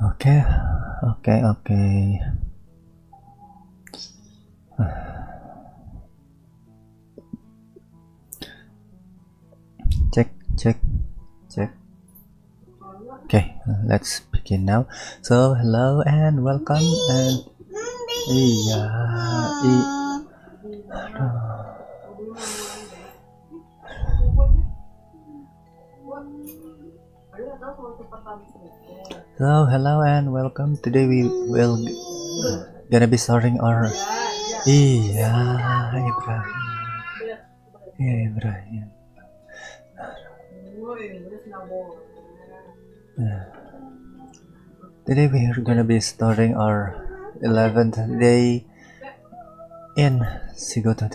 Okay. Check. Okay, let's begin now. So, hello and welcome and So, hello and welcome. Today we will gonna be starting our Ibrahim. Today we are gonna be starting our 11th day in Sigoto.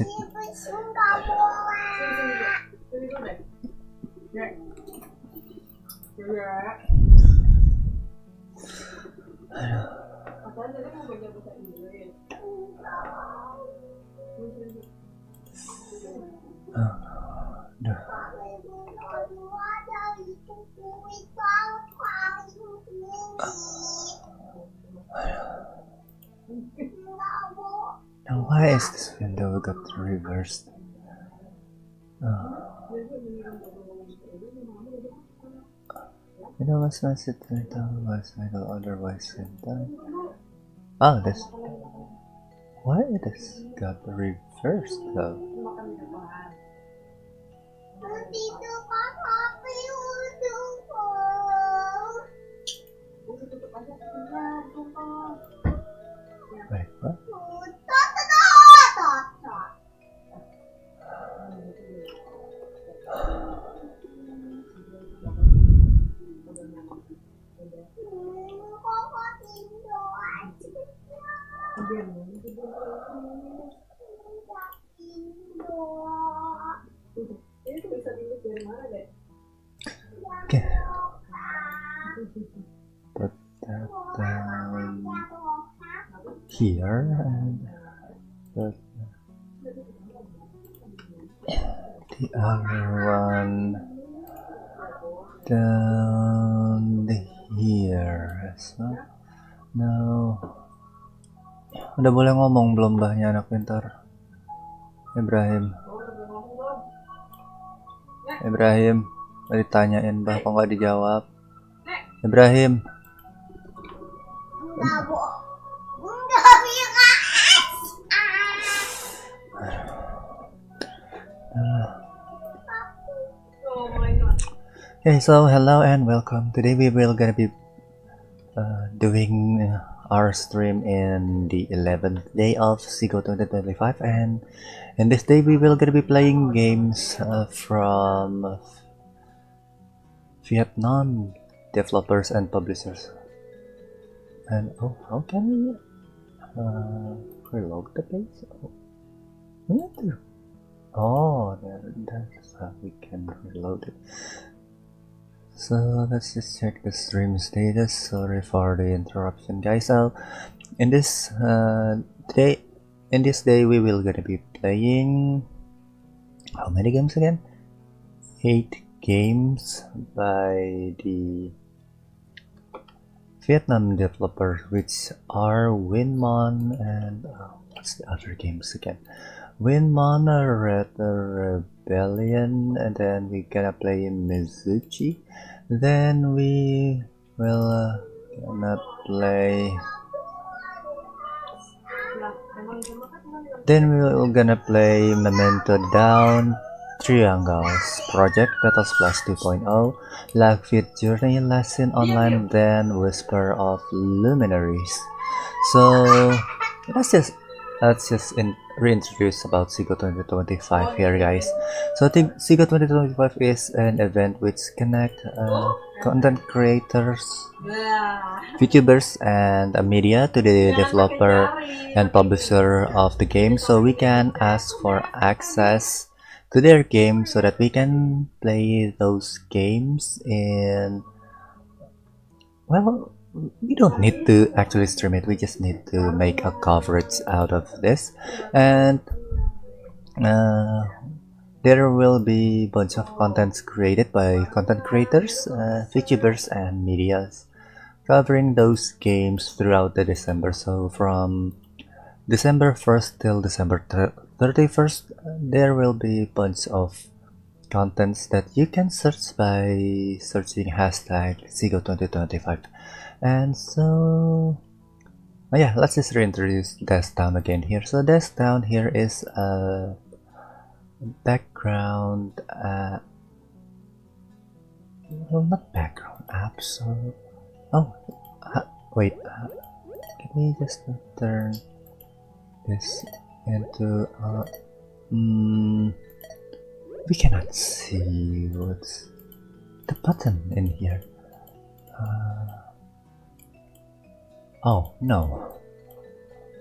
Now why is this window got reversed? Was it was otherwise done? Oh, this. Why this got reversed though? Wait, what? Okay. Put that down here and put the other one down here as well. No. Udah boleh ngomong belum mbahnya anak pintar? Ibrahim, udah ditanyain mbah kok nggak dijawab? Ibrahim. Okay, so hello and welcome. Today we will gonna be doing our stream in the 11th day of Sigo 2025, and in this day we will gonna be playing games from Vietnam developers and publishers. And how can we reload the page? That's how we can reload it. So let's just check the stream status. Sorry for the interruption, guys. So in this day we will gonna be playing how many games again? 8 games by the Vietnam developers, which are Winmon and what's the other games again? Winmon, Red Rebellion, and then we gonna play Mizuchi. Then we will gonna play. Memento Down, Triangles, Project Battles Plus 2.0, Lagfit Journey Lesson Online, then Whisper of Luminaries. So let's just reintroduce about Sigo 2025 here, guys. So Sigo 2025 is an event which connect content creators, VTubers, and media to the developer and publisher of the game, so we can ask for access to their game so that we can play those games in, well, we don't need to actually stream it, we just need to make a coverage out of this, and there will be a bunch of contents created by content creators, VTubers, and medias covering those games throughout the December. So from December 1st till December 31st, there will be a bunch of contents that you can search by searching hashtag SIGO2025. And so, oh yeah, let's just reintroduce Desktown again here. So Desktown here is a background, well, not background app, so, oh, wait, let me just turn this into, we cannot see what's the button in here. Oh no,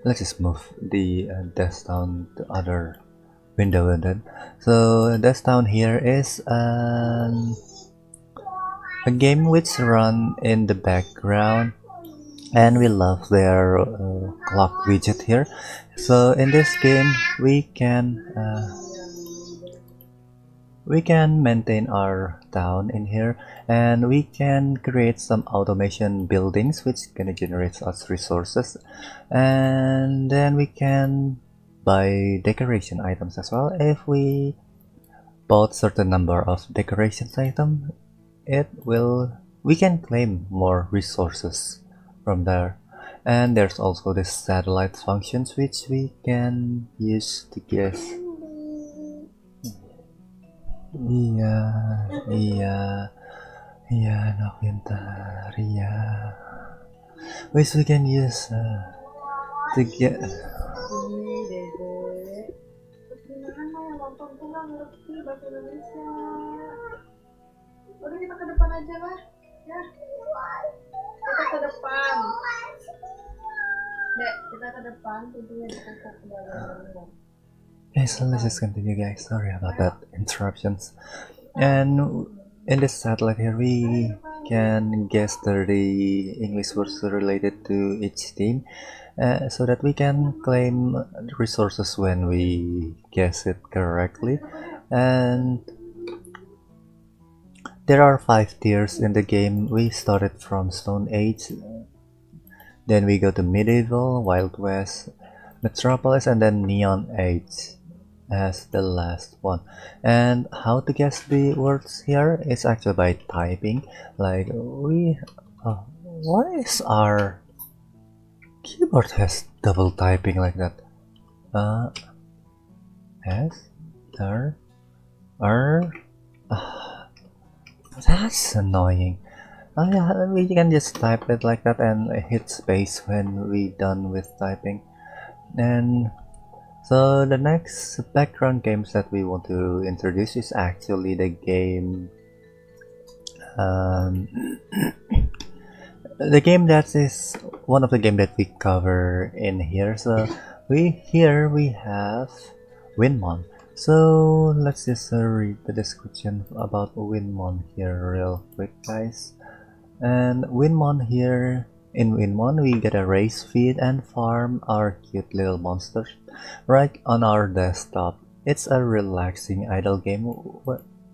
let's just move the Desktown to other window and then. So Desktown here is a game which run in the background, and we love their clock widget here. So in this game we can maintain our town in here, and we can create some automation buildings which gonna generate us resources, and then we can buy decoration items as well. If we bought certain number of decorations item, we can claim more resources from there. And there's also the satellite functions which we can use to guess. Iya, anak pintar, iya. Which we can use to get. Udah kita ke depan aja lah, ya. Kita ke depan. Dek, kita ke depan, pintunya dibuka ke dalam. Okay, so let's just continue, guys. Sorry about that interruptions. And in this satellite here, we can guess the English words related to each team, so that we can claim resources when we guess it correctly. And there are 5 tiers in the game. We started from Stone Age, then we go to Medieval, Wild West, Metropolis, and then Neon Age as the last one. And how to guess the words here is actually by typing. Like why is our keyboard has double typing like that? S R R. That's annoying. Oh yeah, we can just type it like that and hit space when we done with typing. And so the next background games that we want to introduce is actually the game, the game that is one of the game that we cover in here. So here we have Winmon. So let's just read the description about Winmon here real quick, guys. And Winmon here. In Winmon, we get a race, feed, and farm our cute little monsters right on our desktop. It's a relaxing idle game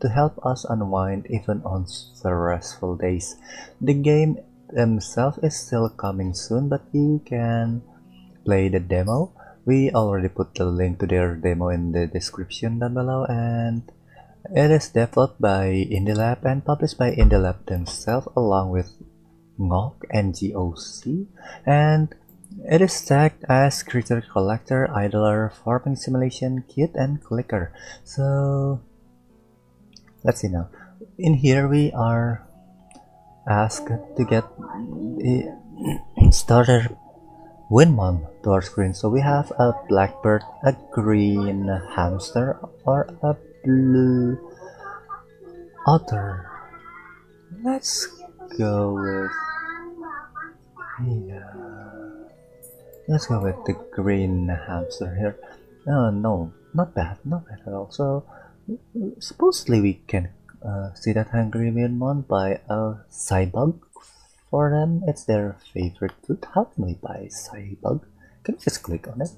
to help us unwind even on stressful days. The game itself is still coming soon, but you can play the demo. We already put the link to their demo in the description down below, and it is developed by IndieLab and published by IndieLab themselves along with Ngoc and Ngoc, and it is tagged as Creature Collector, Idler, Farming Simulation, Kit, and Clicker. So let's see now. In here we are asked to get the starter Winmon to our screen. So we have a blackbird, a green hamster, or a blue otter. Let's go with let's go with the green hamster here. No, not bad at all. So supposedly we can see that hungry Winmon buy a cybug for them. It's their favorite food. How can we buy cybug? Can we just click on it?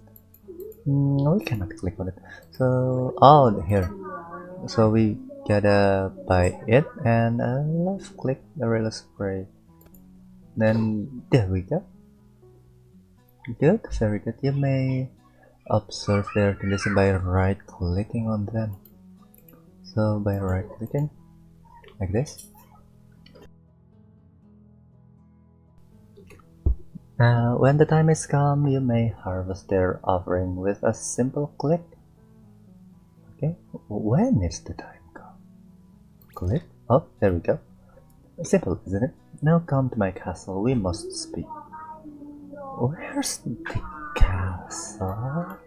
No, we cannot click on it. So here. So we gotta buy it and left click the relic spray. Then there we go. Good, very good. You may observe their condition by right clicking on them. So by right clicking, like this. When the time is come, you may harvest their offering with a simple click. Okay, when is the time come? Click. Oh, there we go. Simple, isn't it? Now come to my castle, we must speak. Where's the castle?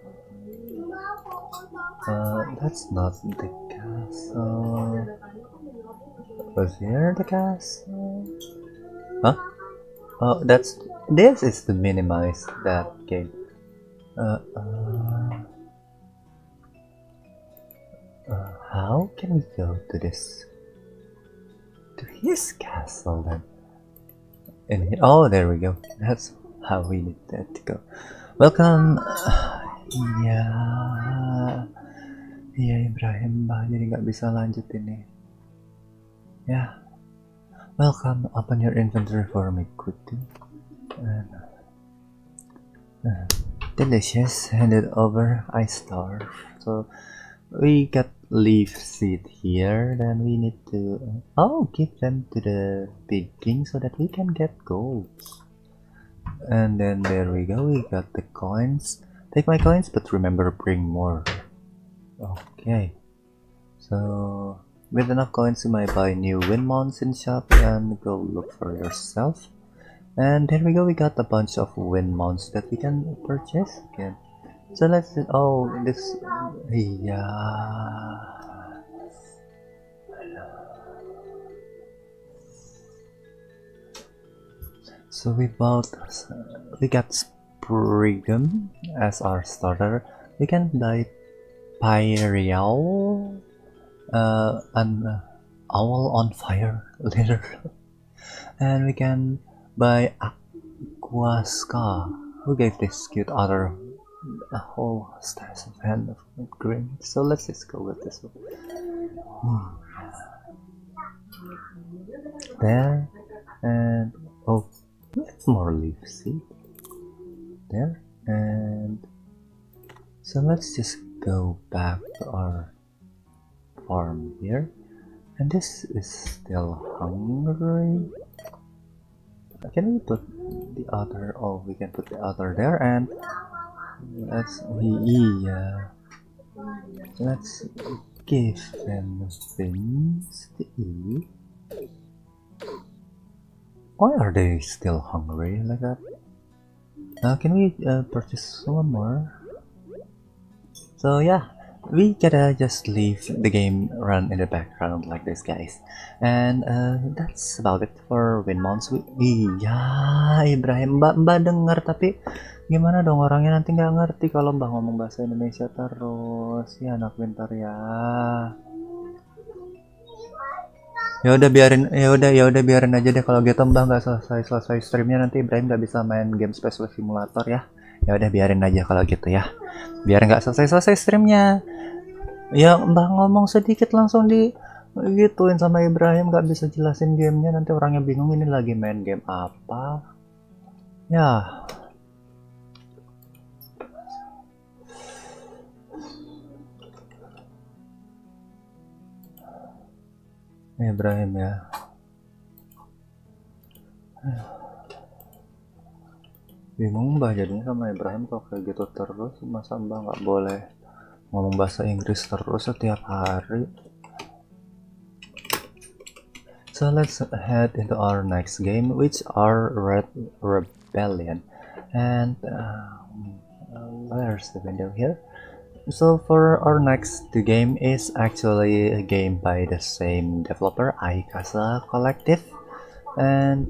That's not the castle. Was here the castle? Huh? Oh, this is to minimize that game. How can we go to this? To his castle then? Oh, there we go. That's how we need that to go. Welcome. Iya Ibrahim, bah jadi nggak bisa lanjut ini. Ya. Welcome. Open your inventory for me, quickly. Delicious. Hand it over. I starve. So we got leaf seed here. Then we need to give them to the big king so that we can get gold. And then there we go. We got the coins. Take my coins, but remember bring more. Okay. So with enough coins, you might buy new Winmons in shop and go look for yourself. And there we go. We got a bunch of Winmons that we can purchase again. So let's this. Yeah. So we got Sprigum as our starter. We can buy Pyreal, an owl on fire, literally. And we can buy Aquasca. Who gave this cute otter a whole stash of hand of green? So let's just go with this one. There, and that's more leaf seed. There, and so let's just go back to our farm here. And this is still hungry. Can we put the other? Oh, we can put the other there, and let's give them things to eat. Why are they still hungry like that? Can we purchase one more? So yeah, we gotta just leave the game run in the background like this, guys. And that's about it for Winmons. Iya Ibrahim, mbak dengar, tapi gimana dong orangnya nanti nggak ngerti kalau mbak ngomong bahasa Indonesia terus. Ya anak pintar ya. Ya udah biarin aja deh kalau gitu, mbak nggak selesai streamnya nanti Ibrahim nggak bisa main game Special Simulator ya. Ya udah biarin aja kalau gitu ya, biar nggak selesai streamnya. Ya mbak ngomong sedikit langsung di gituin sama Ibrahim, nggak bisa jelasin gamenya, nanti orangnya bingung ini lagi main game apa ya. Ibrahim ya, bingung mbah jadinya sama Ibrahim kok kayak gitu terus. Masa mbah nggak boleh ngomong bahasa Inggris terus setiap hari? So let's head into our next game, which are Red Rebellion. And where's the window here? So for our next game is actually a game by the same developer, Aikasha Collective. And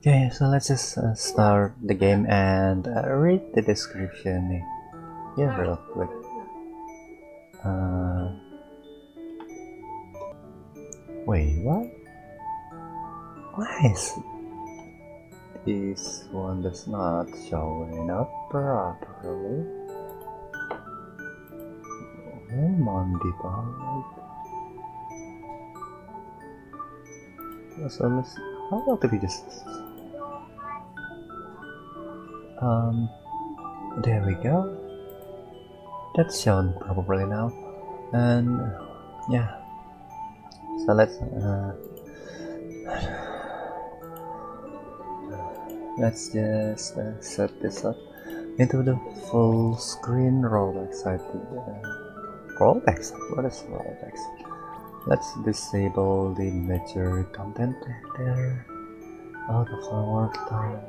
okay, so let's just start the game and read the description here real quick. Wait, what? Why is this one does not showing up properly. Winmon debug. So let's, how about if we just there we go. That's shown properly now, and yeah. So let's just set this up into the full screen rollback side. Rollback side? What is rollback side? Let's disable the major content there. Out of our time.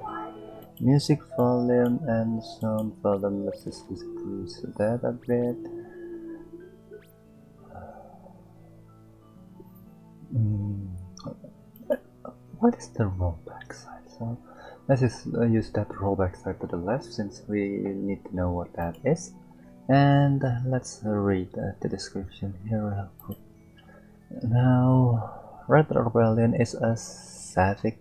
Music volume and sound volume. Let's just decrease that a bit. What is the rollback side? So let's just use that rollback side to the left, since we need to know what that is. And let's read the description here. Now, Red Rebellion is a sapphic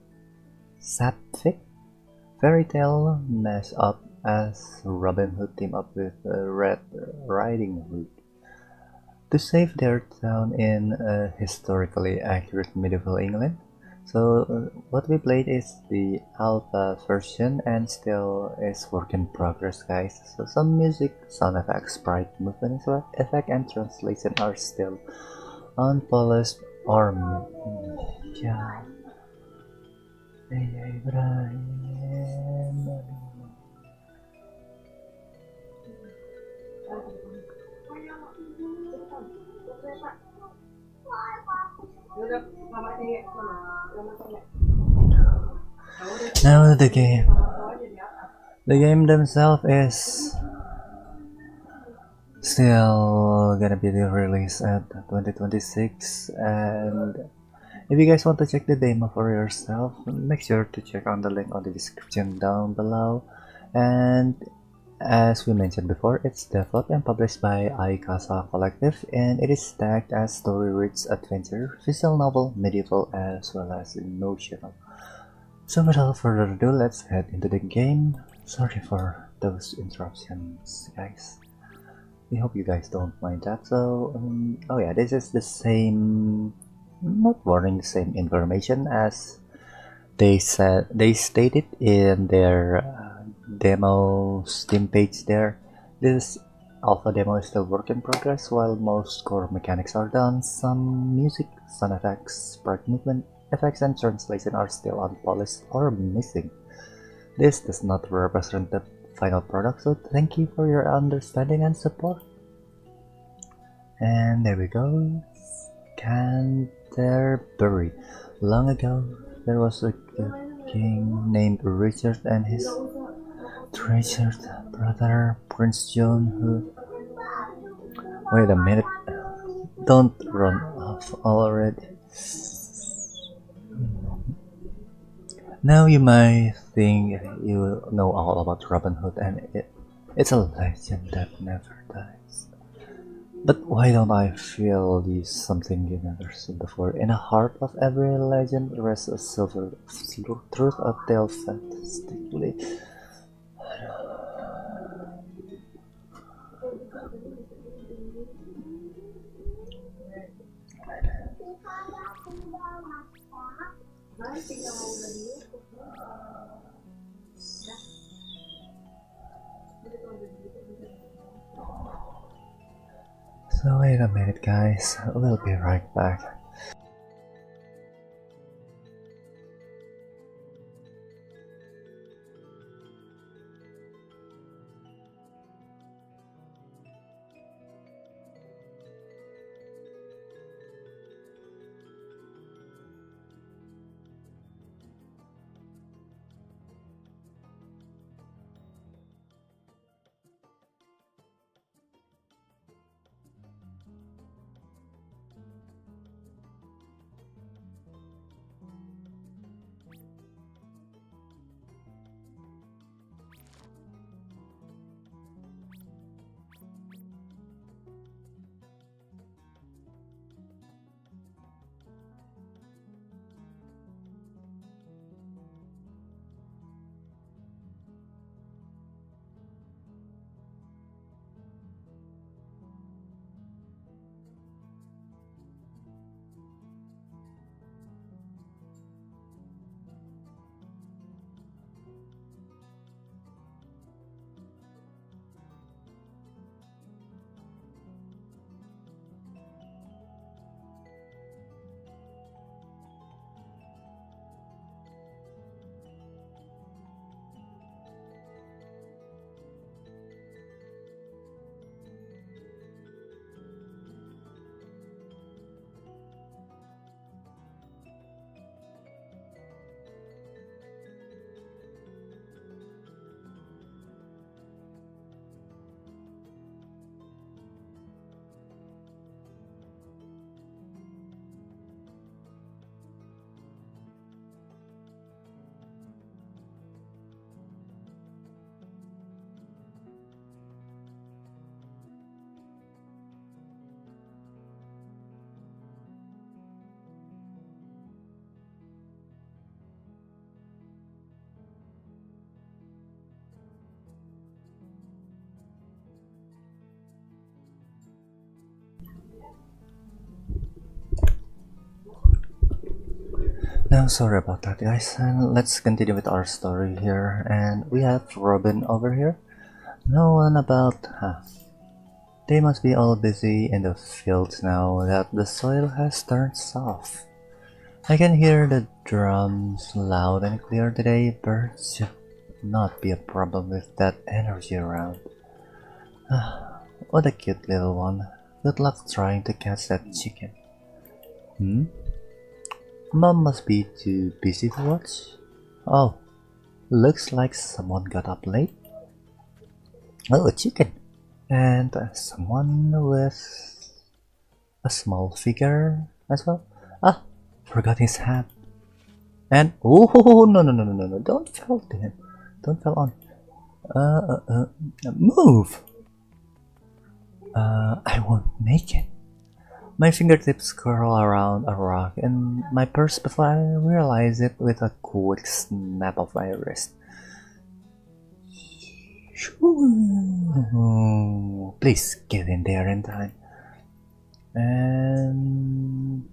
fairy tale mashed up as Robin Hood team up with Red Riding Hood to save their town in historically accurate medieval England. So what we played is the alpha version and still is work in progress, guys. So some music, sound effects, sprite, movement effect, and translation are still unpolished or yeah. Now the game themselves is still gonna be released at 2026, and if you guys want to check the demo for yourself, make sure to check on the link on the description down below. And as we mentioned before, it's developed and published by Aikasha Collective, and it is tagged as story-rich adventure, visual novel, medieval, as well as emotional. So without further ado, let's head into the game. Sorry for those interruptions, guys. We hope you guys don't mind that. So, oh yeah, this is the same, not warning, the same information as they stated in their demo Steam page there. This alpha demo is still work in progress. While most core mechanics are done, some music, sound effects, sprite movement effects, and translation are still unpolished or missing. This does not represent the final product, so thank you for your understanding and support. And there we go. Canterbury. Long ago, there was a king named Richard and his treasured brother Prince John, who... Wait a minute. Don't run off already. Now you might think you know all about Robin Hood, and it's a legend that never dies. But why don't I feel you something you never seen before? In the heart of every legend rests a silver truth of tale fantastically. So wait a minute, guys, we'll be right back. No, sorry about that, guys. And let's continue with our story here. And we have Robin over here. No one about. They must be all busy in the fields now that the soil has turned soft. I can hear the drums loud and clear today. Birds should not be a problem with that energy around. What a cute little one. Good luck trying to catch that chicken. Mom must be too busy to watch. Oh, looks like someone got up late. Oh, a chicken. And someone with a small figure as well. Forgot his hat. And oh no! Don't fall to him. Don't fall on. Move. I won't make it. My fingertips curl around a rock and my purse before I realize it with a quick snap of my wrist. Please get in there in time. And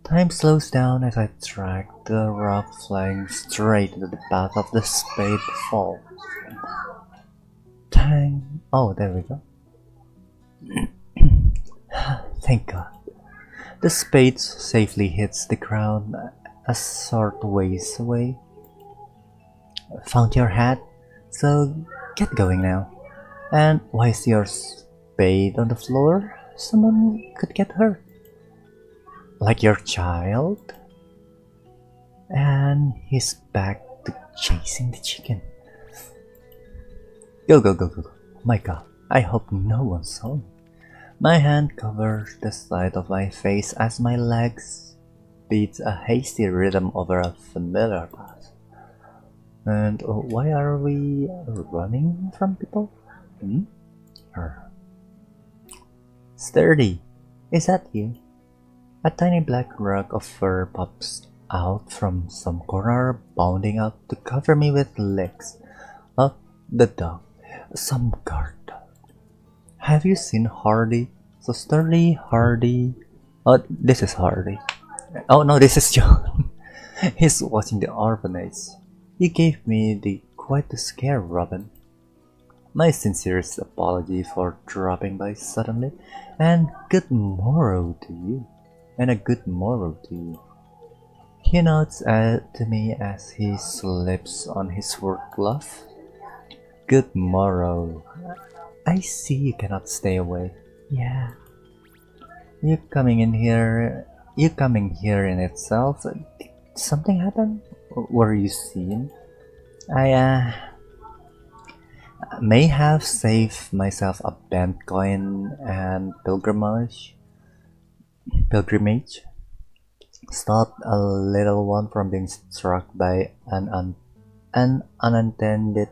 time slows down as I track the rock flying straight into the path of the spade fall. Time. Oh, there we go. Thank God. The spade safely hits the ground a short ways away. Found your hat, so get going now. And why is your spade on the floor? Someone could get hurt. Like your child? And he's back to chasing the chicken. Go. My God, I hope no one saw me. My hand covers the side of my face as my legs beat a hasty rhythm over a familiar path. And why are we running from people? Sturdy, is that you? A tiny black rug of fur pops out from some corner, bounding up to cover me with licks. Oh, the dog. Some guard dog. Have you seen Hardy? So Sturdy, Hardy. Oh, this is Hardy. Oh no, this is John. He's watching the orphanage. You gave me quite the scare, Robin. My sincerest apology for dropping by suddenly, and good morrow to you. And a good morrow to you. He nods to me as he slips on his work glove. Good morrow. I see you cannot stay away. Yeah. You coming here in itself. Did something happen? Were you seen? I may have saved myself a bent coin and pilgrimage. Stopped a little one from being struck by an unattended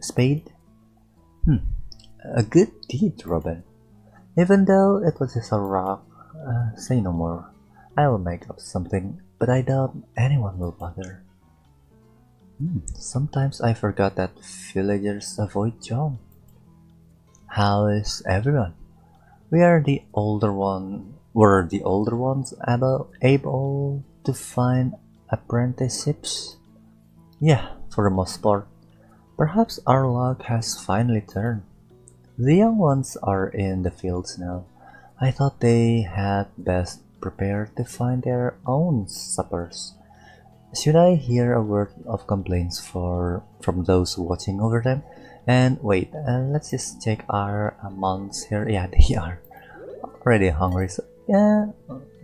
spade. A good deed, Robin. Even though it was just a rock, say no more. I'll make up something, but I doubt anyone will bother. Sometimes I forgot that villagers avoid John. How is everyone? Were the older ones able to find apprenticeships? Yeah, for the most part. Perhaps our luck has finally turned. The young ones are in the fields now. I thought they had best prepared to find their own suppers. Should I hear a word of complaints from those watching over them? And wait, let's just check our amounts here. Yeah, they are already hungry. So yeah.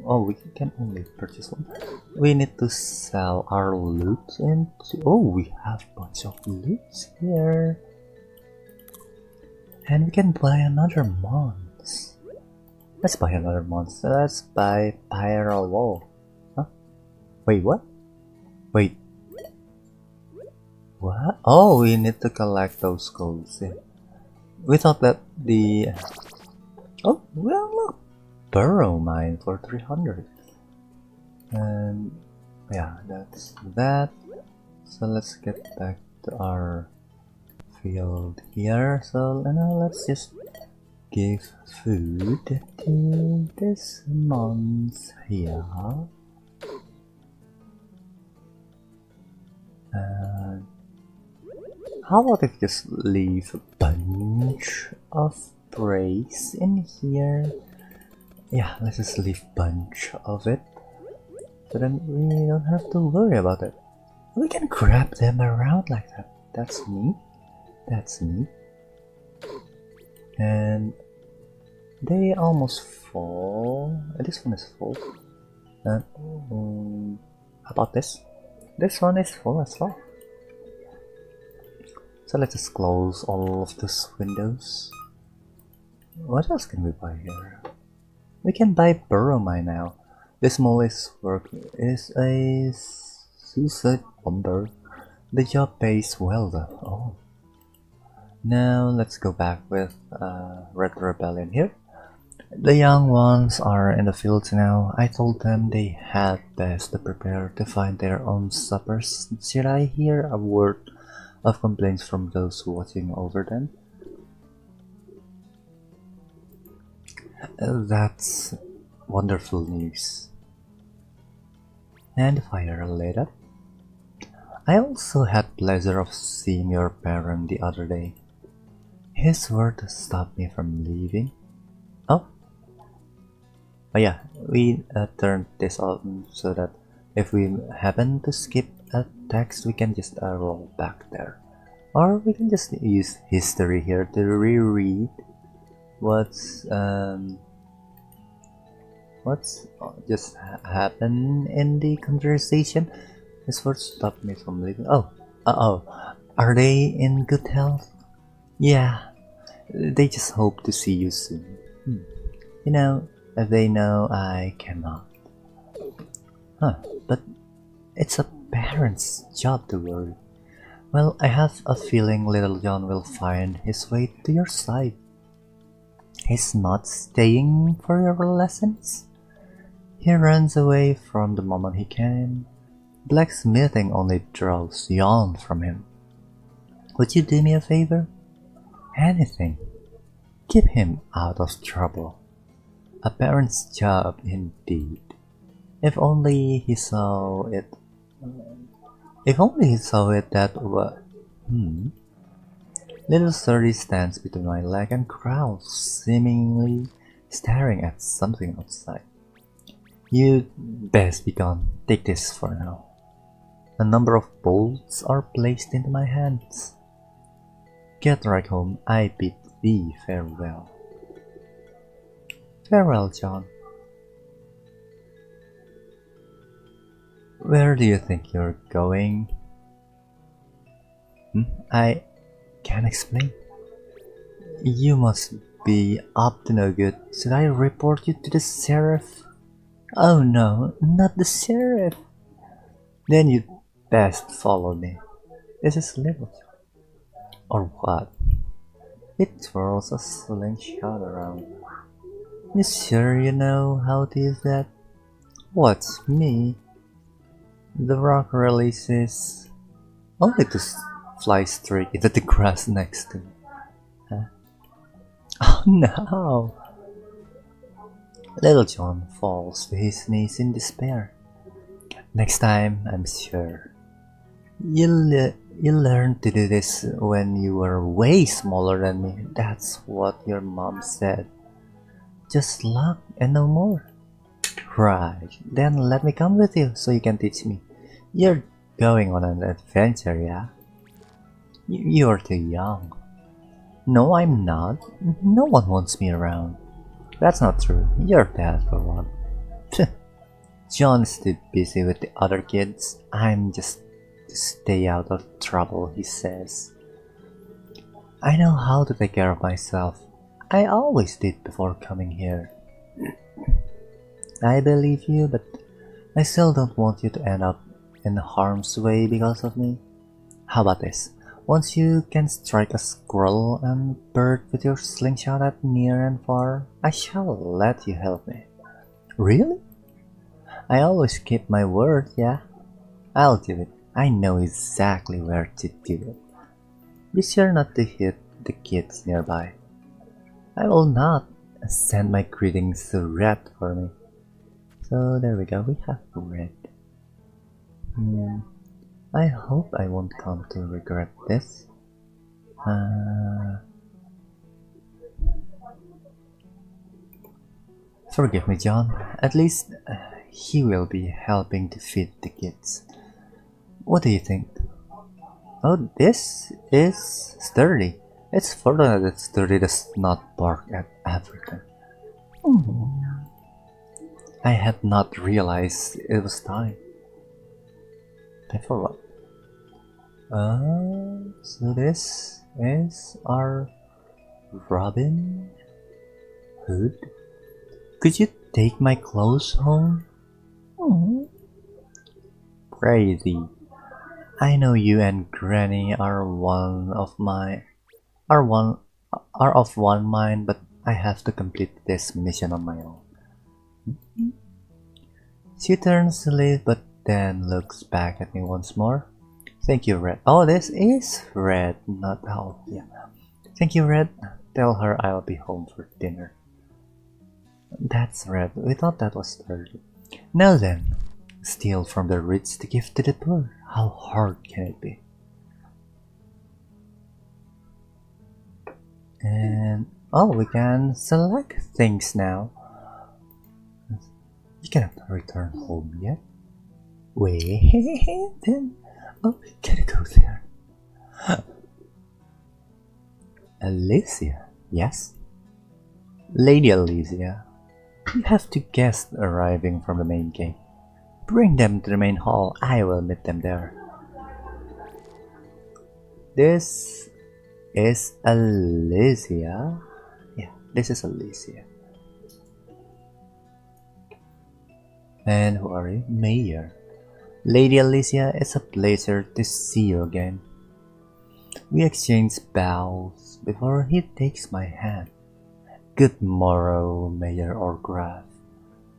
Oh, we can only purchase one. We need to sell our loot and we have a bunch of loot here. And we can buy another month. Let's buy another month. Let's buy Pyro Wall. Huh? Wait, what? Wait. What? Oh, we need to collect those codes. Yeah. We thought that the... Oh, well, look. Burrow mine for 300. And yeah, that's that. So let's get back to our field here. So now let's just give food to this month here. How about if you just leave a bunch of praise in here? Yeah, let's just leave a bunch of it. So then we don't have to worry about it. We can grab them around like that. That's neat. That's neat. And they almost fall. This one is full. And how about this? This one is full as well. So let's just close all of these windows. What else can we buy here? We can buy Burrowmine now. The smallest work is a suicide bomber. The job pays well though. Oh. Now let's go back with Red Rebellion here. The young ones are in the fields now. I told them they had best to prepare to find their own suppers. Should I hear a word of complaints from those watching over them? That's wonderful news. And the fire lit up. I also had pleasure of seeing your parent the other day. His word stopped me from leaving. Oh yeah, we turned this on so that if we happen to skip a text, we can just roll back there. Or we can just use history here to reread what's just happened in the conversation. His words stopped me from leaving. Oh, are they in good health? Yeah, they just hope to see you soon. You know, they know I cannot. But it's a parent's job to worry. Well, I have a feeling little John will find his way to your side. He's not staying for your lessons. He runs away from the moment he can. Blacksmithing only draws Jan from him. Would you do me a favor? Anything. Keep him out of trouble. A parent's job indeed. If only he saw it. That way. Little Sturdy stands between my leg and growls, seemingly staring at something outside. You'd best be gone. Take this for now. A number of bolts are placed into my hands. Get right home. I bid thee farewell. Farewell, John. Where do you think you're going? I can't explain. You must be up to no good. Should I report you to the sheriff? Oh no, not the sheriff. Then you'd best follow me. This is little. Or what? It twirls a slingshot around. You sure you know how to use that? What's me? The rock releases only to fly straight into the grass next to me. Oh no! Little John falls to his knees in despair. Next time, I'm sure. You learned to do this when you were way smaller than me. That's what your mom said. Just luck and no more. Right, then let me come with you so you can teach me. You're going on an adventure, yeah? You're too young. No, I'm not. No one wants me around. That's not true. You're bad for one. John's too busy with the other kids. I'm just to stay out of trouble, he says. I know how to take care of myself. I always did before coming here. I believe you, but I still don't want you to end up in harm's way because of me. How about this? Once you can strike a squirrel and bird with your slingshot at near and far, I shall let you help me. Really? I always keep my word, yeah? I'll do it. I know exactly where to do it. Be sure not to hit the kids nearby. I will not send my greetings to Red for me. So there we go, we have Red. I hope I won't come to regret this. Forgive me, John. At least he will be helping to feed the kids. What do you think? Oh, this is Sturdy. It's fortunate that Sturdy does not bark at everything. I had not realized it was time. Time for what? So this is our Robin Hood. Could you take my clothes home? Crazy. I know you and Granny are of one mind, but I have to complete this mission on my own. She turns to leave, but then looks back at me once more. Thank you, Red. Oh, this is Red, not Owl. Yeah. Thank you, Red. Tell her I'll be home for dinner. That's Red. We thought that was Sturdy. Now then, steal from the rich to give to the poor. How hard can it be? And oh, we can select things now. You cannot return home yet. Wait, then. Oh, we gotta go there. Alicia, yes? Lady Alicia, you have two guests arriving from the main gate. Bring them to the main hall. I will meet them there. This is Alicia. Yeah, this is Alicia. And who are you? Mayor. Lady Alicia, it's a pleasure to see you again. We exchange bows before he takes my hand. Good morrow, Mayor Orgraf.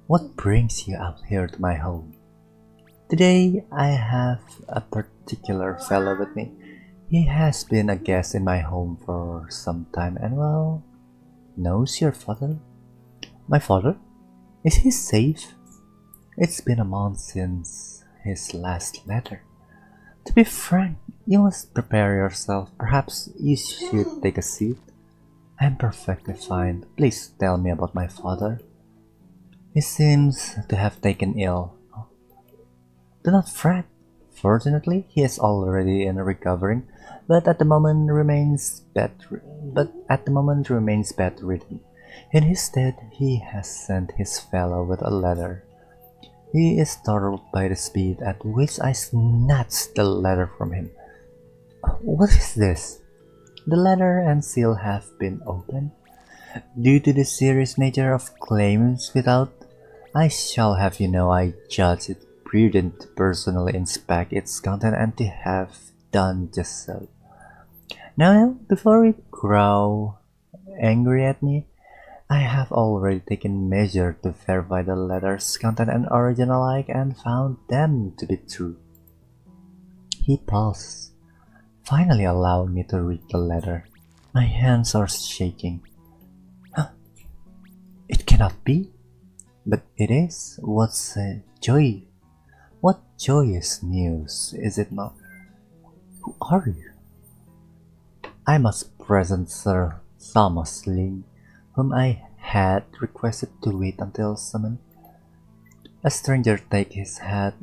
What brings you out here to my home? Today I have a particular fellow with me. He has been a guest in my home for some time and well, knows your father. My father? Is he safe? It's been a month since his last letter. To be frank, you must prepare yourself. Perhaps you should take a seat. I'm perfectly fine. Please tell me about my father. He seems to have taken ill. Do not fret. Fortunately, he is already in recovering, but at the moment remains bedridden. In his stead, he has sent his fellow with a letter. He is startled by the speed at which I snatched the letter from him. What is this? The letter and seal have been opened. Due to the serious nature of claims without, I shall have you know I judge it prudent to personally inspect its content and to have done just so. Now, before you grow angry at me, I have already taken measure to verify the letter's content and origin alike and found them to be true. He paused, finally allowing me to read the letter. My hands are shaking. It cannot be, but it is. What joyous news, is it not? Who are you? I must present Sir Thomas Ling, whom I had requested to wait until summoned. A stranger takes his hat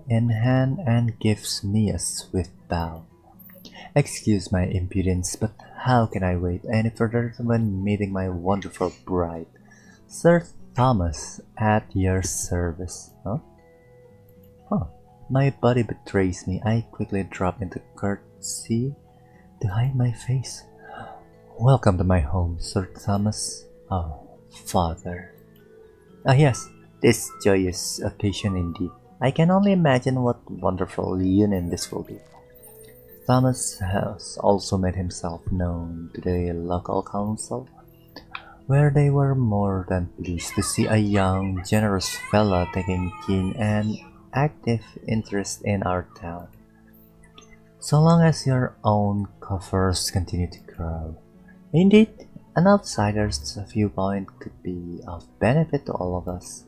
in hand and gives me a swift bow. Excuse my impudence, but how can I wait any further when meeting my wonderful bride? Sir Thomas, at your service. My body betrays me. I quickly drop into courtesy to hide my face. Welcome to my home, Sir Thomas. Oh, Father. Yes, this joyous occasion indeed. I can only imagine what wonderful union this will be. Thomas has also made himself known to the local council, where they were more than pleased to see a young, generous fellow taking keen and active interest in our town. So long as your own coffers continue to grow. Indeed, An outsider's viewpoint could be of benefit to all of us.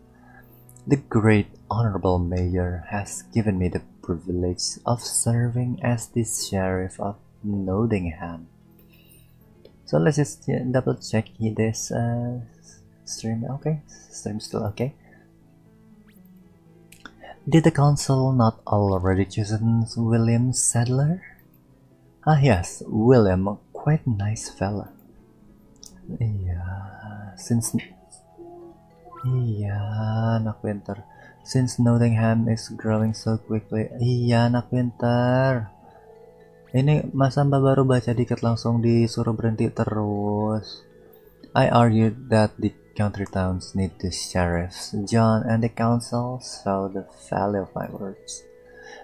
The Great Honorable Mayor has given me the privilege of serving as the Sheriff of Nottingham. So let's just double check this stream. Okay, stream still okay. Did the council not already chosen William Sadler? Ah yes, William, quite nice fella. Yeah, anak pintar. Since Nottingham is growing so quickly. Iya, anak pintar. Ini Mas Amba baru baca dikit langsung disuruh berhenti terus. I argued that the country towns need the sheriffs. John and the council saw the value of my words.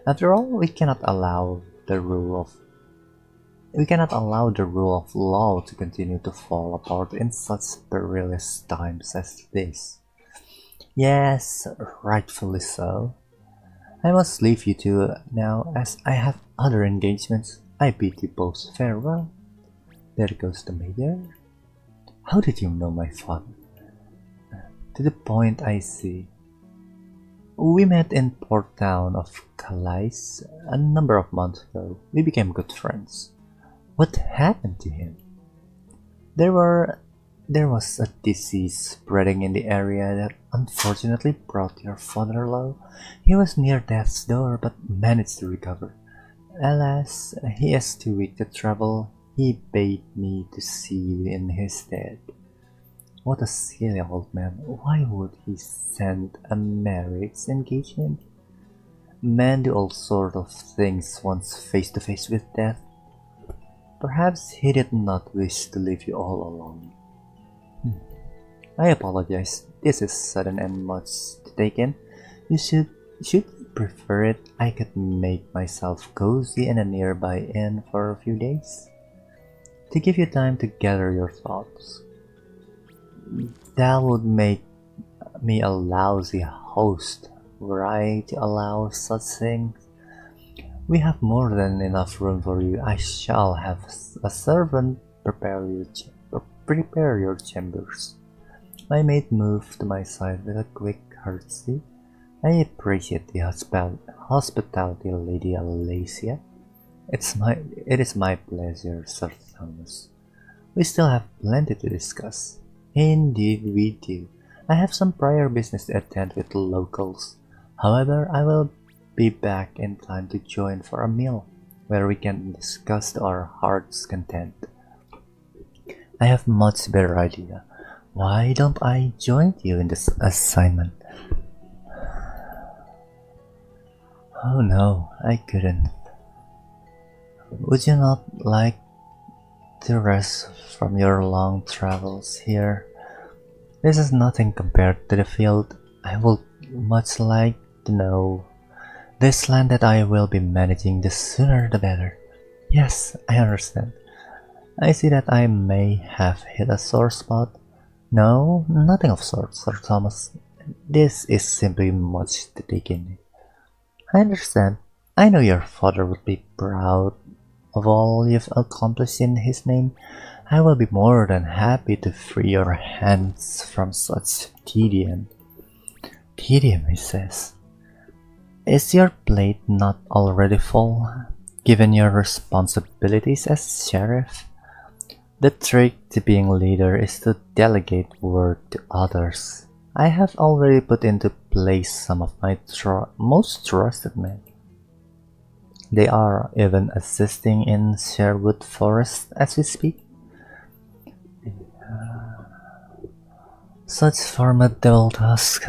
After all, we cannot allow the rule of law to continue to fall apart in such perilous times as this. Yes, rightfully so. I must leave you two now, as I have other engagements. I bid you both farewell. There goes the mayor. How did you know my father? To the point, I see. We met in Port Town of Calais a number of months ago. We became good friends. What happened to him? There was a disease spreading in the area that unfortunately brought your father low. He was near death's door but managed to recover. Alas, he is too weak to travel. He bade me to see you in his stead. What a silly old man. Why would he send a marriage engagement? Men do all sorts of things once face to face with death. Perhaps he did not wish to leave you all alone. I apologize. This is sudden and much to take in. Should you prefer it, I could make myself cozy in a nearby inn for a few days to give you time to gather your thoughts. That would make me a lousy host, were I to allow such things. We have more than enough room for you. I shall have a servant prepare your chambers. My maid moved to my side with a quick curtsy. I appreciate the hospitality, Lady Alasia. It is my pleasure, Sir Thomas. We still have plenty to discuss. Indeed we do. I have some prior business to attend with locals. However, I will be back in time to join for a meal, where we can discuss to our heart's content. I have much better idea. Why don't I join you in this assignment? Oh no, I couldn't. Would you not like to rest from your long travels here? This is nothing compared to the field. I would much like to know this land that I will be managing. The sooner the better. Yes, I understand. I see that I may have hit a sore spot. No, nothing of sorts, Sir Thomas. This is simply much to take in. I understand. I know your father would be proud of all you've accomplished in his name. I will be more than happy to free your hands from such tedium. Tedium, he says. Is your plate not already full, given your responsibilities as sheriff? The trick to being leader is to delegate work to others. I have already put into place some of my most trusted men. They are even assisting in Sherwood Forest as we speak. Such formidable task.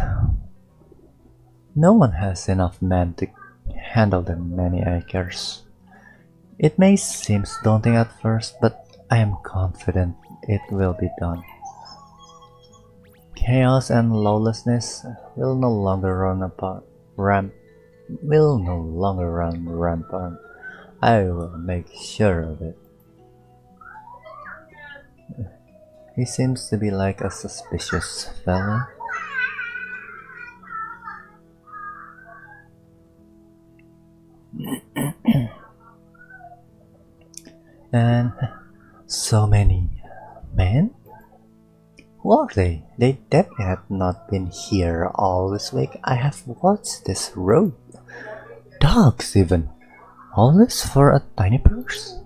No one has enough men to handle the many acres. It may seem daunting at first, but I am confident it will be done. Chaos and lawlessness will no longer run rampant. I will make sure of it. He seems to be like a suspicious fellow. And so many men? Who are they? They definitely had not been here all this week. I have watched this road. Dogs even. All this for a tiny purse?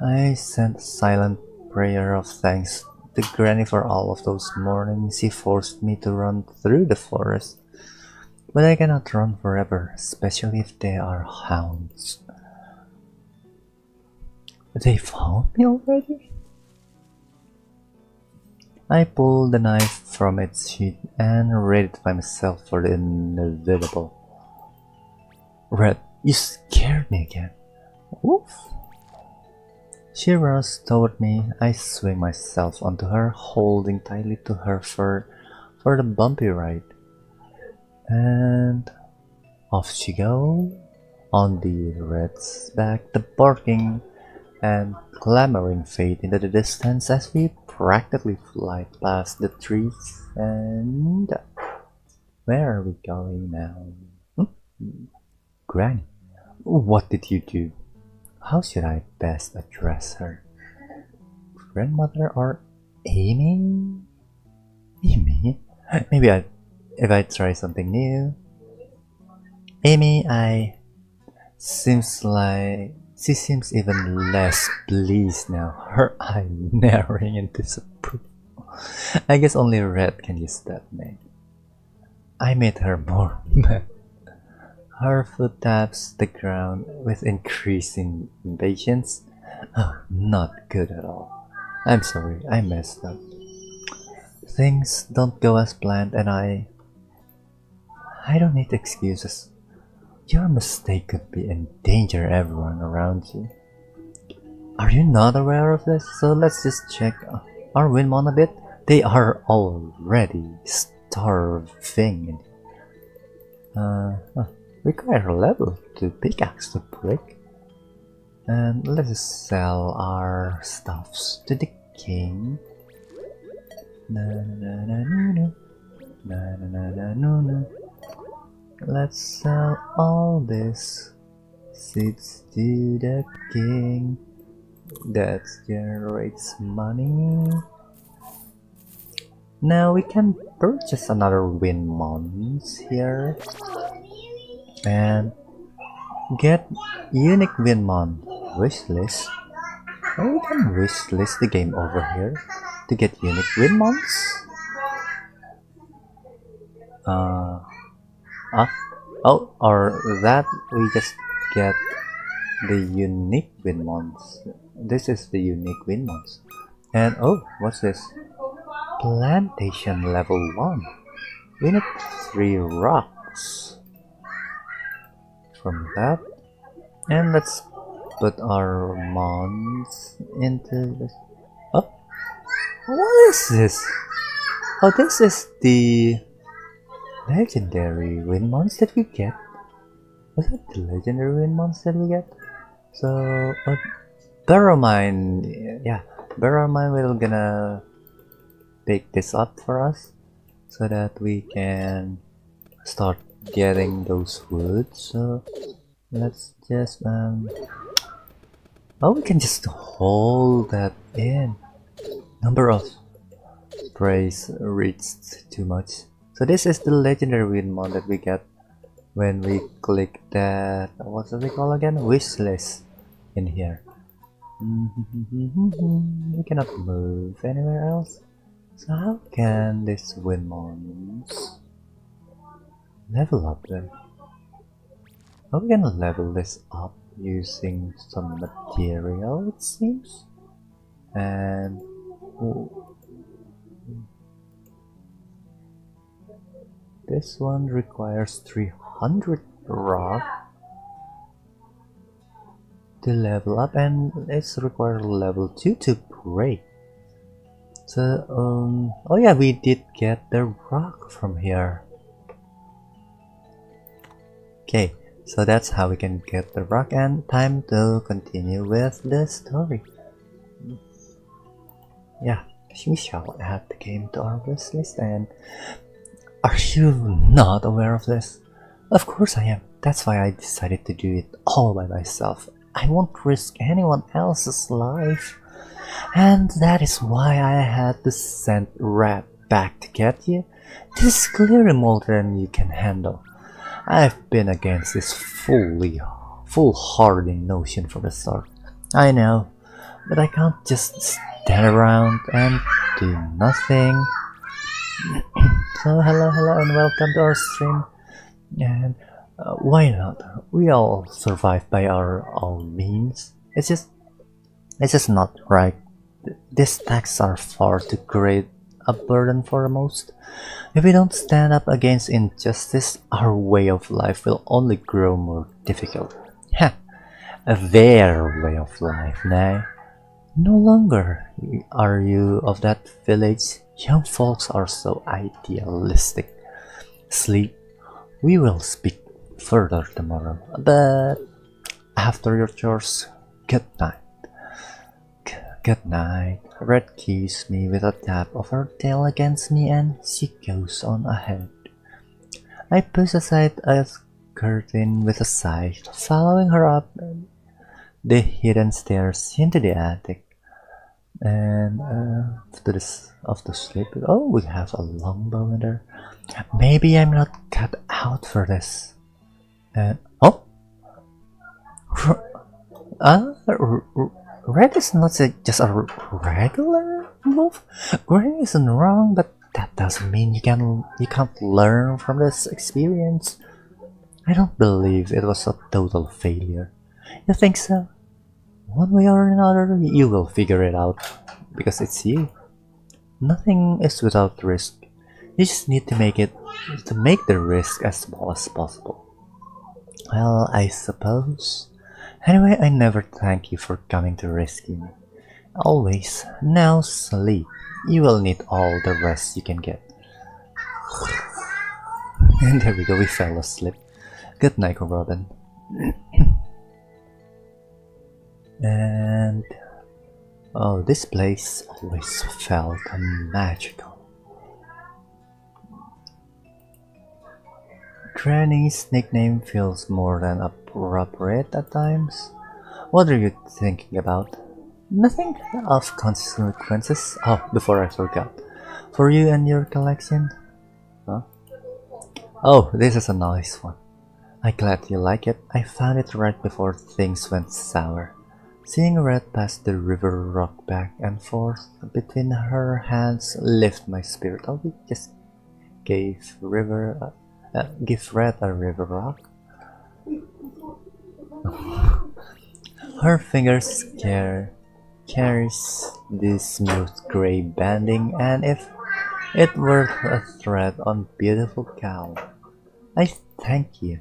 I sent a silent prayer of thanks to Granny for all of those mornings she forced me to run through the forest. But I cannot run forever, especially if they are hounds. They found me already? I pulled the knife from its sheath and readied myself for the inevitable. Red, you scared me again. Oof. She rushed toward me. I swing myself onto her, holding tightly to her for the bumpy ride. And off she goes. On the red's back, the barking and clamoring fade into the distance as we practically fly past the trees. And where are we going now? Granny, what did you do? How should I best address her? Grandmother or Amy? Amy? Maybe if I try something new. Amy, seems like she seems even less pleased now. Her eye narrowing in disapproval. I guess only Red can use that name. I made her more mad. Her foot taps the ground with increasing impatience. Oh, not good at all. I'm sorry, I messed up. Things don't go as planned and I don't need excuses. Your mistake could be endanger everyone around you. Are you not aware of this? So let's just check our Winmon a bit. They are already starving. Require a level to pickaxe to break. And let's sell our stuffs to the king. Let's sell all this seeds to the king. That generates money. Now we can purchase another Winmons here and get unique Winmon wishlist. Or we can wishlist the game over here to get unique Winmons. Or that we just get the unique Winmons. This is the unique Winmons. And oh, what's this? Plantation level 1. We need 3 rocks from that. And let's put our mons into this. Oh, what is this? Oh, this is the legendary Winmons that we get. Was that the legendary Winmons that we get? So, Barrow Mine, yeah, Barrow Mine will gonna pick this up for us so that we can start getting those woods. So let's just we can just hold that in. Number of praise reached too much. So this is the legendary Winmon that we get when we click that, what's it called again? Wishlist in here. We cannot move anywhere else. So how can this Winmons level up then? Are we gonna level this up using some material, it seems? And this one requires 300 rock to level up, and it's required level 2 to break. So oh yeah, we did get the rock from here. Okay, so that's how we can get the rock, and time to continue with the story. Yeah, we shall add the game to our wishlist. And are you not aware of this? Of course I am. That's why I decided to do it all by myself. I won't risk anyone else's life. And that is why I had to send Rat back to get you. This is clearly more than you can handle. I've been against this foolhardy notion from the start. I know, but I can't just stand around and do nothing. So hello and welcome to our stream. And why not? We all survive by our own means. It's just not right. These taxes are far too great a burden for most. If we don't stand up against injustice, our way of life will only grow more difficult. Ha! Their way of life, nay. No longer are you of that village. Young folks are so idealistic. Sleep. We will speak further tomorrow, but after your chores, good night. Good night. Red kisses me with a tap of her tail against me and she goes on ahead. I push aside a curtain with a sigh, following her up the hidden stairs into the attic. And to sleep. Oh, we have a longbow in there. Maybe I'm not cut out for this. And oh, Red is not just a regular wolf. Granny isn't wrong, but that doesn't mean you can't learn from this experience. I don't believe it was a total failure. You think so? One way or another, you will figure it out, because it's you. Nothing is without risk. You just need to make the risk as small as possible. Well, I suppose. Anyway, I never thank you for coming to rescue me. Always. Now sleep. You will need all the rest you can get. And there we go, we fell asleep. Good night, Robin. And oh, this place always felt magical. Granny's nickname feels more than appropriate at times. What are you thinking about? Nothing of consequences. Oh, before I forgot. For you and your collection? Huh? Oh, this is a nice one. I'm glad you like it. I found it right before things went sour. Seeing Red pass the river rock back and forth between her hands lift my spirit. Oh, we just gave Red a river rock. Her fingers carries this smooth gray banding, and if it were a thread on beautiful cowl. I thank you.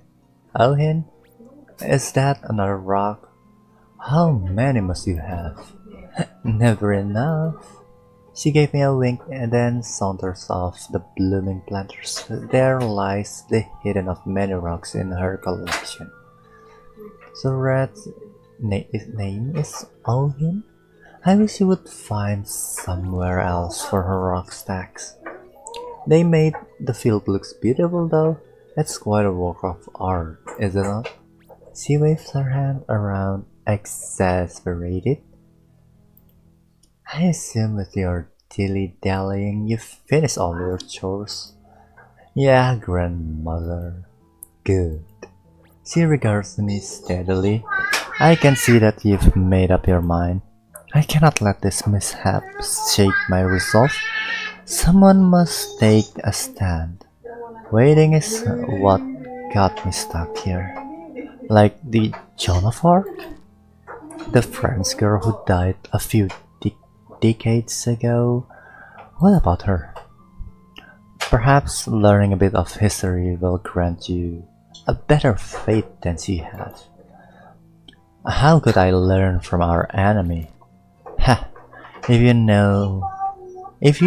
Oh, Hin, is that another rock? How many must you have? Never enough. She gave me a wink and then saunters off the blooming planters. There lies the hidden of many rocks in her collection. So Red's name is Ohin? I wish you would find somewhere else for her rock stacks. They made the field looks beautiful though. It's quite a work of art, is it not? She waves her hand around, exasperated. I assume with your dilly-dallying you've finished all your chores. Yeah, grandmother. Good. She regards me steadily. I can see that you've made up your mind. I cannot let this mishap shake my resolve. Someone must take a stand. Waiting is what got me stuck here. Like the Joan of Arc? The French girl who died a few decades ago. What about her? Perhaps learning a bit of history will grant you a better fate than she has. How could I learn from our enemy? Ha! If you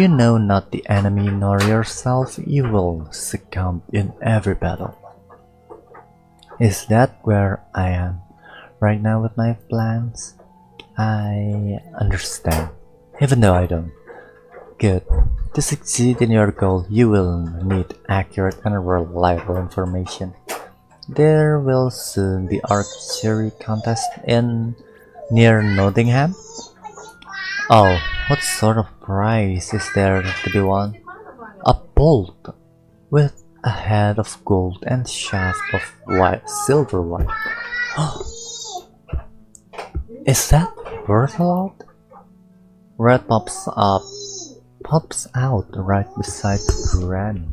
know not the enemy nor yourself, you will succumb in every battle. Is that where I am right now with my plans? I understand, even though I don't. Good. To succeed in your goal, you will need accurate and reliable information. There will soon be archery contest in near Nottingham. Oh, what sort of prize is there to be won? A bolt with a head of gold and shaft of silver white. Is that worth a lot? Red pops out right beside Granny.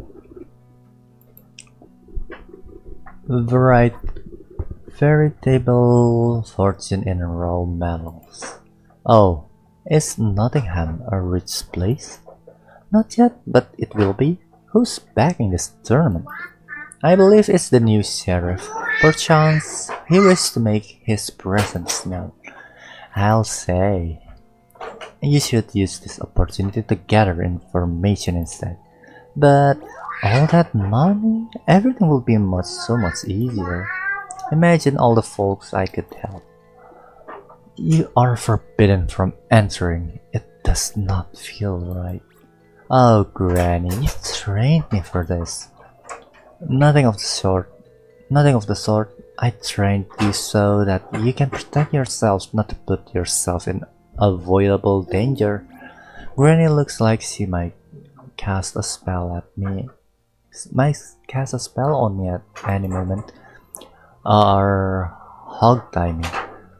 Veritable fortune in raw metals. Oh, is Nottingham a rich place? Not yet, but it will be. Who's backing this tournament? I believe it's the new sheriff. Perchance he wishes to make his presence known. I'll say. You should use this opportunity to gather information instead. But all that money, everything will be so much easier. Imagine all the folks I could help. You are forbidden from entering. It does not feel right. Oh, Granny, you trained me for this. Nothing of the sort. Nothing of the sort. I trained you so that you can protect yourselves, not to put yourself in avoidable danger. Granny looks like she might cast a spell at me. Might cast a spell on me at any moment. Or hog tie me.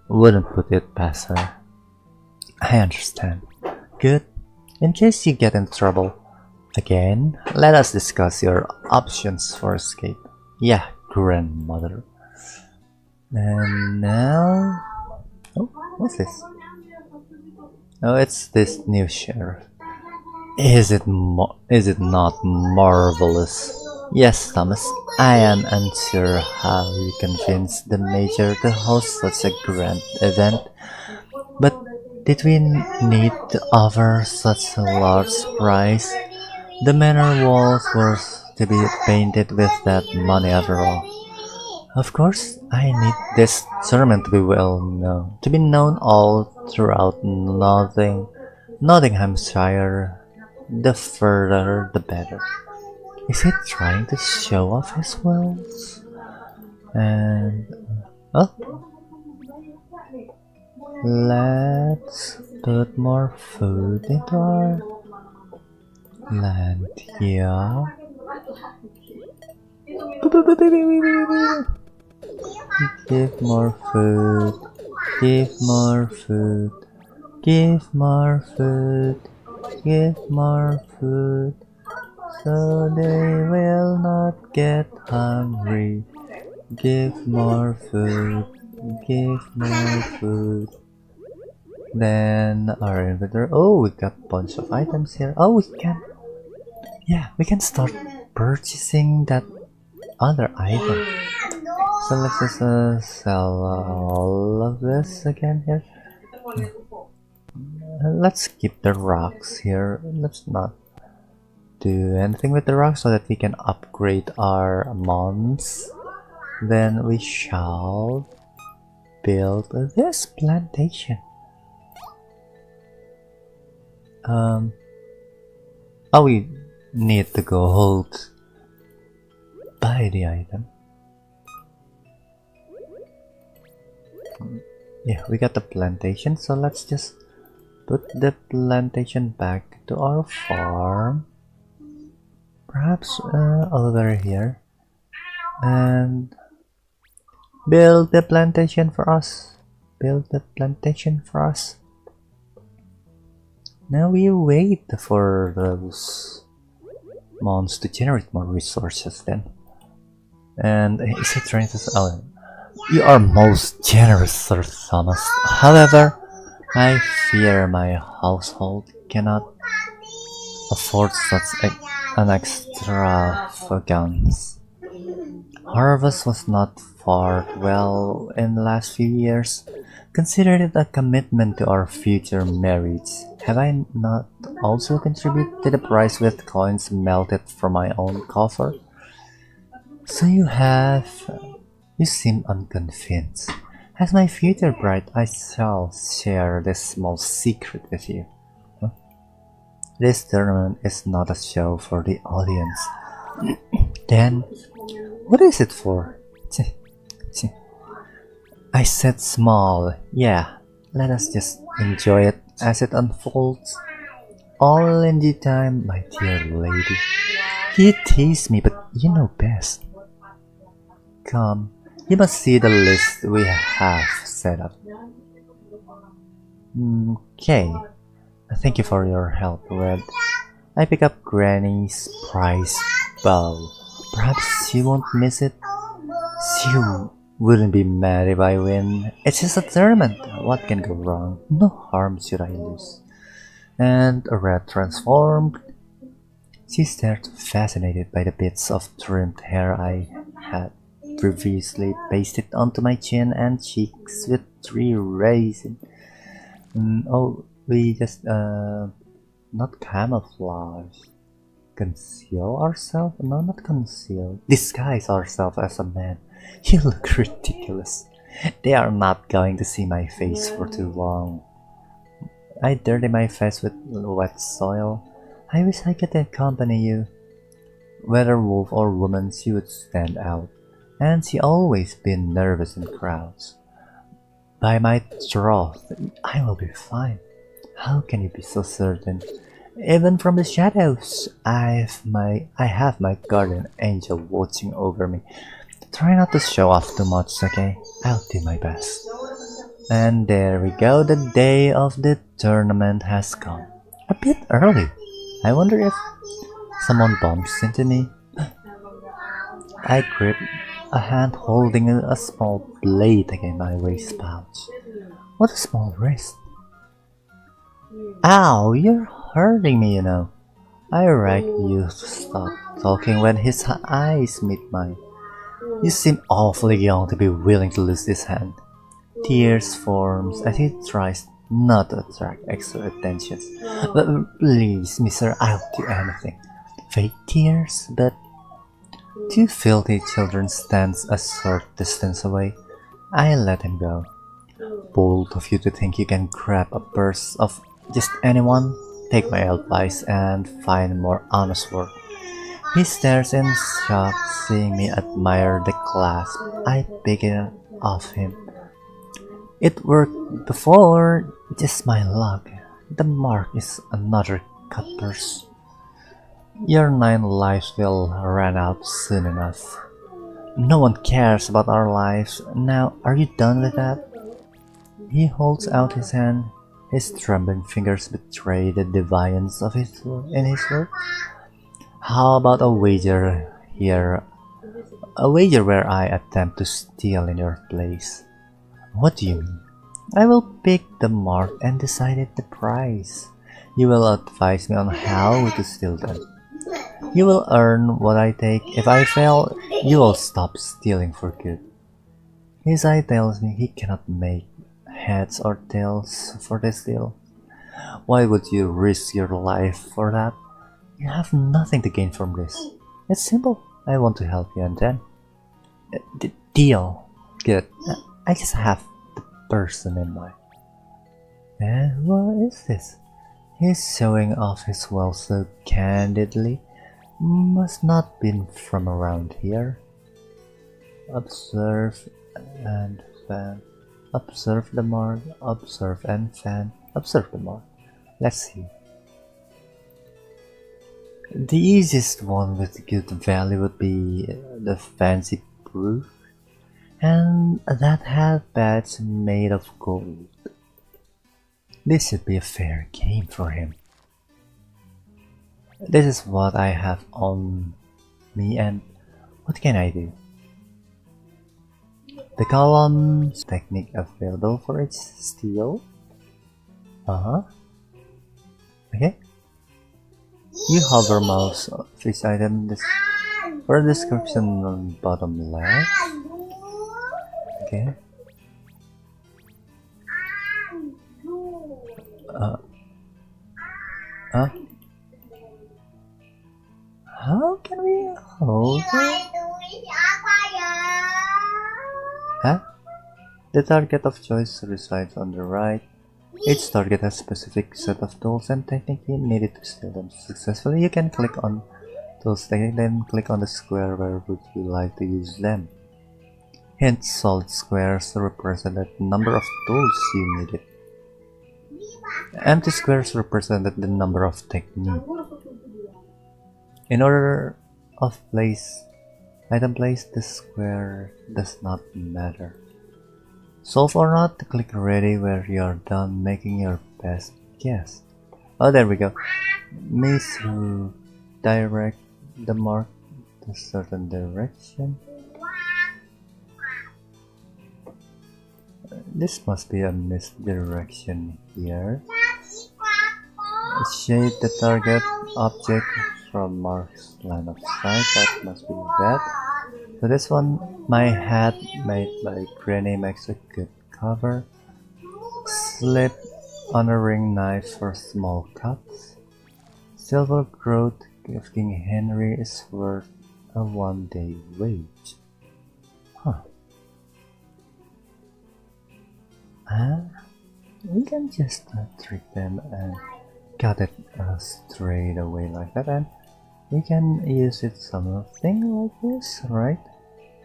Wouldn't put it past her. I understand. Good. In case you get in trouble again, let us discuss your options for escape. Yeah, grandmother. And now... Oh, what's this? Oh, it's this new sheriff. Is it not marvelous? Yes, Thomas. I am unsure how you convinced the Major to host such a grand event, but did we need to offer such a large prize? The manor walls were to be painted with that money after all. Of course, I need this tournament to be well known, to be known all throughout Nottinghamshire. The further, the better. Is he trying to show off his wealth? And oh, let's put more food into our land here. Give more food. Give more food. Give more food. Give more food. So they will not get hungry. Give more food. Give more food. Then our inventory. Oh, we got a bunch of items here. Oh, we can. Yeah, we can start purchasing that other item. So let's just sell all of this again here. Let's keep the rocks here. Let's not do anything with the rocks so that we can upgrade our mons. Then we shall build this plantation. Oh, we need the gold. Buy the item. Yeah, we got the plantation, so let's just put the plantation back to our farm. Perhaps over here. And build the plantation for us. Build the plantation for us. Now we wait for those mons to generate more resources then. And is it trying to... Oh, you are most generous, Sir Thomas. However, I fear my household cannot afford such an extravagance. Harvest was not fared well in the last few years. Consider it a commitment to our future marriage. Have I not also contributed to the price with coins melted from my own coffer? So you have... You seem unconvinced. As my future bride, I shall share this small secret with you. Huh? This tournament is not a show for the audience. Then, what is it for? I said small. Yeah, let us just enjoy it as it unfolds. All in due time, my dear lady. You tease me, but you know best. Come, you must see the list we have set up. Okay. Thank you for your help, Red. I pick up Granny's prize bow. Perhaps you won't miss it. She wouldn't be mad if I win. It's just a tournament. What can go wrong? No harm should I lose. And Red transformed. She stared fascinated by the bits of trimmed hair I had previously pasted onto my chin and cheeks with 3 raisins. Oh, we just not camouflage. Conceal ourselves? No, not conceal. Disguise ourselves as a man. You look ridiculous. They are not going to see my face for too long. I dirty my face with wet soil. I wish I could accompany you. Whether wolf or woman, she would stand out, and she always been nervous in crowds. By my troth, I will be fine. How can you be so certain? Even from the shadows, I have my guardian angel watching over me. Try not to show off too much, okay? I'll do my best. And there we go, the day of the tournament has come. A bit early. I wonder if someone bumps into me. I grip a hand holding a small blade against my waist pouch. What a small wrist. Ow, you're hurting me, you know. I rag you to stop talking when his eyes meet mine. You seem awfully young to be willing to lose this hand. Tears forms as he tries not to attract extra attention. But please, mister, I'll do anything. Fake tears, but 2 filthy children stands a short distance away. I let him go. Bold of you to think you can grab a purse of just anyone. Take my advice and find more honest work. He stares in shock, seeing me admire the clasp. I pick it off him. It worked before, just my luck. The mark is another cut purse. Your 9 lives will run out soon enough. No one cares about our lives. Now, are you done with that? He holds out his hand. His trembling fingers betray the defiance of his work. How about a wager here? A wager where I attempt to steal in your place. What do you mean? I will pick the mark and decide the price. You will advise me on how to steal them. You will earn what I take. If I fail, you will stop stealing for good. His eye tells me he cannot make heads or tails for this deal. Why would you risk your life for that? You have nothing to gain from this. It's simple. I want to help you and then... deal. Good. I just have the person in mind. And what is this? He's showing off his wealth so candidly. Must not been from around here. Observe and fan. Observe the mark. Observe and fan. Observe the mark. Let's see. The easiest one with good value would be the fancy proof, and that hat badge made of gold. This should be a fair game for him. This is what I have on me, and what can I do? The columns technique available for its steal. Okay. You hover mouse of each item for a description on bottom left. Okay. How can we hold it? Huh? The target of choice resides on the right. Each target has a specific set of tools and techniques needed to steal them successfully. You can click on those techniques, then click on the square where would you like to use them. Hint solid squares represented the number of tools you needed. Empty squares represented the number of techniques. In order of item place, the square does not matter. Solve or not, click ready where you are done making your best guess. Oh, there we go. Mizuchi direct the mark to a certain direction. This must be a misdirection here. Shade the target object from Mark's line of sight. That must be that. So this one, my hat made by Granny makes a good cover. Slip on a ring knife for small cuts. Silver growth of King Henry is worth a 1-day wage. Huh. We can just trick them and cut it straight away like that, and we can use it something like this, right?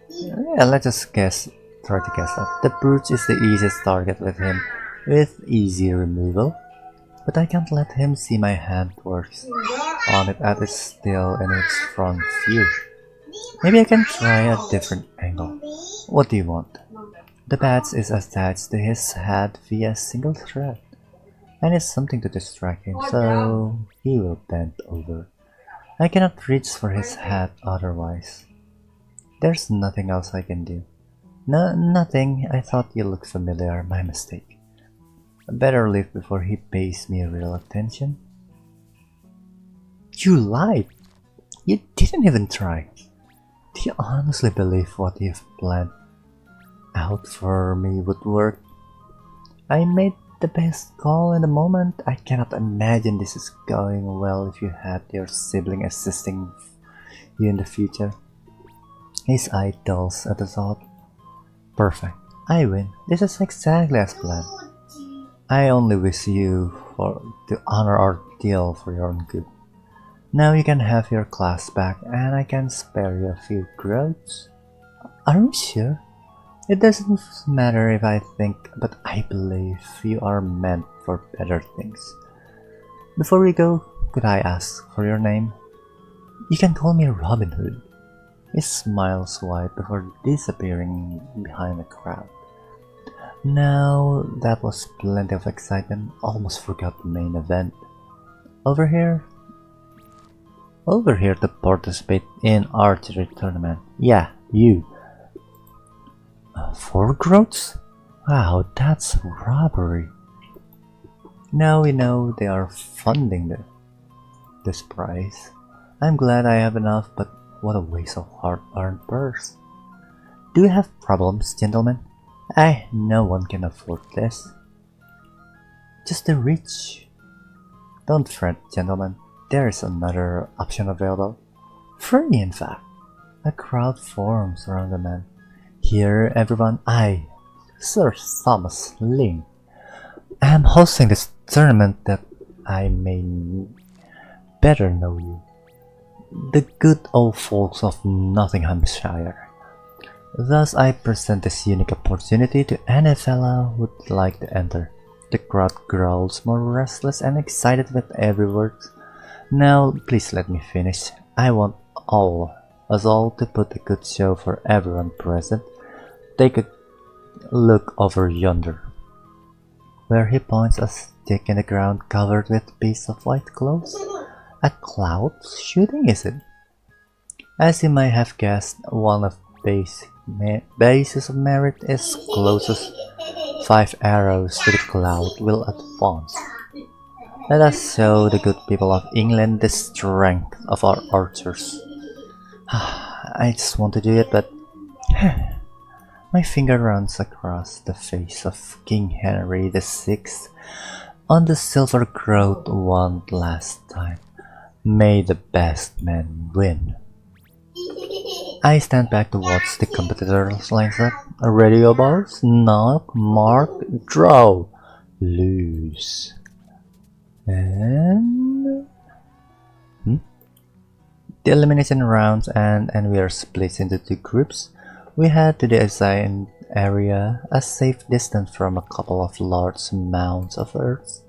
Yeah, let's just try to guess that. The brooch is the easiest target with him, with easy removal. But I can't let him see my handworks on it as it's still in its front view. Maybe I can try a different angle. What do you want? The badge is attached to his head via a single thread. I need something to distract him, so he will bend over. I cannot reach for his head otherwise. There's nothing else I can do. No, nothing. I thought you looked familiar. My mistake. I better leave before he pays me real attention. You lied! You didn't even try. Do you honestly believe what you've planned out for me would work? I made the best call in the moment. I cannot imagine this is going well if you had your sibling assisting you in the future. His eye dulls at the thought. Perfect. I win. This is exactly as planned. I only wish you to honor our deal for your own good. Now you can have your class back and I can spare you a few groats. Are you sure? It doesn't matter if I think, but I believe you are meant for better things. Before we go, could I ask for your name? You can call me Robin Hood. He smiles wide before disappearing behind the crowd. Now that was plenty of excitement, almost forgot the main event. Over here to participate in archery tournament. Yeah, you. 4 groats? Wow, that's robbery. Now we know they are funding this prize. I'm glad I have enough, but what a waste of hard-earned purse. Do you have problems, gentlemen? No one can afford this. Just the rich. Don't fret, gentlemen. There is another option available. Free, in fact. A crowd forms around the man. Here, everyone, I, Sir Thomas Ling, am hosting this tournament that I may better know you. The good old folks of Nottinghamshire. Thus I present this unique opportunity to any fellow who would like to enter. The crowd growls more restless and excited with every word. Now please let me finish. I want us all to put a good show for everyone present. Take a look over yonder, where he points a stick in the ground covered with a piece of white cloth. A cloud shooting, is it? As you may have guessed, one of bases of merit is closest 5 arrows to the cloud will advance. Let us show the good people of England the strength of our archers. I just want to do it, but my finger runs across the face of King Henry VI on the silver groat one last time. May the best man win. I stand back to watch the competitors lines up. Radio balls, knock, mark, draw, lose. And the elimination rounds and we are split into 2 groups. We head to the assigned area, a safe distance from a couple of large mounds of earth.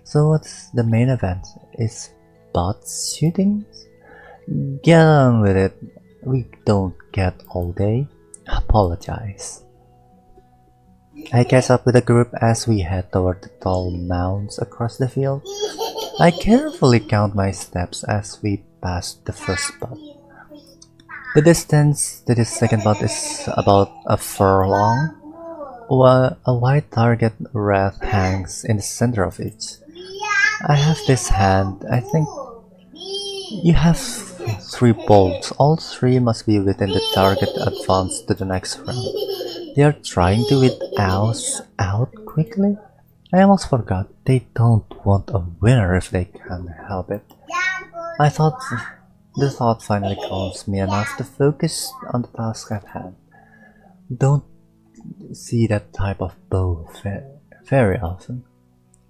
So what's the main event? Is bot shooting? Get on with it. We don't get all day. Apologize. I catch up with the group as we head toward the tall mounds across the field. I carefully count my steps as we pass the first spot. The distance to the second spot is about a furlong. A white target wreath hangs in the center of each. I have this hand. I think you have 3 bolts. All 3 must be within the target to advance to the next round. They are trying to weed ours out quickly. I almost forgot. They don't want a winner if they can help it. I thought the thought finally calms me enough to focus on the task at hand. Don't see that type of bow very often.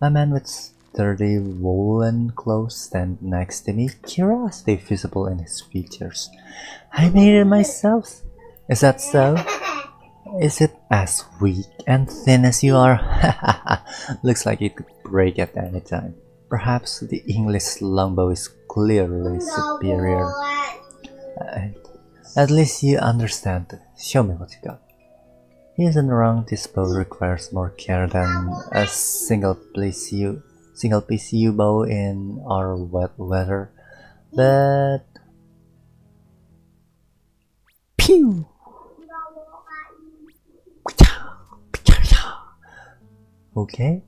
A man with sturdy woolen clothes stands next to me, curiosity visible in his features. I made it myself. Is that so? Is it as weak and thin as you are? Looks like it could break at any time. Perhaps the English longbow is clearly superior. At least you understand. Show me what you got. He isn't wrong. This bow requires more care than a single piece U bow in our wet weather. But pew! Okay,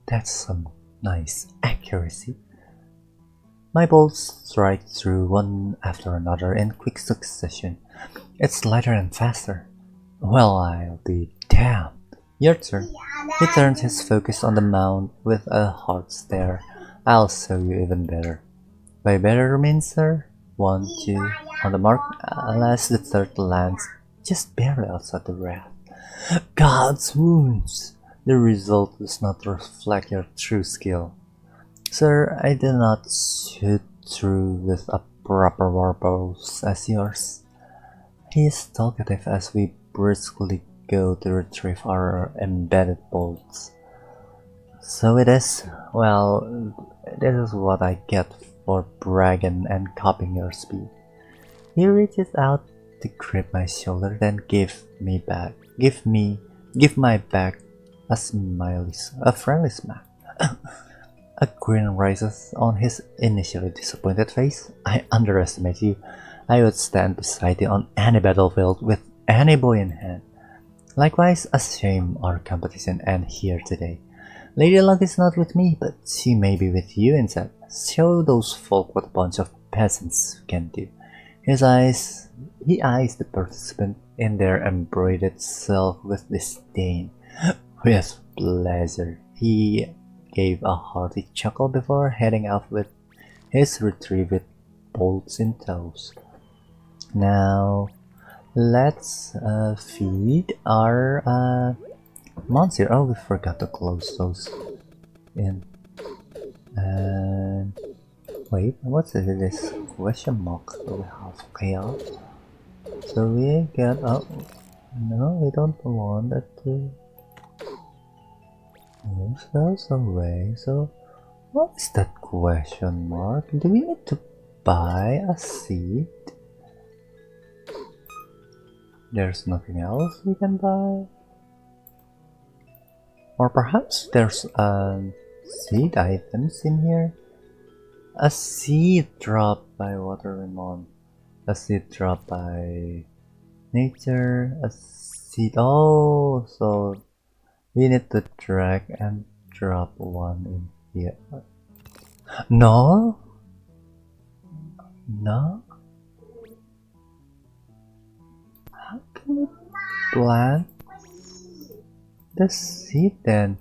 that's some nice accuracy. My bolts strike through one after another in quick succession. It's lighter and faster. Well, I'll be damned. Your turn. He turns his focus on the mound with a hard stare. I'll show you even better. By better means, sir? 1, 2, on the mark, unless the third lands just barely outside the wrath. God's wounds! The result does not reflect your true skill. Sir, I do not shoot through with a proper warbow as yours. He is talkative as we briskly go to retrieve our embedded bolts. So it is. Well, this is what I get for bragging and copying your speed. He reaches out to grip my shoulder, then give my back a friendly smack. A grin rises on his initially disappointed face. I underestimate you. I would stand beside you on any battlefield with any bow in hand. Likewise, a shame our competition end here today. Lady Luck is not with me, but she may be with you instead. Show those folk what a bunch of peasants can do. He eyes the participant in their embroidered self with disdain. With pleasure. He gave a hearty chuckle before heading off with his retrieved bolts in tows. Now, let's feed our monster. Oh, we forgot to close those in. And wait, what's this question mark? So we have chaos. So we get no, we don't want that to move those away. So what is that question mark? Do we need to buy a seed? There's nothing else we can buy? Or perhaps there's seed items in here? A seed dropped by Winmon. A seed dropped by nature. A seed. Oh, so we need to drag and drop one in here. No? No? How can we plant the seed then?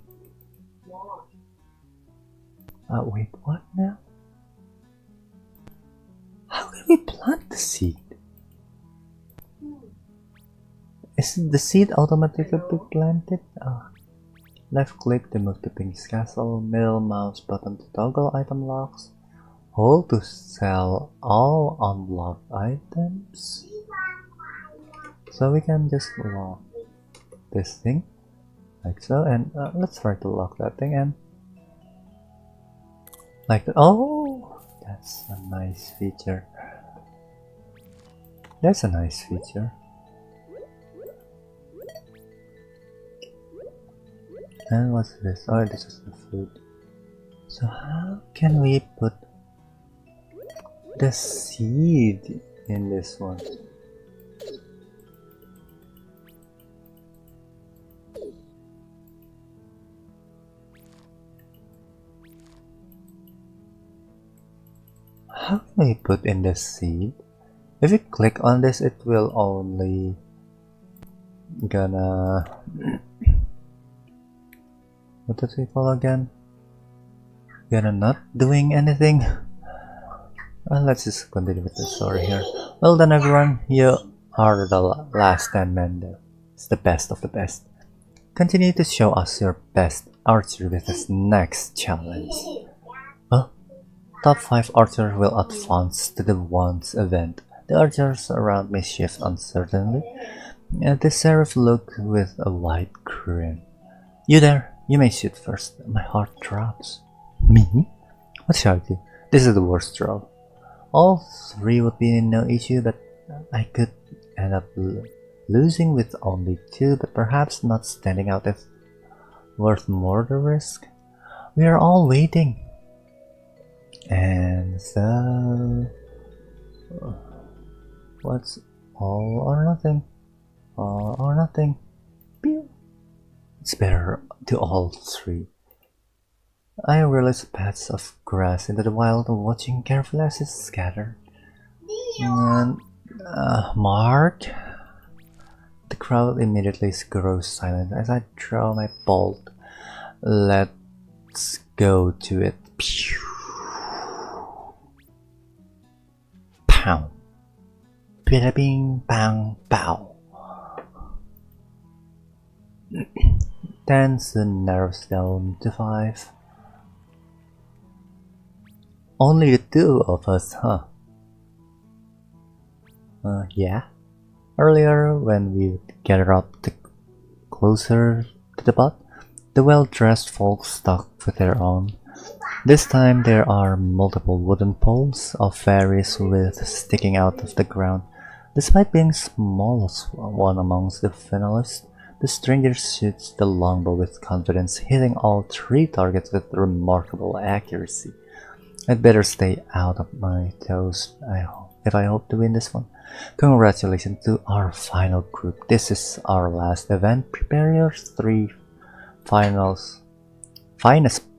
Wait, what now? How can we plant the seed? Is the seed automatically planted? Left click to move to Pink's castle, middle mouse button to toggle item locks, hold to sell all unlocked items. So we can just lock this thing like so, and let's try to lock that thing and like that. Oh, that's a nice feature. That's a nice feature. And what's this? Oh, this is the food. So how can we put the seed in this one? How can we put in the seed? If you click on this, it will only gonna what does it call again? Gonna not doing anything. Well, let's just continue with the story here. Well done, everyone. You are the last 10 men there. It's the best of the best. Continue to show us your best archery with this next challenge. Huh? Top 5 archers will advance to the once event. The archers around me shift uncertainly. The seraph look with a wide grin. You there, you may shoot first. My heart drops. Me? What shall I do? This is the worst draw. All 3 would be no issue, but I could end up losing with only 2, but perhaps not standing out is worth more the risk. We are all waiting. And so... what's all or nothing? All or nothing. Pew! It's better to all 3. I release paths of grass into the wild, watching carefully as it scattered. And Mark? The crowd immediately grows silent as I draw my bolt. Let's go to it. Pew! Pow! Bada bing bang bow. 10 soon narrows down to 5. Only the 2 of us, huh? Yeah. Earlier, when we gathered up closer to the bot, the well-dressed folks stuck with their own. This time there are multiple wooden poles of various widths sticking out of the ground. Despite being smallest one amongst the finalists, the stranger shoots the longbow with confidence, hitting all 3 targets with remarkable accuracy. I'd better stay out of my toes if I hope to win this one. Congratulations to our final group. This is our last event. Prepare your 3 finest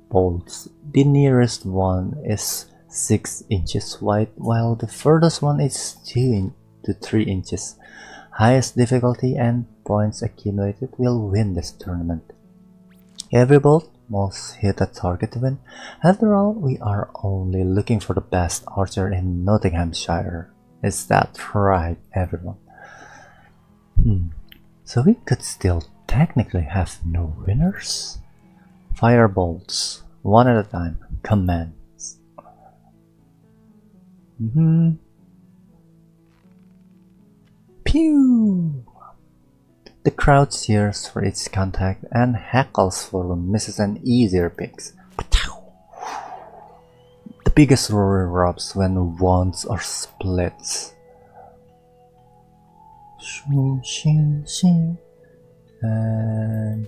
bolts. The nearest one is 6 inches wide, while the furthest one is 2 to 3 inches. Highest difficulty and points accumulated will win this tournament. Every bolt must hit a target to win. After all, we are only looking for the best archer in Nottinghamshire. Is that right, everyone? So we could still technically have no winners? Fire bolts, one at a time. Commands. Pew! The crowd cheers for its contact and heckles for misses and easier picks. The biggest roar erupts when wands are splits. And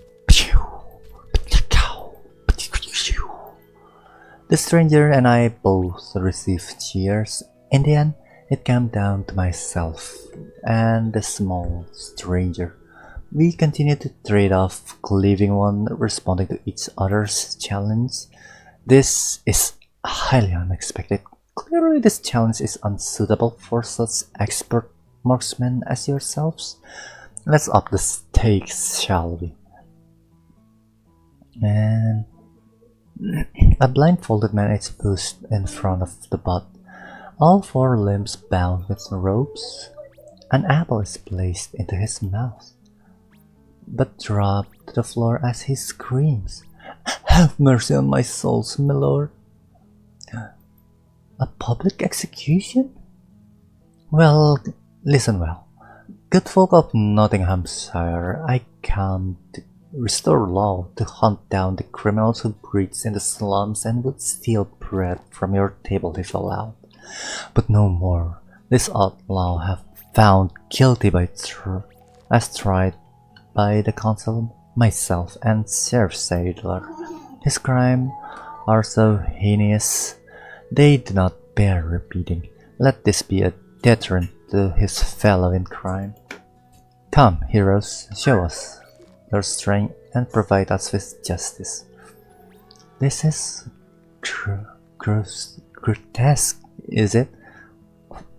the stranger and I both receive cheers. In the end, it came down to myself and the small stranger. We continued to trade off, leaving one responding to each other's challenge. This is highly unexpected. Clearly this challenge is unsuitable for such expert marksmen as yourselves. Let's up the stakes, shall we? And a blindfolded man is pushed in front of the bot, all 4 limbs bound with ropes. An apple is placed into his mouth, but dropped to the floor as he screams, "Have mercy on my souls, my lord!" A public execution? Well, listen well. Good folk of Nottinghamshire, I come to restore law, to hunt down the criminals who breeds in the slums and would steal bread from your table if allowed. But no more. This outlaw have found guilty as tried by the council, myself, and Sir Sadler. His crimes are so heinous, they do not bear repeating. Let this be a deterrent to his fellow in crime. Come, heroes, show us your strength and provide us with justice. This is grotesque, is it?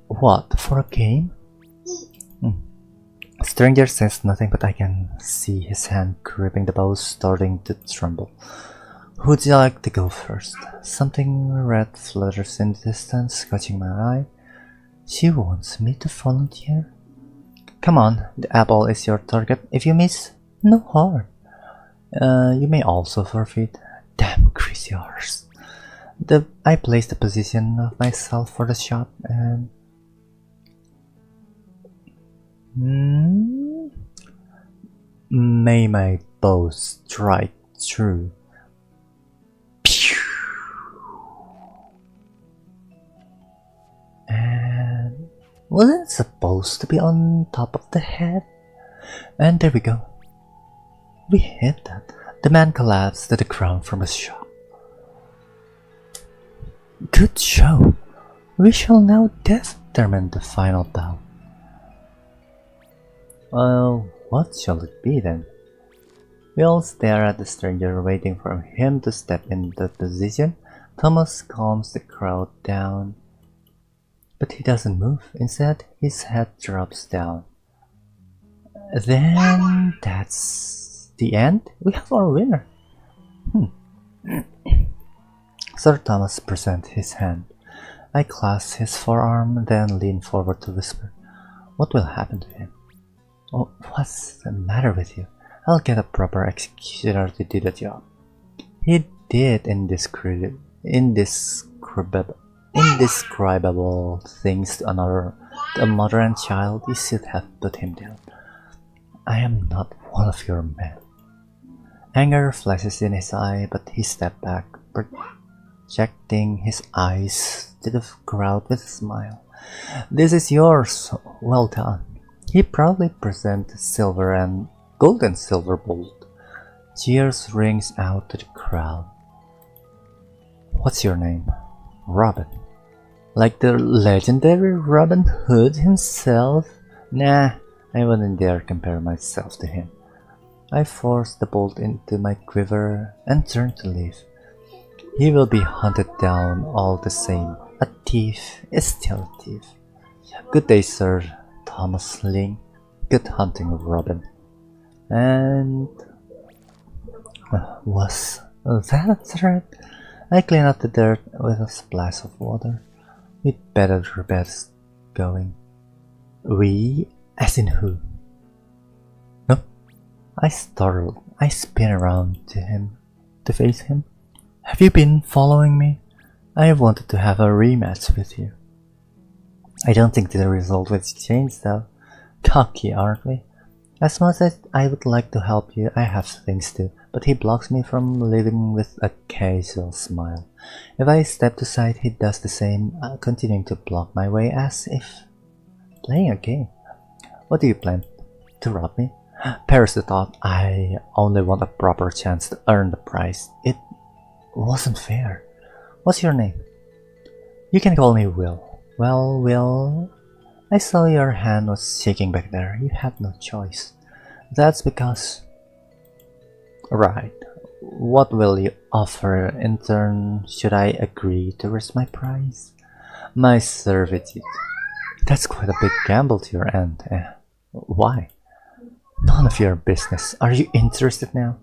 What, for a game? Stranger says nothing, but I can see his hand gripping the bow, starting to tremble. Who'd you like to go first? Something red flutters in the distance, catching my eye. She wants me to volunteer. Come on, the apple is your target. If you miss, no harm. You may also forfeit. Damn crazy horse. I placed the position of myself for the shot and... May my bow strike true. And wasn't it supposed to be on top of the head? And there we go. We hit that. The man collapsed to the ground from a shock. Good show. We shall now determine the final bout. Well, what shall it be then? We all stare at the stranger, waiting for him to step into position. Thomas calms the crowd down, but he doesn't move. Instead, his head drops down. Then that's the end? We have our winner. Sir Thomas presents his hand. I clasp his forearm, then lean forward to whisper, what will happen to him? Oh, what's the matter with you? I'll get a proper executioner to do the job. He did indescribable things to a mother and child. You should have put him down. I am not one of your men. Anger flashes in his eye, but he stepped back, projecting his eyes to the crowd with a smile. This is yours. Well done. He proudly presents silver and gold and silver bolt. Cheers rings out to the crowd. What's your name? Robin. Like the legendary Robin Hood himself? Nah, I wouldn't dare compare myself to him. I force the bolt into my quiver and turn to leave. He will be hunted down all the same. A thief is still a thief. Good day, Sir Thomas Ling. Good hunting, Robin. And... was that a threat? I clean up the dirt with a splash of water. We'd better get going. We? As in who? No? I startled. I spin around to face him. Have you been following me? I wanted to have a rematch with you. I don't think the result will change though. Cocky, aren't we? As much as I would like to help you, I have things to, but he blocks me from leaving with a casual smile. If I step aside, he does the same, continuing to block my way as if playing a game. What do you plan? To rob me? Perish the thought. I only want a proper chance to earn the prize. It wasn't fair. What's your name? You can call me Will. Well, Will, I saw your hand was shaking back there. You had no choice. That's because... Right. What will you offer in turn should I agree to risk my prize? My servitude. That's quite a big gamble to your end. Why? None of your business. Are you interested now?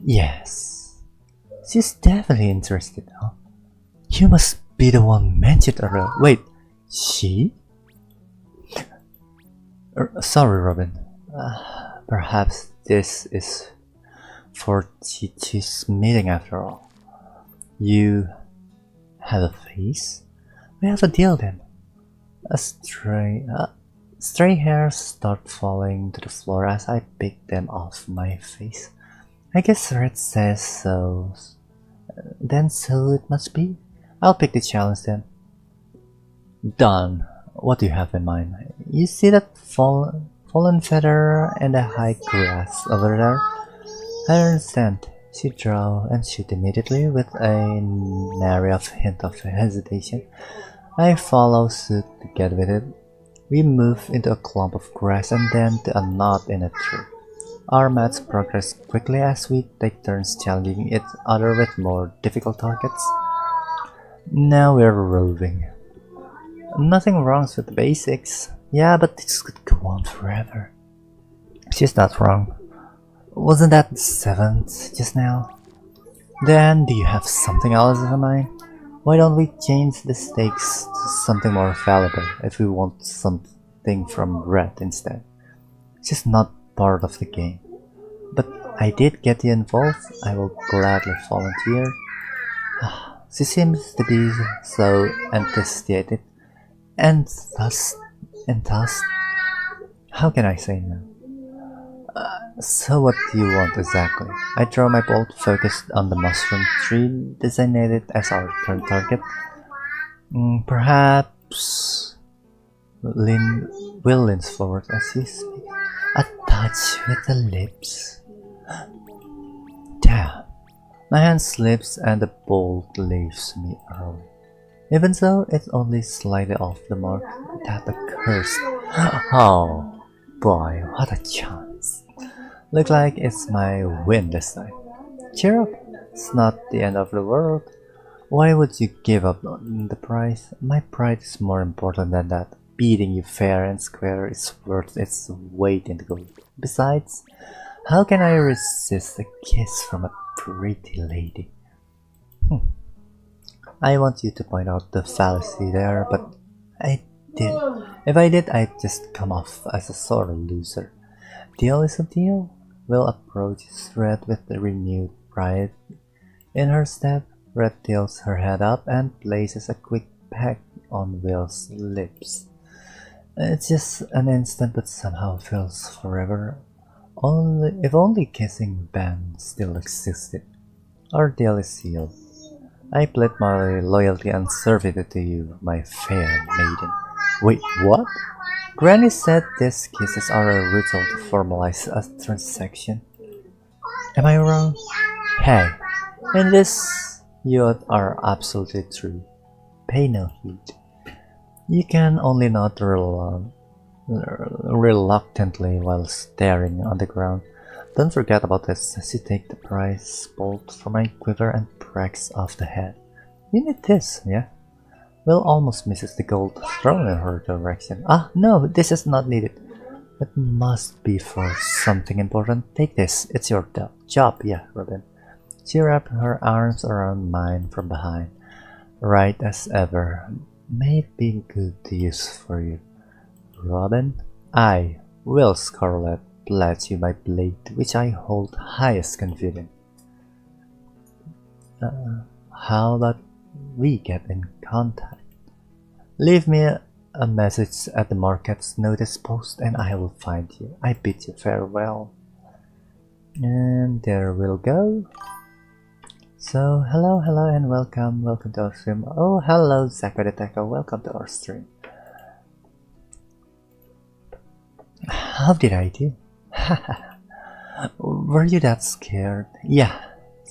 Yes. She's definitely interested, huh? You must be the one mentioned earlier. Wait, she? Sorry, Robin. Perhaps this is for Chichi's meeting after all. You have a face? We have a deal then. A stray... Stray hairs start falling to the floor as I pick them off my face. I guess Red says so. Then so it must be. I'll pick the challenge then. Done. What do you have in mind? You see that fallen feather and the high grass over there? I understand. She drew and shoot immediately with a nary of hint of hesitation. I follow suit to get with it. We move into a clump of grass and then to a knot in a tree. Our match progress quickly as we take turns challenging each other with more difficult targets. Now we're roving. Nothing wrong with the basics. Yeah, but this could go on forever. She's not wrong. Wasn't that the 7th just now? Then do you have something else in mind? Why don't we change the stakes to something more valuable if we want something from Red instead? She's not part of the game. But I did get you involved. I will gladly volunteer. She seems to be so enthusiastic and thus, how can I say no? So what do you want exactly? I draw my bolt focused on the mushroom tree designated as our current target. Perhaps Will leans forward as he speaks. A touch with the lips. Damn. My hand slips and the bolt leaves me early. Even so, it's only slightly off the mark. That accursed. Oh boy, what a chance. Look like it's my win this time. Cheer up, it's not the end of the world. Why would you give up on the prize? My pride is more important than that. Beating you fair and square is worth its weight in gold. Besides, how can I resist a kiss from a pretty lady? I want you to point out the fallacy there, but I did. If I did, I'd just come off as a sort of loser. Deal is a deal. Will approaches Red with the renewed pride in her step. Red tilts her head up and places a quick peck on Will's lips. It's just an instant, but somehow feels forever. If only kissing ban still existed. Our deal is sealed. I pledge my loyalty and servitude to you, my fair maiden. Wait, what? Granny said these kisses are a ritual to formalize a transaction. Am I wrong? Hey, in this you are absolutely true. Pay no heed. You can only nod reluctantly while staring on the ground. Don't forget about this as you take the prize bolt from my quiver and cracks off the head. You need this, yeah? Will almost misses the gold thrown in her direction. Ah, no, this is not needed. It must be for something important. Take this, it's your job, yeah, Robin. She wrapped her arms around mine from behind. Right as ever. May it be good to use for you. Robin, I, Will Scarlet, pledge you my blade, which I hold highest confidence. How about we get in contact? Leave me a message at the market's notice post and I will find you. I bid you farewell. And there we'll go. So, hello and welcome to our stream. Oh, hello Zako the Techo, welcome to our stream. How did I do? Were you that scared? Yeah,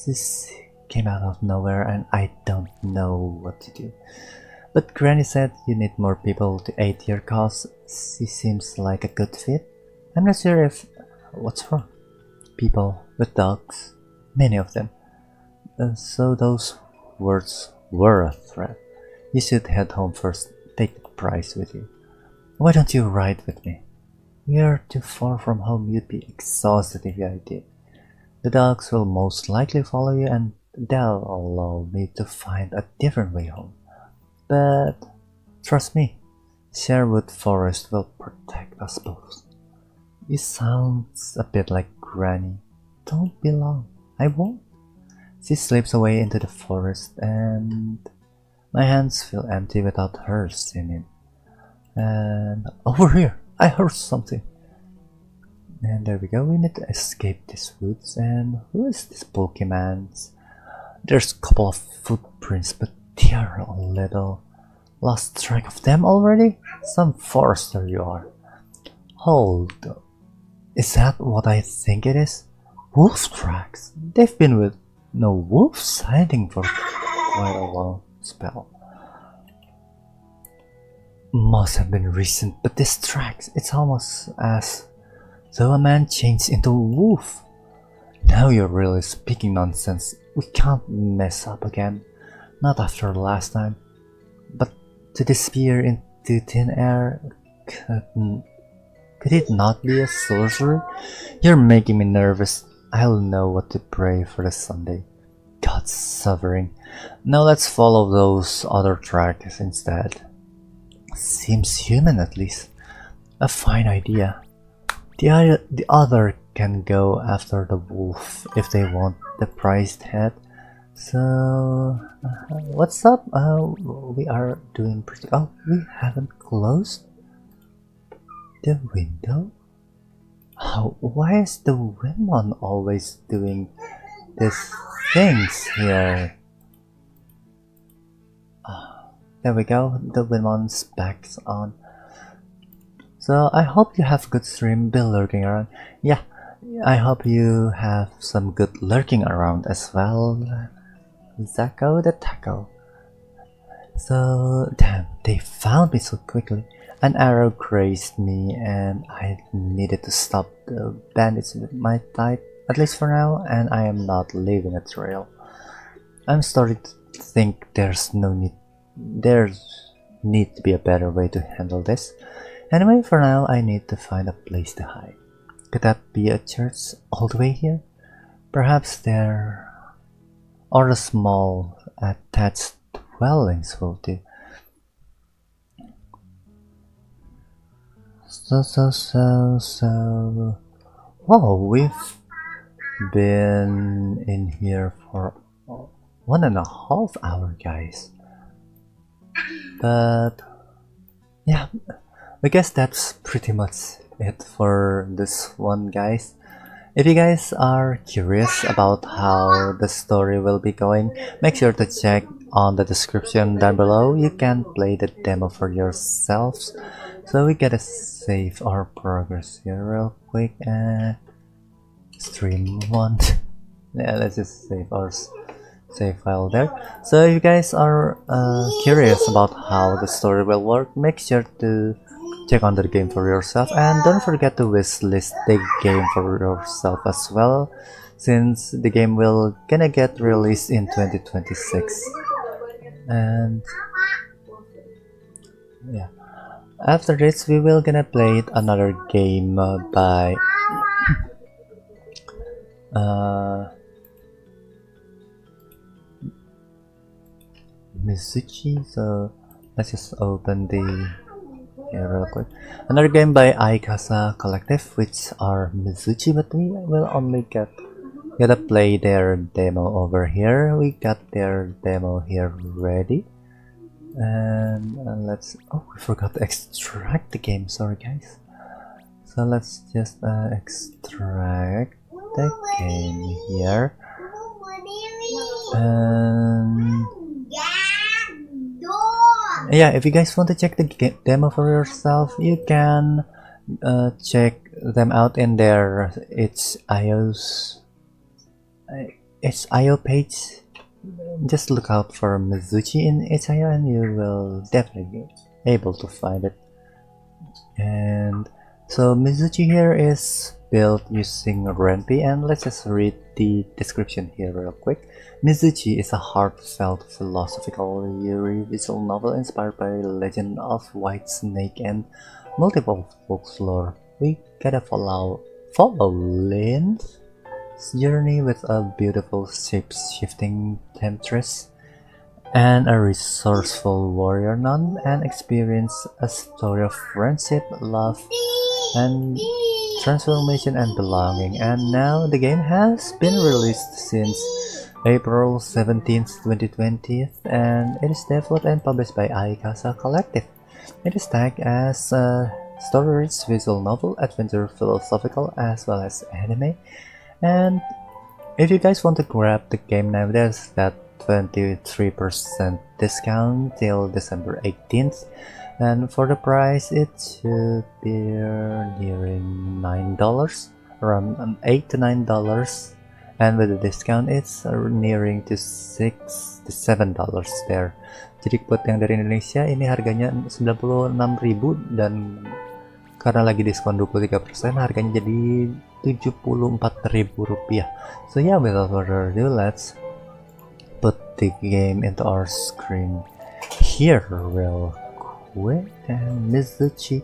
this came out of nowhere and I don't know what to do. But Granny said you need more people to aid your cause. She seems like a good fit. I'm not sure if... What's wrong? People with dogs. Many of them. So those words were a threat. You should head home first. Take the prize with you. Why don't you ride with me? We are too far from home. You'd be exhausted if I did. The dogs will most likely follow you and they'll allow me to find a different way home. But trust me, Sherwood Forest will protect us both. You sound a bit like Granny. Don't be long. I won't. She slips away into the forest and my hands feel empty without hers in it. And over here, I heard something. And there we go, we need to escape these woods. And who is this Pokemon? There's a couple of footprints, but they are a little lost track of them already. Some forester you are. Hold, is that what I think it is? Wolf tracks. They've been with no wolf sighting for quite a long spell. Must have been recent, but this tracks, it's almost as though a man changed into a wolf. Now you're really speaking nonsense. We can't mess up again. Not after last time. But to disappear into thin air, could it not be a sorcerer? You're making me nervous. I'll know what to pray for the Sunday. God's suffering. Now let's follow those other tracks instead. Seems human at least. A fine idea. The other can go after the wolf if they want the prized head. So, what's up? We are doing pretty... Oh, we haven't closed the window? Why is the Winmon always doing these things here? There we go, the Winmon's back's on. So I hope you have good stream, be lurking around. Yeah, I hope you have some good lurking around as well. Zacko the Taco. So, damn, they found me so quickly. An arrow grazed me and I needed to stop the bandits with my type, at least for now, and I am not leaving a trail. I'm starting to think there's need to be a better way to handle this. Anyway, for now I need to find a place to hide. Could that be a church all the way here? Perhaps there, or a small attached dwellings will do. So. Whoa, we've been in here for 1.5 hours, guys. But yeah, I guess that's pretty much it for this one, guys. If you guys are curious about how the story will be going, make sure to check on the description down below. You can play the demo for yourselves. So we gotta save our progress here real quick and stream 1. Yeah, let's just save our save file there. So if you guys are curious about how the story will work, make sure to check on the game for yourself, and don't forget to wishlist the game for yourself as well, since the game will gonna get released in 2026. And yeah, after this we will gonna play another game by Mizuchi. So let's just open the real quick. Another game by Aikasha Collective, which are Mizuchi, but we will only gotta play their demo over here. We got their demo here ready, and let's. Oh, we forgot to extract the game. Sorry, guys. So let's just extract the game here, and yeah, if you guys want to check the demo for yourself, you can check them out in their itch.io page. Just look out for Mizuchi in itch.io and you will definitely be able to find it. And so Mizuchi here is built using Ren'Py, and let's just read the description here real quick. Mizuchi is a heartfelt philosophical visual novel inspired by legend of White Snake and multiple folklore. We gotta follow Lynn's journey with a beautiful shape-shifting temptress and a resourceful warrior nun, and experience a story of friendship, love, and transformation and belonging. And now the game has been released since April 17th, 2020, and it is developed and published by Aikasha Collective. It is tagged as story-rich visual novel, adventure, philosophical, as well as anime. And if you guys want to grab the game now, there's that 23% discount till December 18th. And for the price, it should be nearing $9, around $8 to $9. And with the discount, it's nearing to $6 to $7 there. Jadi buat yang dari Indonesia, ini harganya 96.000 dan karena lagi diskon 23%, harganya jadi Rp74.000. So yeah, without further ado, let's put the game into our screen here real quick. And Mizuchi.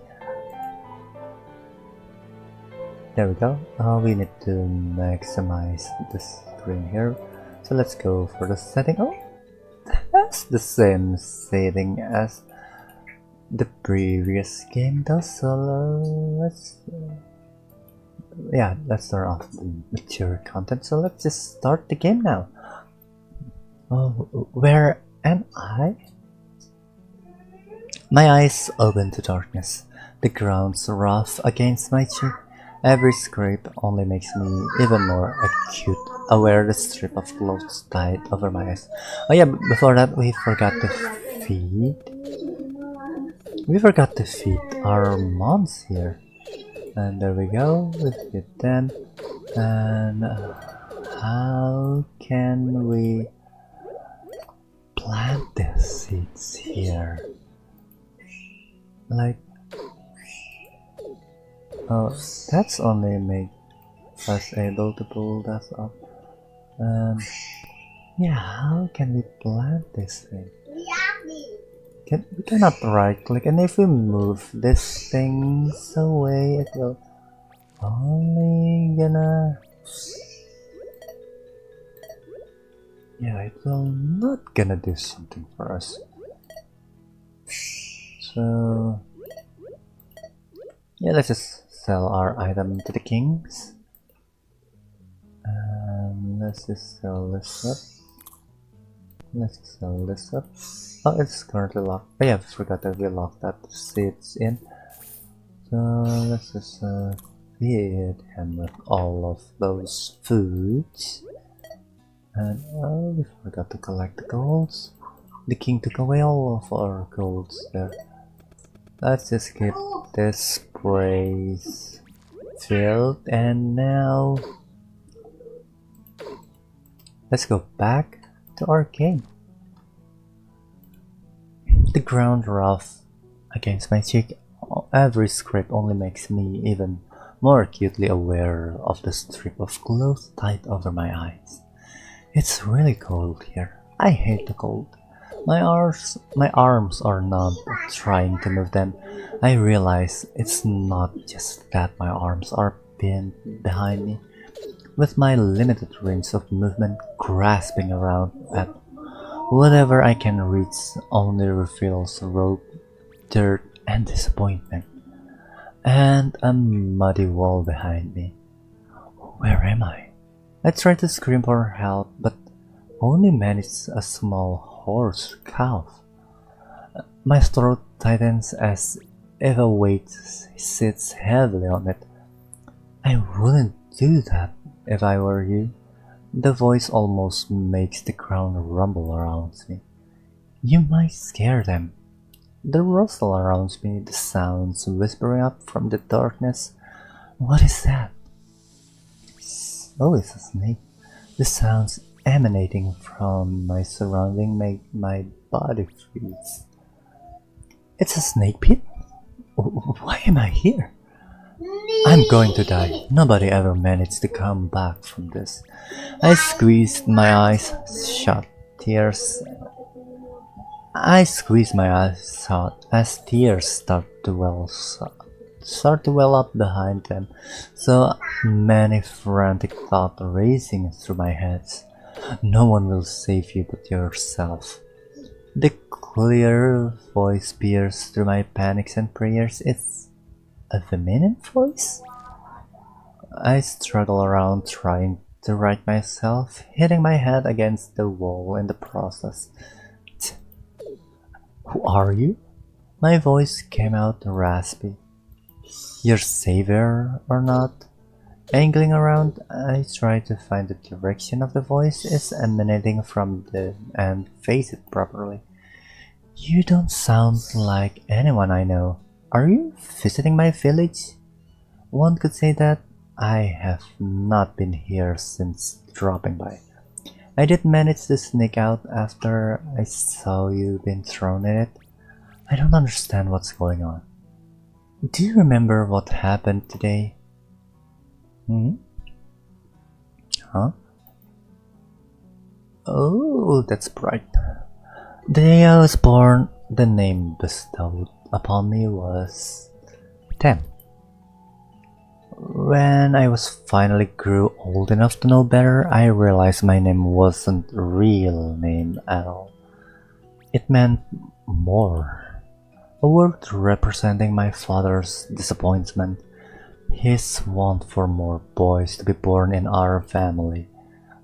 There we go. We need to maximize the screen here. So let's go for the setting. Oh, that's the same setting as the previous game does. So let's turn off the mature content. So let's just start the game now. Oh, where am I? My eyes open to darkness. The ground's rough against my cheek. Every scrape only makes me even more acute. I wear the strip of clothes tied over my eyes. Oh yeah, before that we forgot to feed. We forgot to feed our moms here. And there we go, we feed them. And how can we plant the seeds here? Like, oh, that's only make us able to pull that up. Yeah, how can we plant this thing? We cannot right click, and if we move this things away, it will only gonna... Yeah, it will not gonna do something for us. So yeah, let's just sell our item to the kings. And let's just sell this up. Let's just sell this up. Oh, it's currently locked. Oh yeah, I forgot that we locked that seeds in. So let's just feed him with all of those foods. And oh, we forgot to collect the golds. The king took away all of our golds there. Let's just keep this praise filled, and now let's go back to our game. The ground rough against my cheek. Every scrape only makes me even more acutely aware of the strip of cloth tied over my eyes. It's really cold here. I hate the cold. My arms are numb, trying to move them. I realize it's not just that my arms are pinned behind me, with my limited range of movement grasping around at whatever I can reach only reveals rope, dirt, and disappointment, and a muddy wall behind me. Where am I? I try to scream for help, but only manage a small hoarse cough. My throat tightens as if a weight sits heavily on it. I wouldn't do that if I were you. The voice almost makes the ground rumble around me. You might scare them. The rustle around me, the sounds whispering up from the darkness. What is that? Oh, it's a snake. The sounds emanating from my surrounding make my body freeze. It's a snake pit? Why am I here? I'm going to die. Nobody ever managed to come back from this. I squeezed my eyes shut. I squeeze my eyes shut as tears start to well up behind them. So many frantic thoughts racing through my head. No one will save you but yourself. The clear voice pierces through my panics and prayers. It's a feminine voice? I struggle around trying to right myself, hitting my head against the wall in the process. Who are you? My voice came out raspy. your savior or not? Angling around, I try to find the direction of the voice is emanating from and face it properly. You don't sound like anyone I know. Are you visiting my village? One could say that. I have not been here since dropping by. I did manage to sneak out after I saw you being thrown in it. I don't understand what's going on. Do you remember what happened today? Hmm? Huh? Oh, that's bright. The day I was born, the name bestowed upon me was 10. When I finally grew old enough to know better, I realized my name wasn't a real name at all. It meant more. A word representing my father's disappointment, his want for more boys to be born in our family.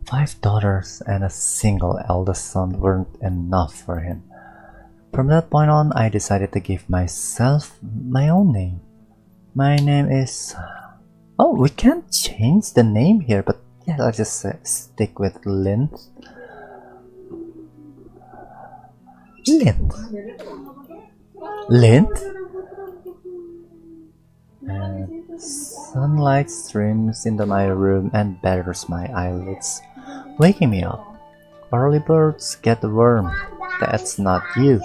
5 daughters and a single eldest son weren't enough for him. From that point on, I decided to give myself my own name. My name is... Oh, we can't change the name here, but yeah, let's just stick with Lint. Lint. Lint? Sunlight streams into my room and batters my eyelids, waking me up. Early birds get the worm. That's not you.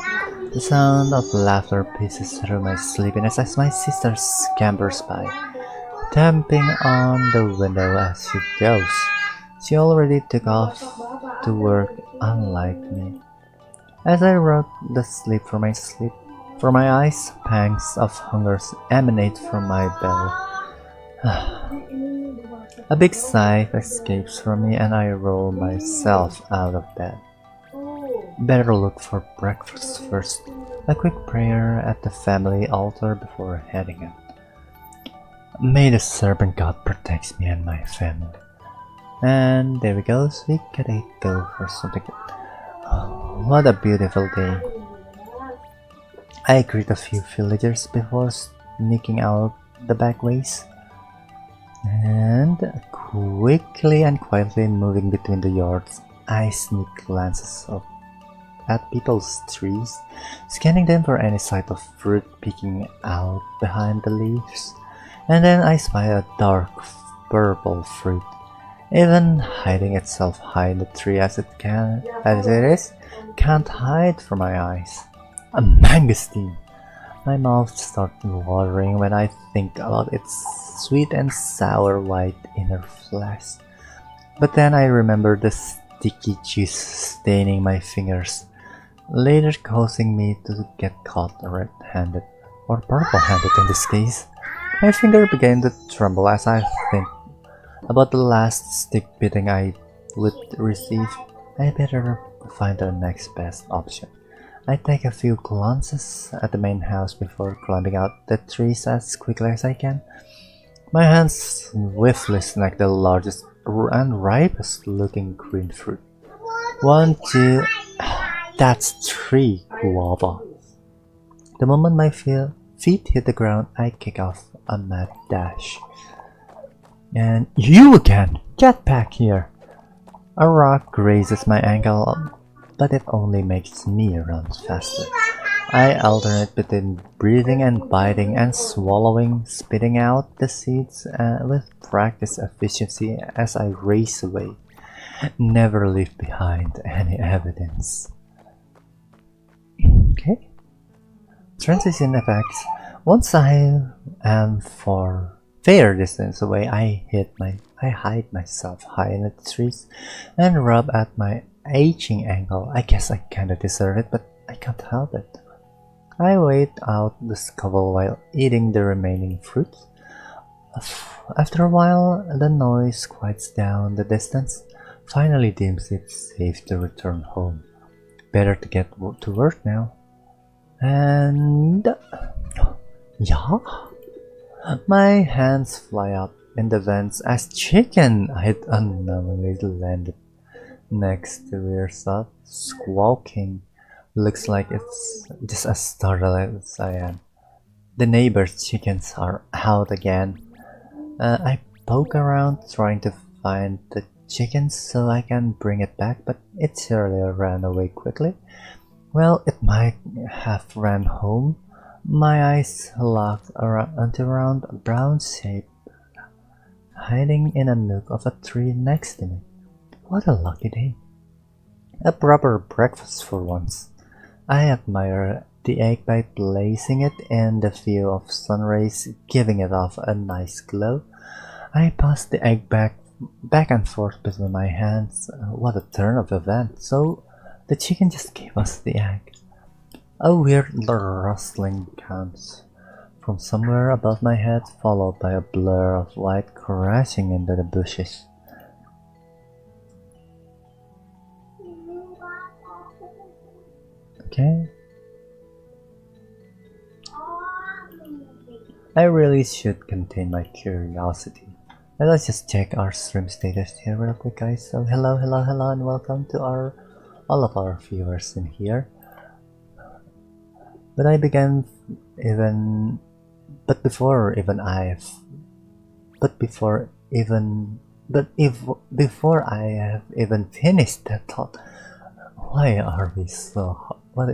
The sound of laughter pierces through my sleepiness as my sister scampers by, tapping on the window as she goes. She already took off to work, unlike me. As I rock the sleep, for my eyes, pangs of hunger emanate from my belly. A big sigh escapes from me and I roll myself out of bed. Better look for breakfast first. A quick prayer at the family altar before heading out. May the serpent god protect me and my family. And there we go, so we gotta go for something. Oh, what a beautiful day. I greet a few villagers before sneaking out the back ways. And quickly and quietly moving between the yards, I sneak glances at people's trees, scanning them for any sight of fruit peeking out behind the leaves. And then I spy a dark purple fruit, even hiding itself high in the tree as it is, can't hide from my eyes. A mangosteen! My mouth starts watering when I think about its sweet and sour white inner flesh. But then I remember the sticky juice staining my fingers, later causing me to get caught red-handed, or purple-handed in this case. My finger began to tremble as I think about the last stick beating I would receive. I better find the next best option. I take a few glances at the main house before climbing out the trees as quickly as I can. My hands swiftly snag the largest and ripest looking green fruit. 1, 2, that's 3 guava. The moment my feet hit the ground, I kick off a mad dash. And you again! Get back here! A rock grazes my ankle, but it only makes me run faster. I alternate between breathing and biting and swallowing, spitting out the seeds with practiced efficiency as I race away. Never leave behind any evidence. Okay. Transition effects. Once I am for fair distance away, I hide myself high in the trees and rub at my aching ankle. I guess I kinda deserve it, but I can't help it. I wait out the scuffle while eating the remaining fruit. After a while, the noise quiets down the distance, finally deems it safe to return home. Better to get to work now. And... yeah? My hands fly up in the vents as chicken I'd unknowingly landed next to rears up, squawking. Looks like it's just as startled as I am. The neighbor's chickens are out again. I poke around trying to find the chickens so I can bring it back, but it surely ran away quickly. Well, it might have ran home. My eyes locked onto a round brown shape hiding in a nook of a tree next to me. What a lucky day. A proper breakfast for once. I admire the egg by placing it in the view of sun rays, giving it off a nice glow. I pass the egg back and forth between my hands. What a turn of events. So the chicken just gave us the egg. A weird rustling comes from somewhere above my head, followed by a blur of white crashing into the bushes. Okay. I really should contain my curiosity. Let's just check our stream status here real quick, guys. So hello, and welcome to all of our viewers in here. But before I have even finished that thought, why are we so? What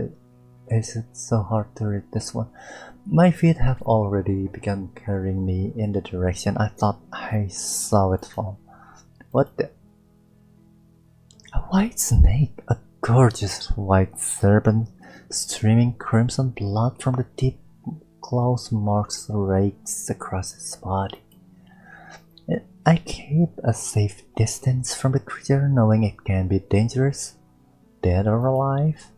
is it so hard to read this one? My feet have already begun carrying me in the direction I thought I saw it fall. What the? A white snake, a gorgeous white serpent, streaming crimson blood from the deep claws marks rakes across its body. I keep a safe distance from the creature, knowing it can be dangerous, dead or alive.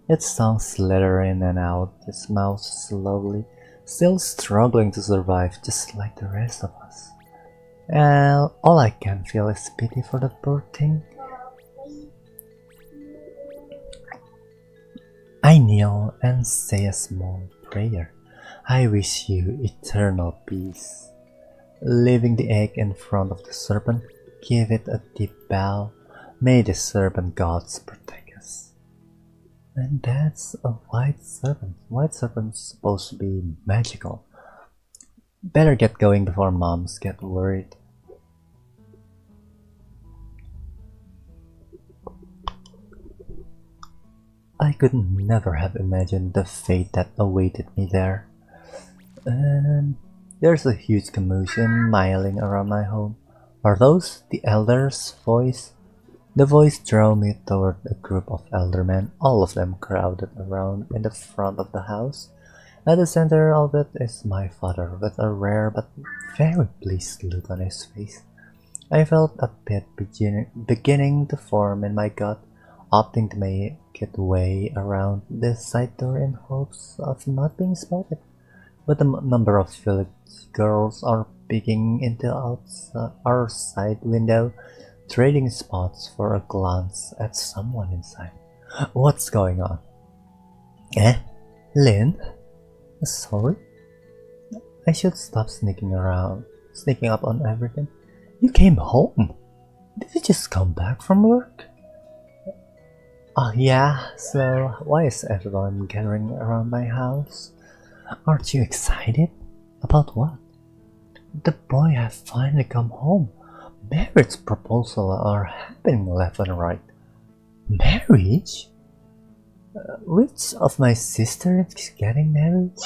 Its tongue slithers in and out, its mouth slowly, still struggling to survive just like the rest of us. And all I can feel is pity for the poor thing. I kneel and say a small prayer. I wish you eternal peace. Leaving the egg in front of the serpent, give it a deep bow. May the serpent gods protect us. And that's a white serpent. White serpent's supposed to be magical. Better get going before moms get worried. I could never have imagined the fate that awaited me there. And there's a huge commotion milling around my home. Are those the elder's voice? The voice drew me toward a group of eldermen, all of them crowded around in the front of the house. At the center of it is my father, with a rare but very pleased look on his face. I felt a pit beginning to form in my gut, opting to make it way around the side door in hopes of not being spotted. But a number of village girls are peeking into our side window, trading spots for a glance at someone inside. What's going on? Eh? Lynn? Sorry? I should stop sneaking up on everything. You came home? Did you just come back from work? Oh yeah, so why is everyone gathering around my house? Aren't you excited? About what? The boy has finally come home. Marriage proposals are happening left and right. Marriage? Which of my sisters is getting married?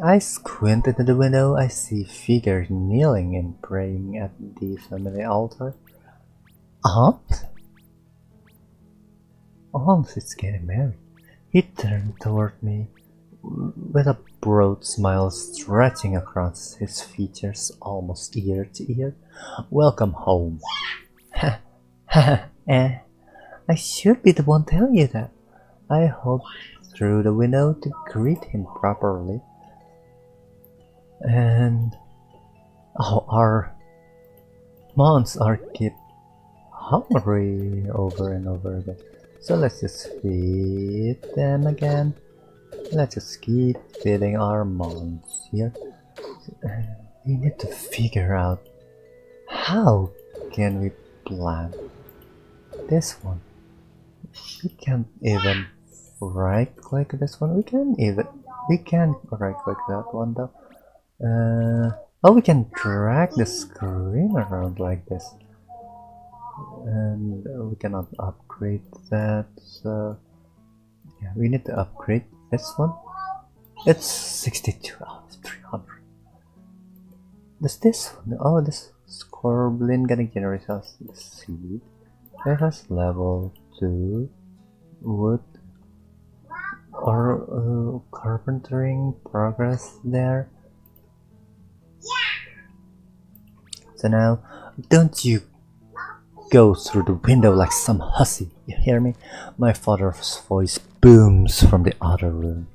I squint into the window. I see figures kneeling and praying at the family altar. Aunt? Aunt is getting married. He turned toward me with a broad smile stretching across his features almost ear to ear. Welcome home. I should be the one telling you that. I hopped through the window to greet him properly. And our moms are keep hungry over and over again. So let's just feed them again. Let's just keep feeding our moms here. We need to figure out how can we plan this one. We can't even right click this one. We can right click that one though. Oh, we can drag the screen around like this, and we cannot upgrade that. So yeah, we need to upgrade this one. It's 62 out of 300. Does this one? Oh, this Scorblin getting generates us the seed. It has level 2 wood or carpentering progress there. So now, don't you go through the window like some hussy, you hear me? My father's voice booms from the other room.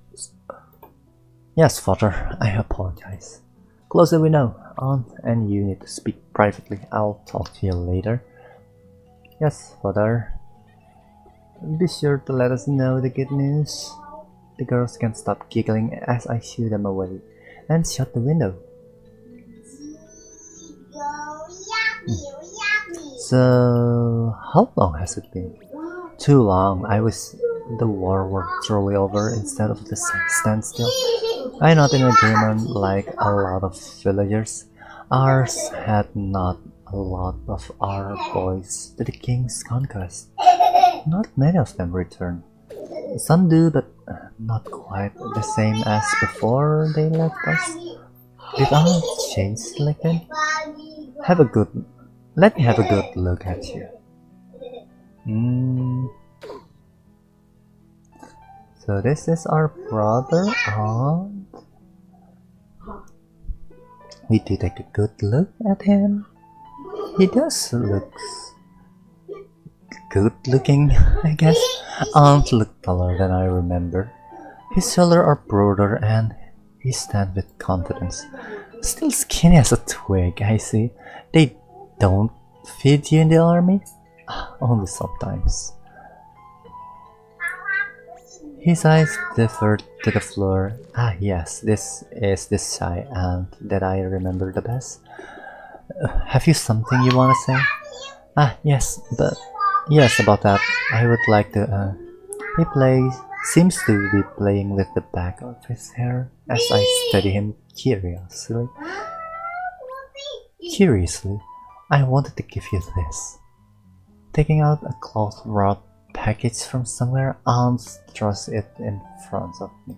Yes, father, I apologize. Close the window, aunt, and you need to speak privately. I'll talk to you later. Yes, father. Be sure to let us know the good news. The girls can't stop giggling as I shoo them away and shut the window. So, how long has it been? Too long. I wish the war were truly over instead of the standstill. I'm not in agreement like a lot of villagers. Ours had not a lot of our boys to the king's conquest. Not many of them return. Some do, but not quite the same as before they left us. Did all change like that? Let me have a good look at you. So this is our brother, aunt. We do take a good look at him. He does looks good looking, I guess. Aunt looked taller than I remember. His shoulders are broader and he stands with confidence. Still skinny as a twig, I see. They don't feed you in the army? Only sometimes. His eyes differed to the floor. Ah yes, this is the shy aunt that I remember the best. Have you something you want to say? Ah yes, about that. I would like to, seems to be playing with the back of his hair as I study him curiously. I wanted to give you this. Taking out a cloth wrapped package from somewhere, Aunt thrusts it in front of me.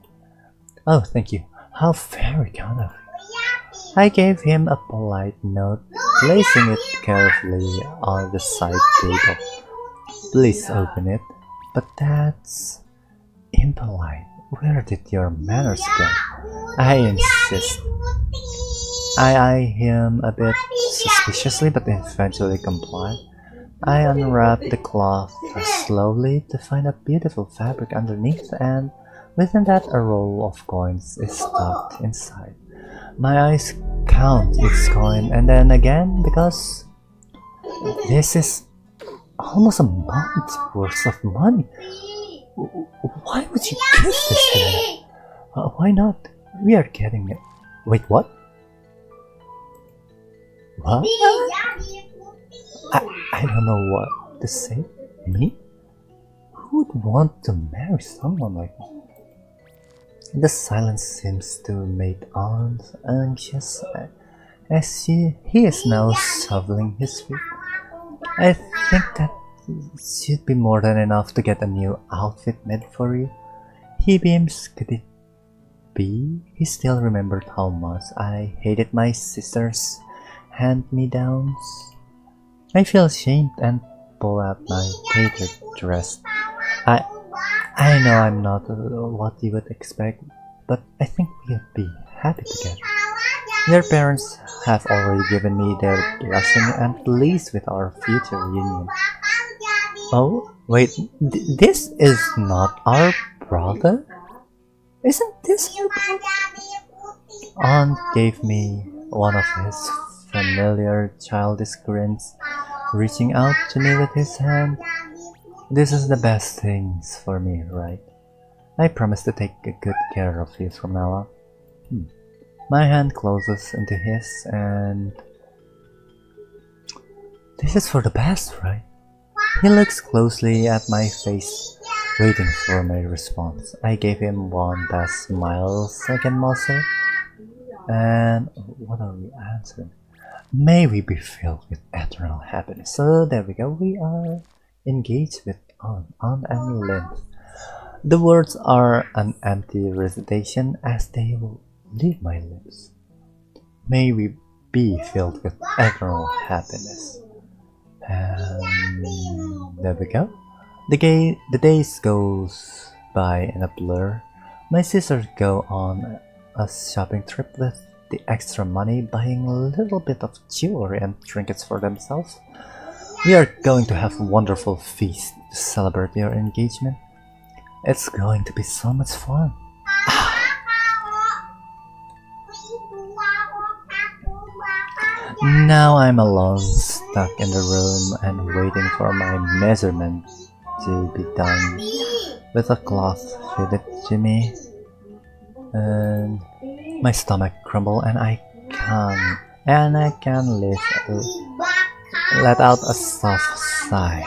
Oh, thank you. How very kind of you. I gave him a polite note, placing it carefully on the side table. Please open it. But that's impolite. Where did your manners go? I insist. I eye him a bit suspiciously, but eventually comply. I unwrap the cloth slowly to find a beautiful fabric underneath, and within that a roll of coins is tucked inside. My eyes count each coin and then again because this is almost a month's worth of money. Why would you give this to me? Why not? We are getting it. Wait, what? What? I don't know what to say. Me? Who would want to marry someone like me? The silence seems to make Aunt anxious as he is now shoveling his feet. I think that should be more than enough to get a new outfit made for you. He beams. Could it be? He still remembered how much I hated my sister's hand-me-downs. I feel ashamed and pull out my tattered dress. I know I'm not what you would expect, but I think we'd be happy together. Your parents have already given me their blessing and pleased with our future union. Oh, wait, this is not our brother? Isn't this your brother? Aunt gave me one of his familiar childish grins, reaching out to me with his hand. This is the best things for me, right? I promise to take good care of you from now on. My hand closes into his, and this is for the best, right? He looks closely at my face. waiting for my response. I gave him one last smile I can muster. And what are we answering? May we be filled with eternal happiness. So there we go. We are engaged with on and Lynn. The words are an empty recitation as they leave my lips. May we be filled with eternal happiness. And there we go. The days goes by in a blur. My sisters go on a shopping trip with the extra money, buying a little bit of jewelry and trinkets for themselves. We are going to have a wonderful feast to celebrate your engagement. It's going to be so much fun. Now I'm alone, stuck in the room and waiting for my measurement to be done with a cloth fitted to me. And my stomach grumbles and I can let out a soft sigh.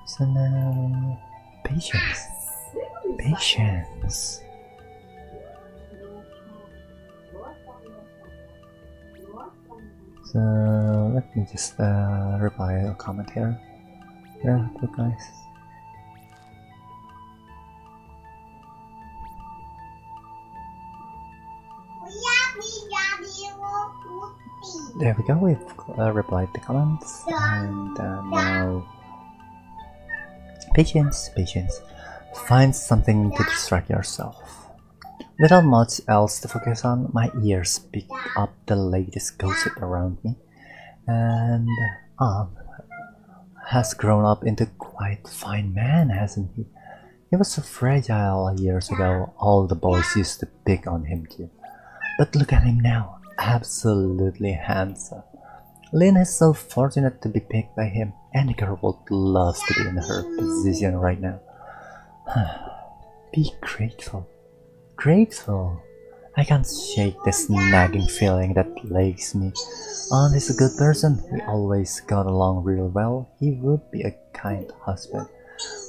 So now, patience. So let me just reply a comment here. Yeah, good guys. There we go, we've replied the comments, and now patience. Find something to distract yourself. Without much else to focus on, my ears pick up the latest gossip around me, and has grown up into quite a fine man, hasn't he? He was so fragile years ago, all the boys used to pick on him too. But look at him now, absolutely handsome. Lynn is so fortunate to be picked by him. Any girl would love to be in her position right now. Be grateful. I can't shake this nagging feeling that plagues me. He's a good person. We always got along real well. He would be a kind husband.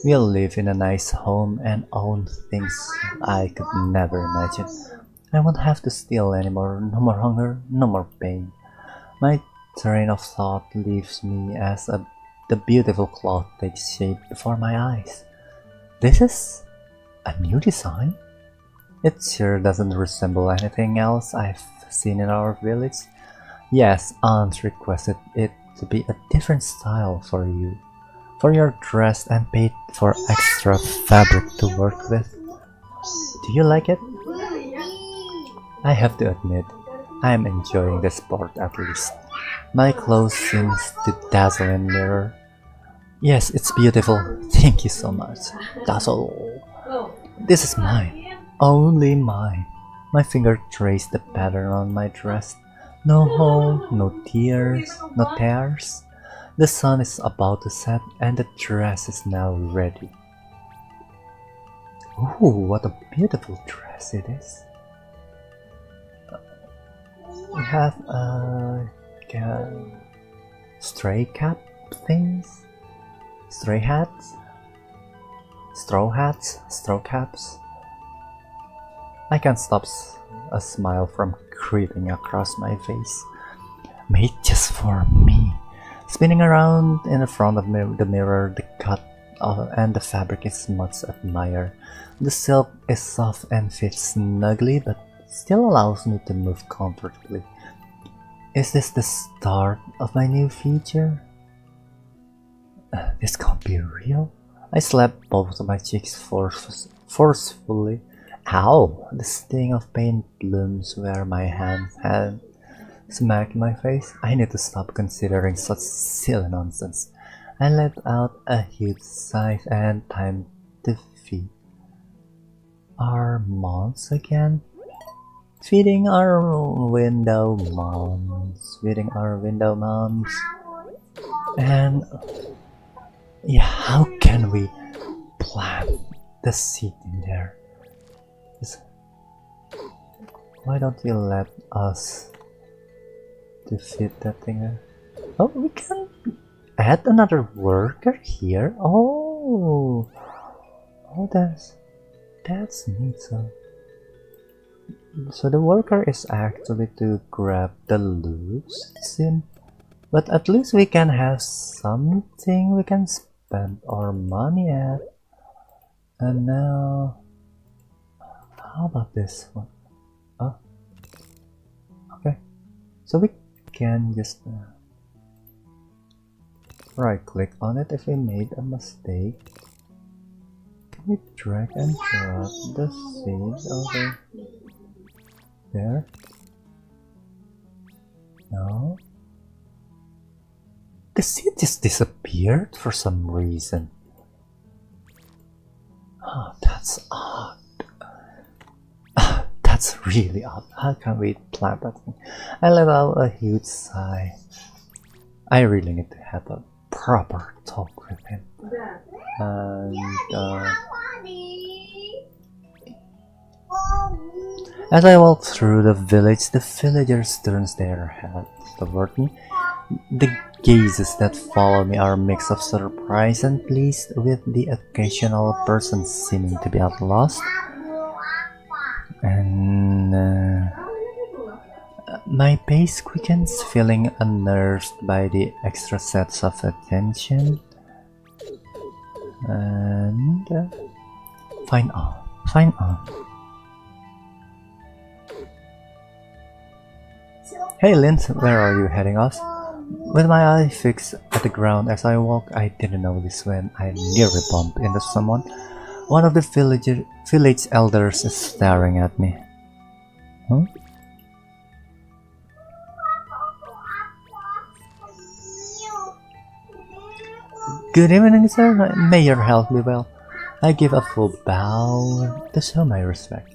We'll live in a nice home and own things I could never imagine. I won't have to steal anymore. No more hunger, no more pain. My train of thought leaves me as the beautiful cloth takes shape before my eyes. This is a new design? It sure doesn't resemble anything else I've seen in our village. Yes, Aunt requested it to be a different style for you. For your dress and paid for extra fabric to work with. Do you like it? I have to admit, I am enjoying the sport at least. My clothes seems to dazzle in mirror. Yes, it's beautiful. Thank you so much. Dazzle. This is mine. Only mine. My finger traced the pattern on my dress. No hole, no tears, no tears. The sun is about to set and the dress is now ready. Ooh, what a beautiful dress it is. We have stray cap things, stray hats, straw caps. I can't stop a smile from creeping across my face. Made just for me. Spinning around in front of the mirror, the cut and the fabric is much admired. The silk is soft and fits snugly, but still allows me to move comfortably. Is this the start of my new future? This can't be real. I slapped both of my cheeks forcefully. Ow! The sting of pain blooms where my hand smacked my face. I need to stop considering such silly nonsense. I let out a huge sigh and time to feed our moms again. Feeding our window moms. And yeah, how can we plant the seed in there? Why don't you let us to feed that thing there? Oh, we can add another worker here. Oh, that's neat. So the worker is actually to grab the loot, but at least we can have something we can spend our money at. And now, how about this one? Oh, okay. So we can just right click on it if we made a mistake. Can we drag and drop the seeds over there? No. The seed just disappeared for some reason. Oh, that's odd. That's really odd. How can we plant that thing? I let out a huge sigh. I really need to have a proper talk with him. And as I walk through the village, the villagers turn their heads toward me. The gazes that follow me are a mix of surprise and pleased, with the occasional person seeming to be at lost. And my pace quickens, feeling unnerved by the extra sets of attention. And fine on. Hey Lint, where are you heading off? With my eye fixed at the ground as I walk, I didn't notice when I nearly bumped into someone. One of the village elders is staring at me. Huh? Good evening, sir. May your health be well. I give a full bow to show my respect.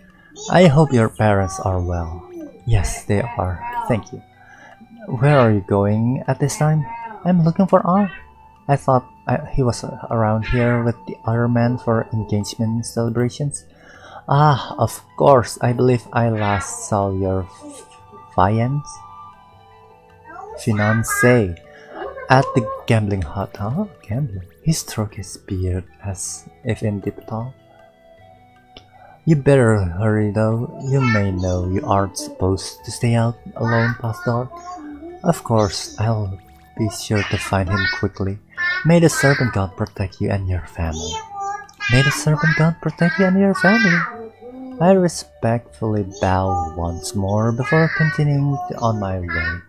I hope your parents are well. Yes, they are. Thank you. Where are you going at this time? I'm looking for Ar. I thought he was around here with the other men for engagement celebrations. Ah, of course. I believe I last saw your fiancé at the gambling hut. Huh? Gambling? He stroked his beard as if in deep thought. You better hurry though. You may know you aren't supposed to stay out alone past dark. Of course, I'll be sure to find him quickly. May the serpent god protect you and your family. May the serpent god protect you and your family. I respectfully bow once more before continuing on my way.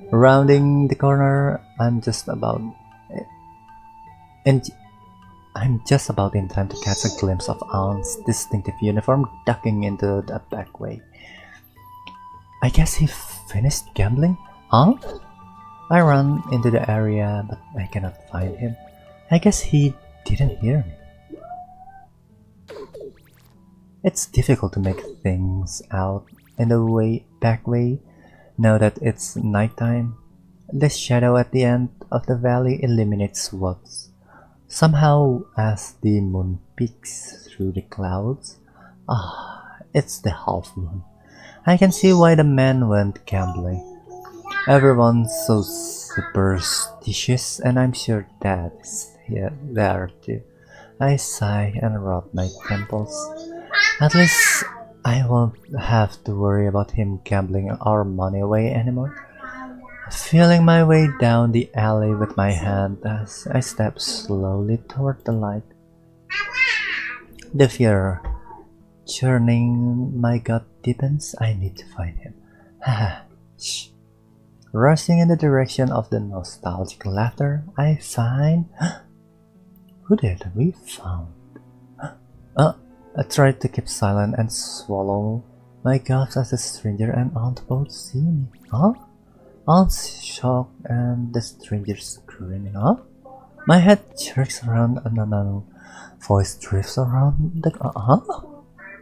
Rounding the corner, I'm just about in time to catch a glimpse of An's distinctive uniform ducking into the back way. I guess he finished gambling? An? I run into the area, but I cannot find him. I guess he didn't hear me. It's difficult to make things out in the back way now that it's nighttime. The shadow at the end of the valley illuminates what's somehow as the moon peeks through the clouds. Ah, it's the half moon. I can see why the men went gambling. Everyone's so superstitious, and I'm sure Dad's there too. I sigh and rub my temples. At least I won't have to worry about him gambling our money away anymore. Feeling my way down the alley with my hand as I step slowly toward the light. The fear churning my gut deepens. I need to find him. Shh. Rushing in the direction of the nostalgic laughter, I find... Who did we found? I tried to keep silent and swallow my gasps as the stranger and Aunt both see me. Huh? Aunt's shocked and the stranger screaming. Huh? My head jerks around and another voice drifts around the... Huh?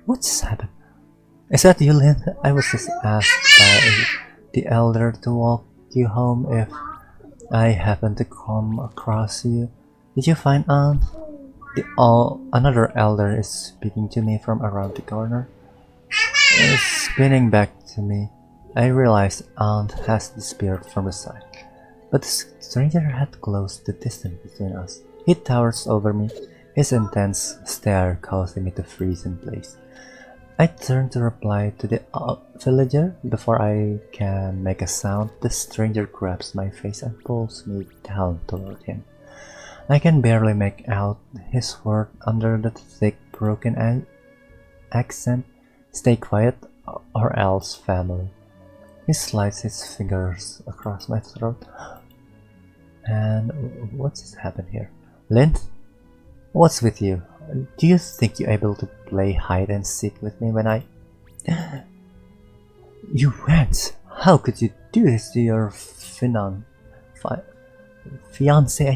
What just happened? Is that you, Lynn? I was just asked by the elder to walk you home if I happen to come across you. Did you find Aunt? Another elder is speaking to me from around the corner. Spinning back to me. I realized Aunt has disappeared from the sight, but the stranger had closed the distance between us. He towers over me, his intense stare causing me to freeze in place. I turn to reply to the villager. Before I can make a sound, the stranger grabs my face and pulls me down toward him. I can barely make out his word under the thick, broken accent. Stay quiet, or else, family. He slides his fingers across my throat. And what's happened here? Lynn? What's with you? Do you think you're able to play hide and seek with me when I... You went! How could you do this to your fiancé?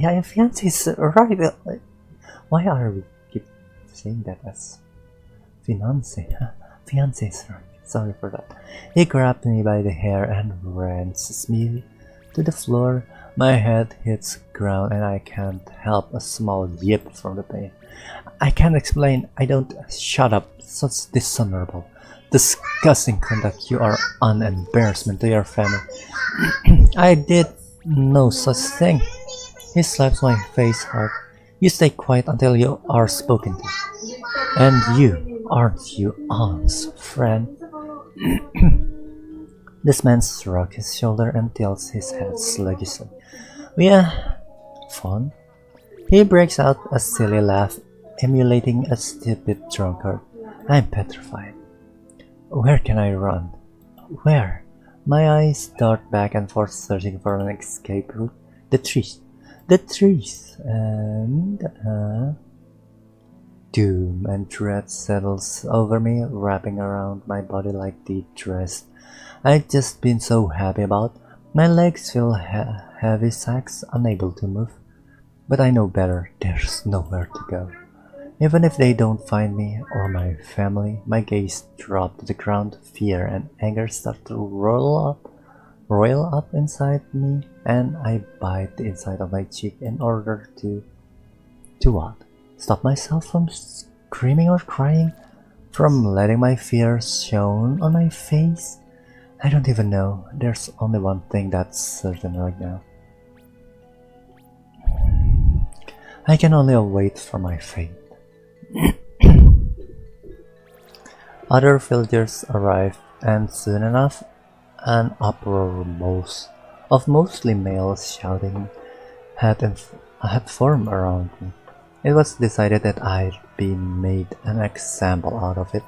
Yeah, fiancé is right. Why are we keep saying that as fiancé? Fiancé is right. Sorry for that. He grabbed me by the hair and wrenches me to the floor. My head hits ground and I can't help a small yip from the pain. I can't explain. I don't. Shut up. Such dishonorable, disgusting conduct. You are an embarrassment to your family. I did no such thing. He slaps my face hard. You stay quiet until you are spoken to. And you, aren't you Aunt's friend? This man shrugs his shoulder and tilts his head sluggishly. Yeah, fun. He breaks out a silly laugh, emulating a stupid drunkard. I'm petrified. Where can I run? Where? My eyes dart back and forth, searching for an escape route. The trees. The trees. And doom and dread settles over me, wrapping around my body like deep dress I'd just been so happy about. My legs feel heavy sacks, unable to move. But I know better. There's nowhere to go. Even if they don't find me or my family, my gaze drops to the ground. Fear and anger start to roil up inside me, and I bite the inside of my cheek in order to what? Stop myself from screaming or crying? From letting my fears show on my face? I don't even know. There's only one thing that's certain right now. I can only wait for my fate. Other villagers arrive, and soon enough, an uproar of mostly males shouting had formed around me. It was decided that I'd be made an example out of it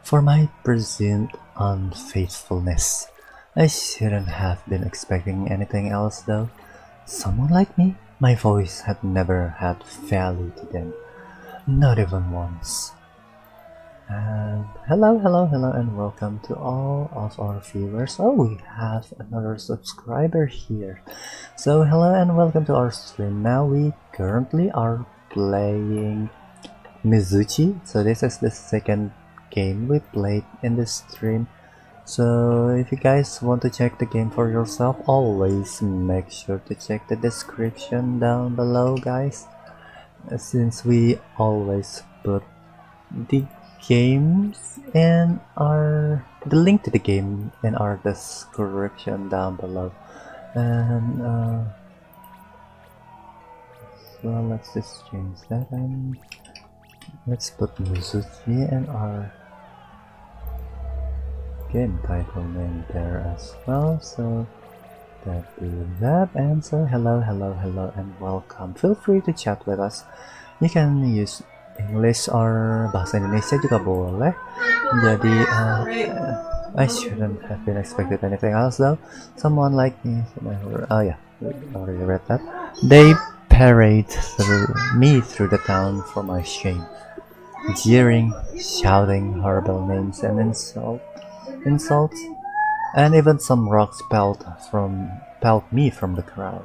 for my presumed unfaithfulness. I shouldn't have been expecting anything else though. Someone like me? My voice had never had value to them. Not even once. And hello, and welcome to all of our viewers. Oh, we have another subscriber here. So hello and welcome to our stream. Now we currently are playing Mizuchi. So this is the second game we played in this stream. So if you guys want to check the game for yourself, always make sure to check the description down below, guys, since we always put the link to the game in our description down below. And so let's just change that and let's put Mizuchi in our game title name there as well, so that do that. And so hello and welcome. Feel free to chat with us. You can use English or bahasa Indonesia juga boleh. Jadi I shouldn't have been expected anything else though. Someone like me, oh yeah, we already read that. They parade me through the town for my shame, jeering, shouting horrible names and insults, and even some rocks pelt me from the crowd.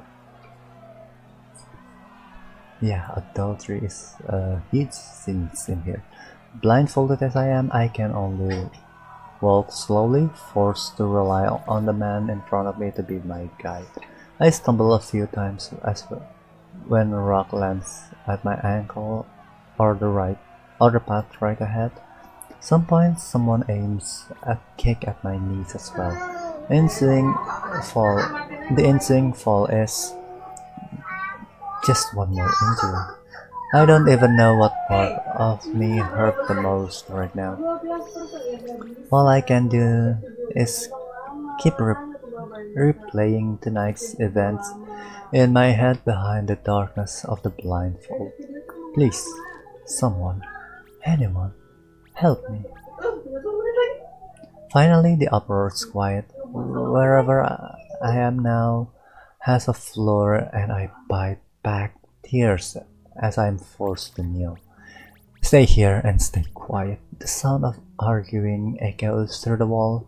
Yeah, adultery is a huge sin in here. Blindfolded as I am, I can only walk slowly, forced to rely on the man in front of me to be my guide. I stumble a few times as well when a rock lands at my ankle or the path right ahead. Some points someone aims a kick at my knees as well. ensuing fall. The ensuing fall is just one more injury. I don't even know what part of me hurt the most right now. All I can do is keep replaying tonight's events in my head behind the darkness of the blindfold. Please, someone, anyone, help me. Finally, the uproar's quiet. Wherever I am now has a floor, and I bite back tears as I'm forced to kneel. Stay here and stay quiet. The sound of arguing echoes through the wall.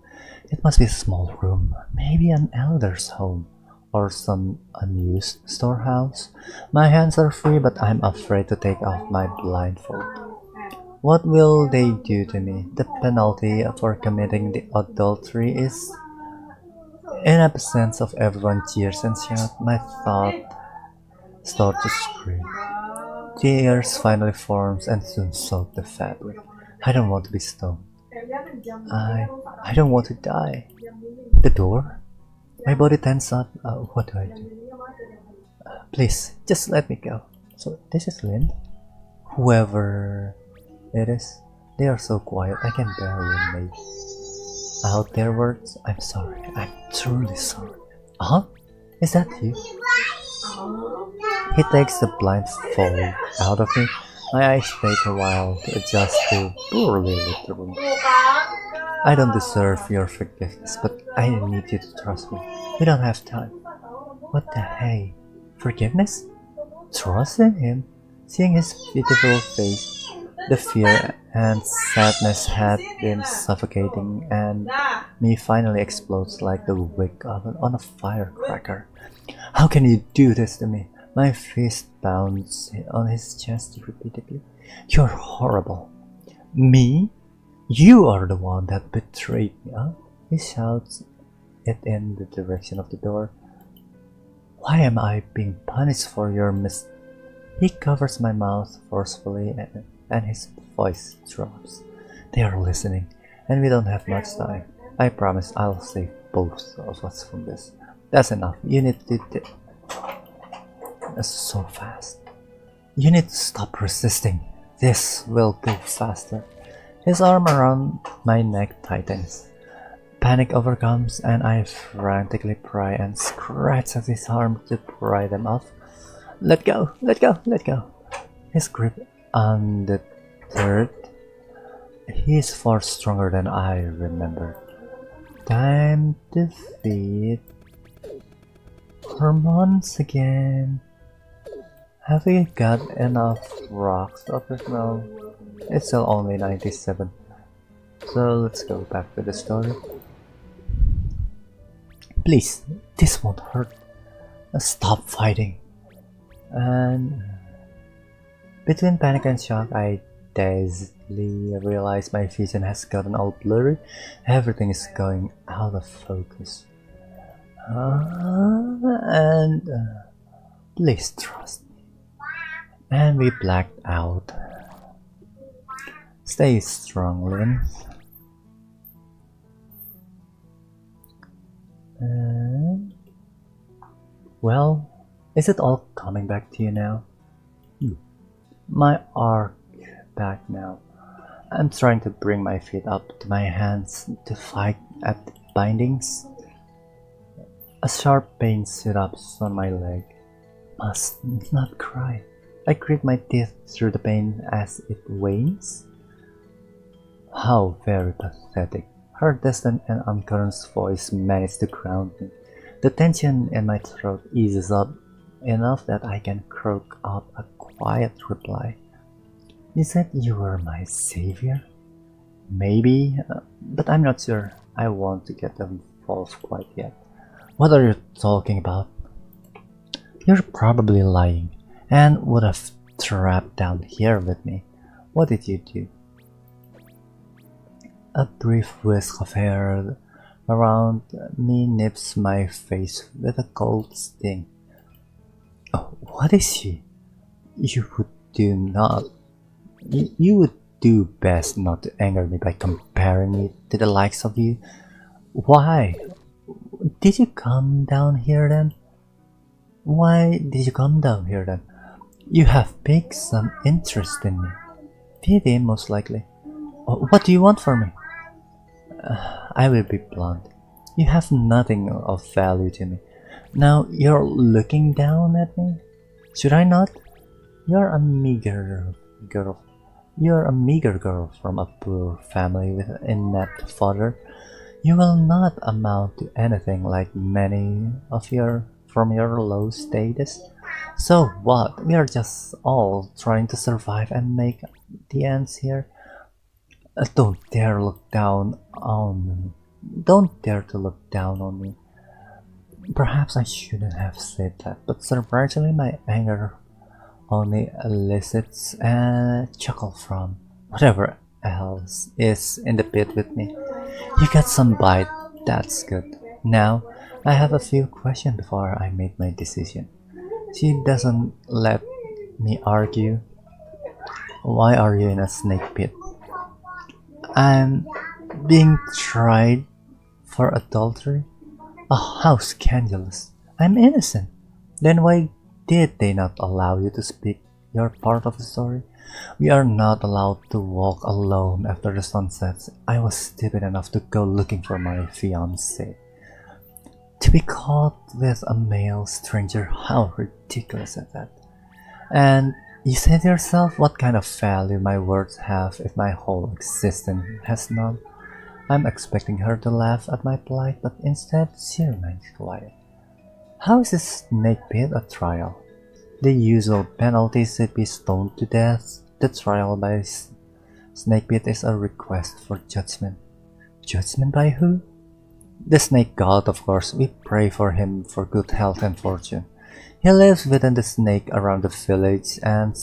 It must be a small room, maybe an elder's home, or some unused storehouse. My hands are free, but I'm afraid to take off my blindfold. What will they do to me? The penalty for committing the adultery is... In absence of everyone cheers and shouts, my thought start to scream. Tears finally forms and soon soak the fabric. I don't want to be stoned. I don't want to die. The door? My body tenses up. What do I do? Please, just let me go. So, this is Lynn? Whoever it is, they are so quiet I can barely make out their words. I'm sorry. I'm truly sorry. Huh? Is that you? He takes the blindfold out of me. My eyes take a while to adjust to poorly lit room. I don't deserve your forgiveness, but I need you to trust me. We don't have time. What the hey? Forgiveness? Trust in him? Seeing his beautiful face, the fear and sadness had been suffocating, and me finally explodes like the wick oven on a firecracker. How can you do this to me? My fist pounds on his chest repeatedly. You're horrible. Me? You are the one that betrayed me, huh? He shouts it in the direction of the door. Why am I being punished for your He covers my mouth forcefully and his voice drops. They are listening, and we don't have much time. I promise I'll save both of us from this. That's enough. You need to... That's so fast. You need to stop resisting. This will go faster. His arm around my neck tightens. Panic overcomes, and I frantically pry and scratch at his arm to pry them off. Let go, let go, let go. His grip undeterred. He is far stronger than I remember. Time to feed hormones again. Have we got enough rocks of it now? It's still only 97. So let's go back to the story. Please, this won't hurt. Stop fighting. And between panic and shock, I dazedly realize my vision has gotten all blurry. Everything is going out of focus. Please trust me. And we blacked out. Stay strong, Lynn. Well, is it all coming back to you now? My arc back now. I'm trying to bring my feet up to my hands to fight at the bindings. A sharp pain sit-ups on my leg. Must not cry. I grit my teeth through the pain as it wanes. How very pathetic. Her distant and unconscious voice managed to ground me. The tension in my throat eases up enough that I can croak out a quiet reply. You said you were my savior? Maybe, but I'm not sure. I want to get involved quite yet. What are you talking about? You're probably lying, and would have trapped down here with me. What did you do? A brief whisk of hair around me nips my face with a cold sting. Oh, what is she? You would do best not to anger me by comparing me to the likes of you. Why? Did you come down here then? Why did you come down here then? You have picked some interest in me. Pity, most likely. What do you want from me? I will be blunt. You have nothing of value to me. Now you're looking down at me? Should I not? You're a meager girl. You're a meager girl from a poor family with an inept father. You will not amount to anything like many of from your low status. So what? We are just all trying to survive and make the ends here. Don't dare look down on me. Don't dare to look down on me. Perhaps I shouldn't have said that, but surprisingly my anger only elicits a chuckle from whatever else is in the pit with me. You got some bite, that's good. Now, I have a few questions before I make my decision. She doesn't let me argue. Why are you in a snake pit? I'm being tried for adultery? Oh, how scandalous. I'm innocent. Then why did they not allow you to speak your part of the story? We are not allowed to walk alone after the sun sets. I was stupid enough to go looking for my fiancé. To be caught with a male stranger, how ridiculous is that? And you said yourself what kind of value my words have if my whole existence has none. I'm expecting her to laugh at my plight, but instead she remains quiet. How is this snake pit a trial? The usual penalty is to be stoned to death. The trial by snake pit is a request for judgment. Judgment by who? The snake god, of course. We pray for him for good health and fortune. He lives within the snake around the village and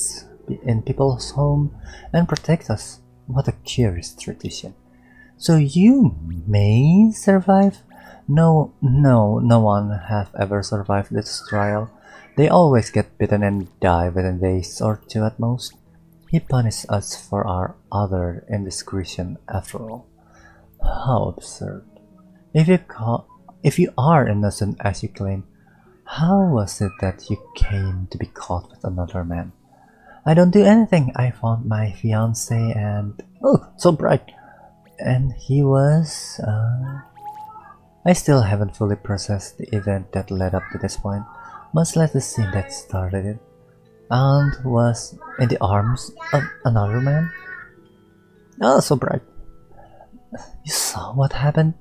in people's home and protects us. What a curious tradition. So you may survive? No one have ever survived this trial. They always get bitten and die within days or two at most. He punishes us for our other indiscretion after all. How absurd. If you are innocent as you claim, how was it that you came to be caught with another man? I don't do anything. I found my fiancé and... Oh, so bright! And he was... I still haven't fully processed the event that led up to this point, much less the scene that started it. And was in the arms of another man? Oh, so bright. You saw what happened?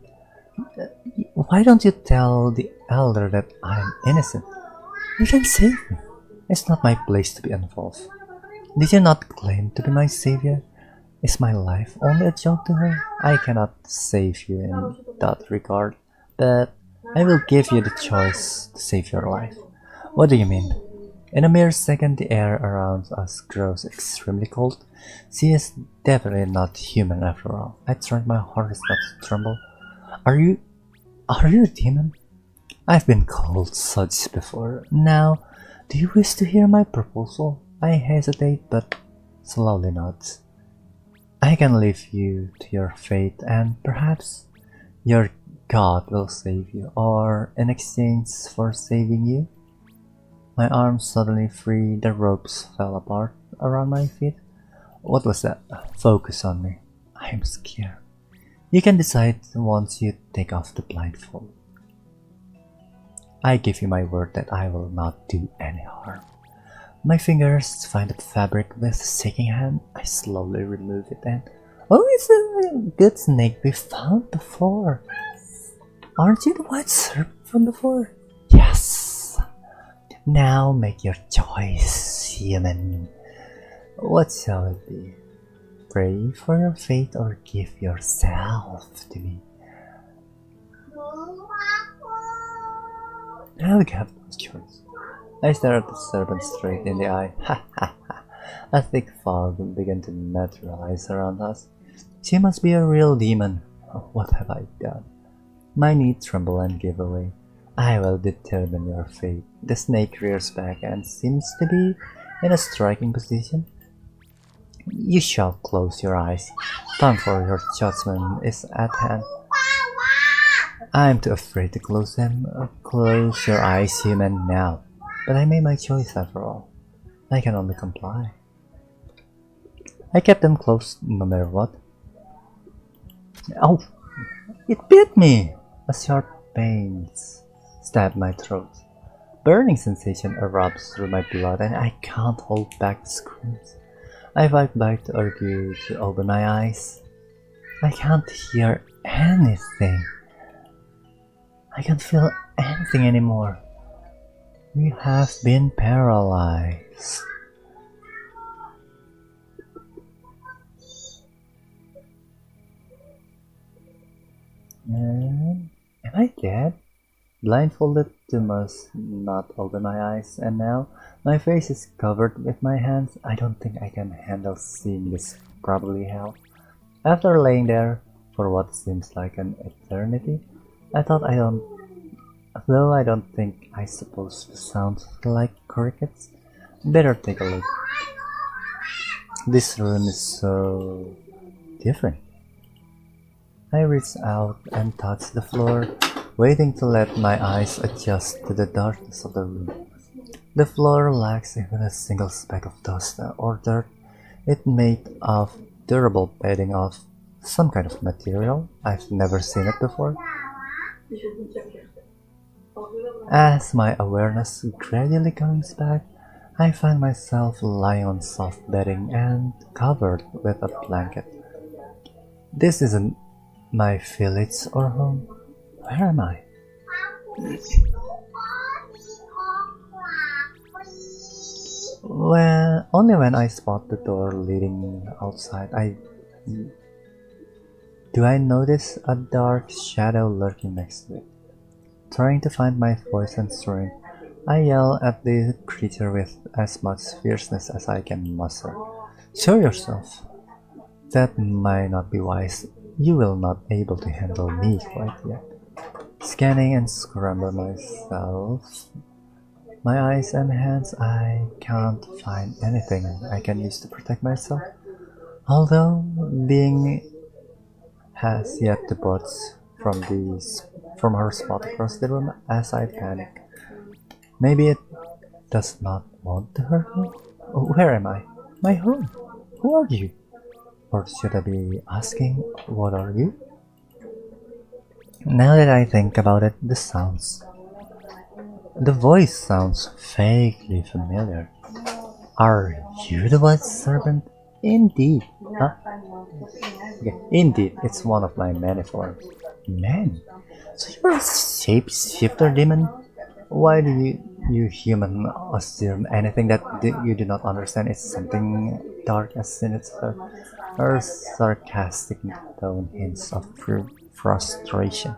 Why don't you tell the elder that I'm innocent? You can save me. It's not my place to be involved. Did you not claim to be my savior? Is my life only a joke to her? I cannot save you in that regard, but I will give you the choice to save your life. What do you mean? In a mere second, the air around us grows extremely cold. She is definitely not human after all. I tried my hardest not to tremble. Are you a demon? I've been called such before. Now, do you wish to hear my proposal? I hesitate, but slowly nods. I can leave you to your fate, and perhaps your God will save you, or in exchange for saving you. My arms suddenly free, the ropes fell apart around my feet. What was that? Focus on me. I'm scared. You can decide once you take off the blindfold. I give you my word that I will not do any harm. My fingers find the fabric with a shaking hand. I slowly remove it and... Oh, it's a good snake we found before. Aren't you the white serpent from before? Yes. Now make your choice, human. What shall it be? Pray for your fate or give yourself to me? I'll have no choice. I stared at the serpent straight in the eye. Ha ha ha. A thick fog began to materialize around us. She must be a real demon. Oh, what have I done? My knees tremble and give away. I will determine your fate. The snake rears back and seems to be in a striking position. You shall close your eyes. Time for your judgment is at hand. I'm too afraid to close them. Close your eyes, human, now. But I made my choice after all. I can only comply. I kept them closed no matter what. Oh! It bit me! A sharp pain stabbed my throat. Burning sensation erupts through my blood and I can't hold back the screams. I fight back to argue to open my eyes. I can't hear anything. I can't feel anything anymore. We have been paralyzed. Am I dead? Blindfolded to must not open my eyes, and now my face is covered with my hands. I don't think I can handle seeing this. Probably hell. After laying there for what seems like an eternity, though I don't think I suppose to sound like crickets. Better take a look. This room is so different. I reach out and touch the floor, waiting to let my eyes adjust to the darkness of the room. The floor lacks even a single speck of dust or dirt. It's made of durable padding of some kind of material. I've never seen it before. As my awareness gradually comes back, I find myself lying on soft bedding and covered with a blanket. This isn't my village or home. Where am I? Well, only when I spot the door leading outside, do I notice a dark shadow lurking next to it. Trying to find my voice and strength, I yell at the creature with as much fierceness as I can muster. Show yourself. That might not be wise. You will not be able to handle me quite yet. Scanning and scramble myself, my eyes and hands, I can't find anything I can use to protect myself. Although being has yet to budge from her spot across the room as I panic. Maybe it does not want to hurt me? Where am I? My home? Who are you? Or should I be asking, what are you? Now that I think about it, the voice sounds vaguely familiar. Are you the white serpent? Indeed. Huh? Okay. Indeed, it's one of my many forms. Man, so you're a shapeshifter demon? Why do you human assume anything that you do not understand is something dark as sinister? Her sarcastic tone hints of frustration.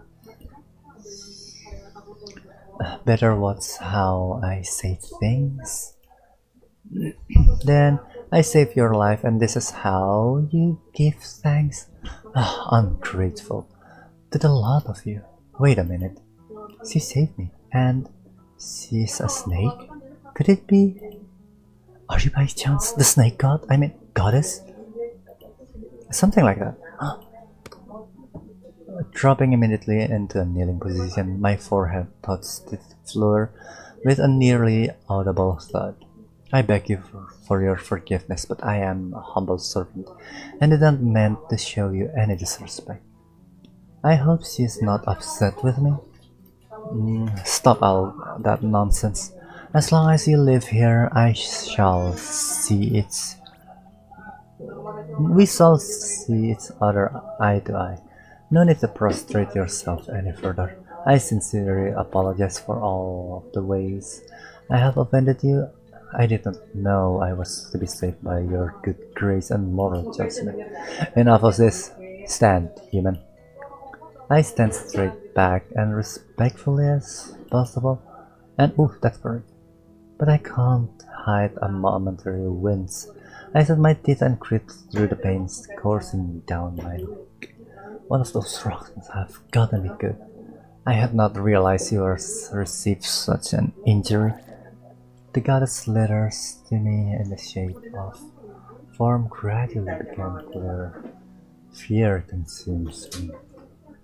Better watch how I say things. Then I save your life, and this is how you give thanks? Ungrateful. To the lot of you. Wait a minute. She saved me, and she's a snake? Could it be? Are you by chance the snake god? I mean, goddess? Something like that. Dropping immediately into a kneeling position, my forehead touched the floor with a nearly audible thud. I beg you for your forgiveness, but I am a humble servant and didn't mean to show you any disrespect. I hope she is not upset with me. Stop all that nonsense. As long as you live here, we shall see each other eye to eye. No need to prostrate yourself any further. I sincerely apologize for all of the ways I have offended you. I didn't know I was to be saved by your good grace and moral judgment. Enough of this. Stand, human. I stand straight back and respectfully as possible. And that's correct. But I can't hide a momentary wince. I set my teeth and crept through the pains coursing down my neck. One of those rocks have gotten me good. I had not realized you received such an injury. The goddess letters to me in the shape of form gradually became clearer. Fear consumes me.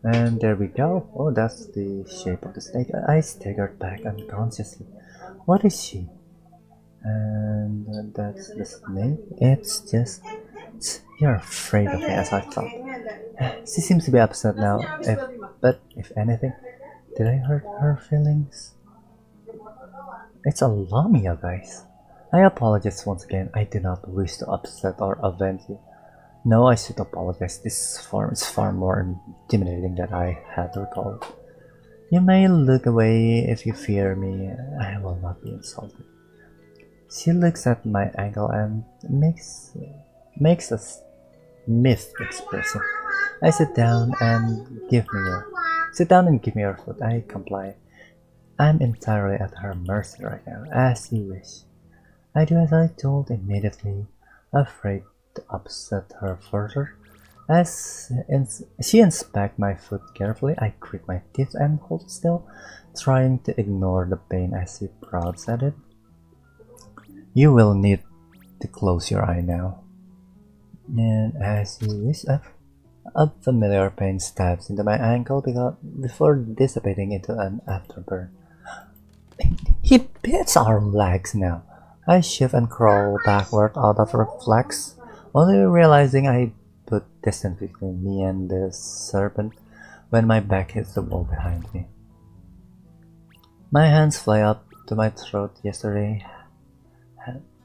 And there we go. Oh, that's the shape of the snake. I staggered back unconsciously. What is she? And that's the snake. It's just... You're afraid of me, as I thought. She seems to be upset now, but if anything, did I hurt her feelings? It's a Lamia, guys. I apologize once again. I do not wish to upset or offend you. No, I should apologize. This form is far more intimidating than I had recalled. You may look away if you fear me. I will not be insulted. She looks at my ankle and makes a myth expression. I sit down and give me your foot. I comply. I'm entirely at her mercy right now, as you wish. I do as I told immediately, afraid to upset her further. As she inspects my foot carefully, I grit my teeth and hold still, trying to ignore the pain as she prods at it. You will need to close your eye now. And as you wish, a familiar pain stabs into my ankle before dissipating into an afterburn. He bits our legs now. I shift and crawl backward out of reflex, only realizing I put distance between me and the serpent when my back hits the wall behind me. My hands fly up to my throat.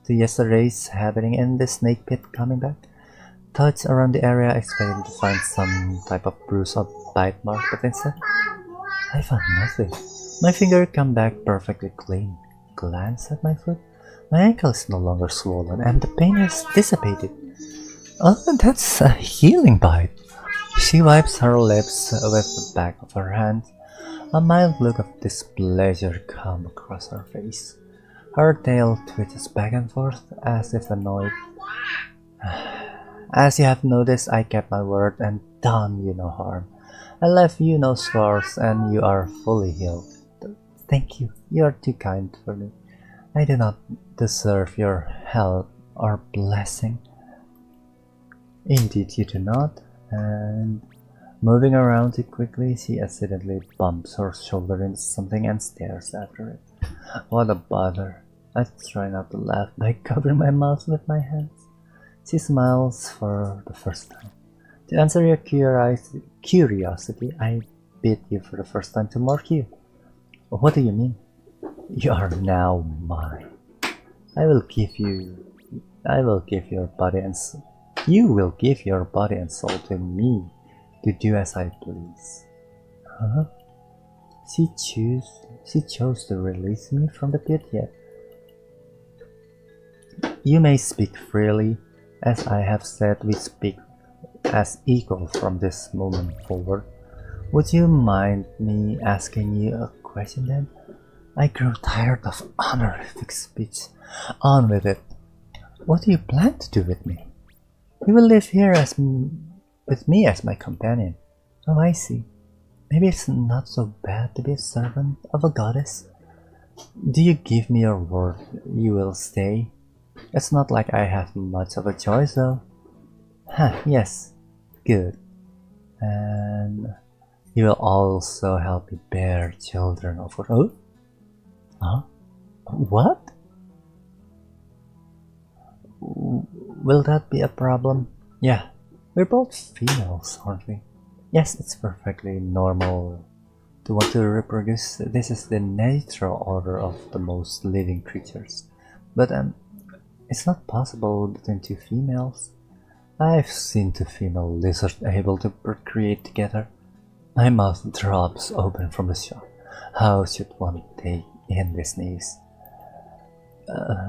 Yesterday's happening in the snake pit coming back. Touch around the area, expecting to find some type of bruise or bite mark, but instead, I found nothing. My finger come back perfectly clean. Glance at my foot. My ankle is no longer swollen and the pain has dissipated. Oh, that's a healing bite. She wipes her lips with the back of her hand. A mild look of displeasure comes across her face. Her tail twitches back and forth as if annoyed. As you have noticed, I kept my word and done you no harm. I left you no scars and you are fully healed. Thank you. You are too kind for me. I do not deserve your help or blessing. Indeed you do not. And moving around too quickly, she accidentally bumps her shoulder into something and stares after it. What a bother. I try not to laugh by covering my mouth with my hands. She smiles for the first time. To answer your curiosity, I bid you for the first time to mark you. What do you mean? You are now mine. I will give your body and soul. You will give your body and soul to me to do as I please. Huh? She chose to release me from the pit yet. You may speak freely. As I have said, we speak as equal from this moment forward. Would you mind me asking you a question then? I grow tired of honorific speech. On with it. What do you plan to do with me? You will live here with me as my companion. Oh, I see. Maybe it's not so bad to be a servant of a goddess. Do you give me your word you will stay? It's not like I have much of a choice though. Yes. Good. And you will also help me bear children over... Oh? Huh? What? Will that be a problem? Yeah. We're both females, aren't we? Yes, it's perfectly normal to want to reproduce. This is the natural order of the most living creatures. But it's not possible between two females. I've seen two female lizards able to procreate together. My mouth drops open from the shock. How should one take in this news?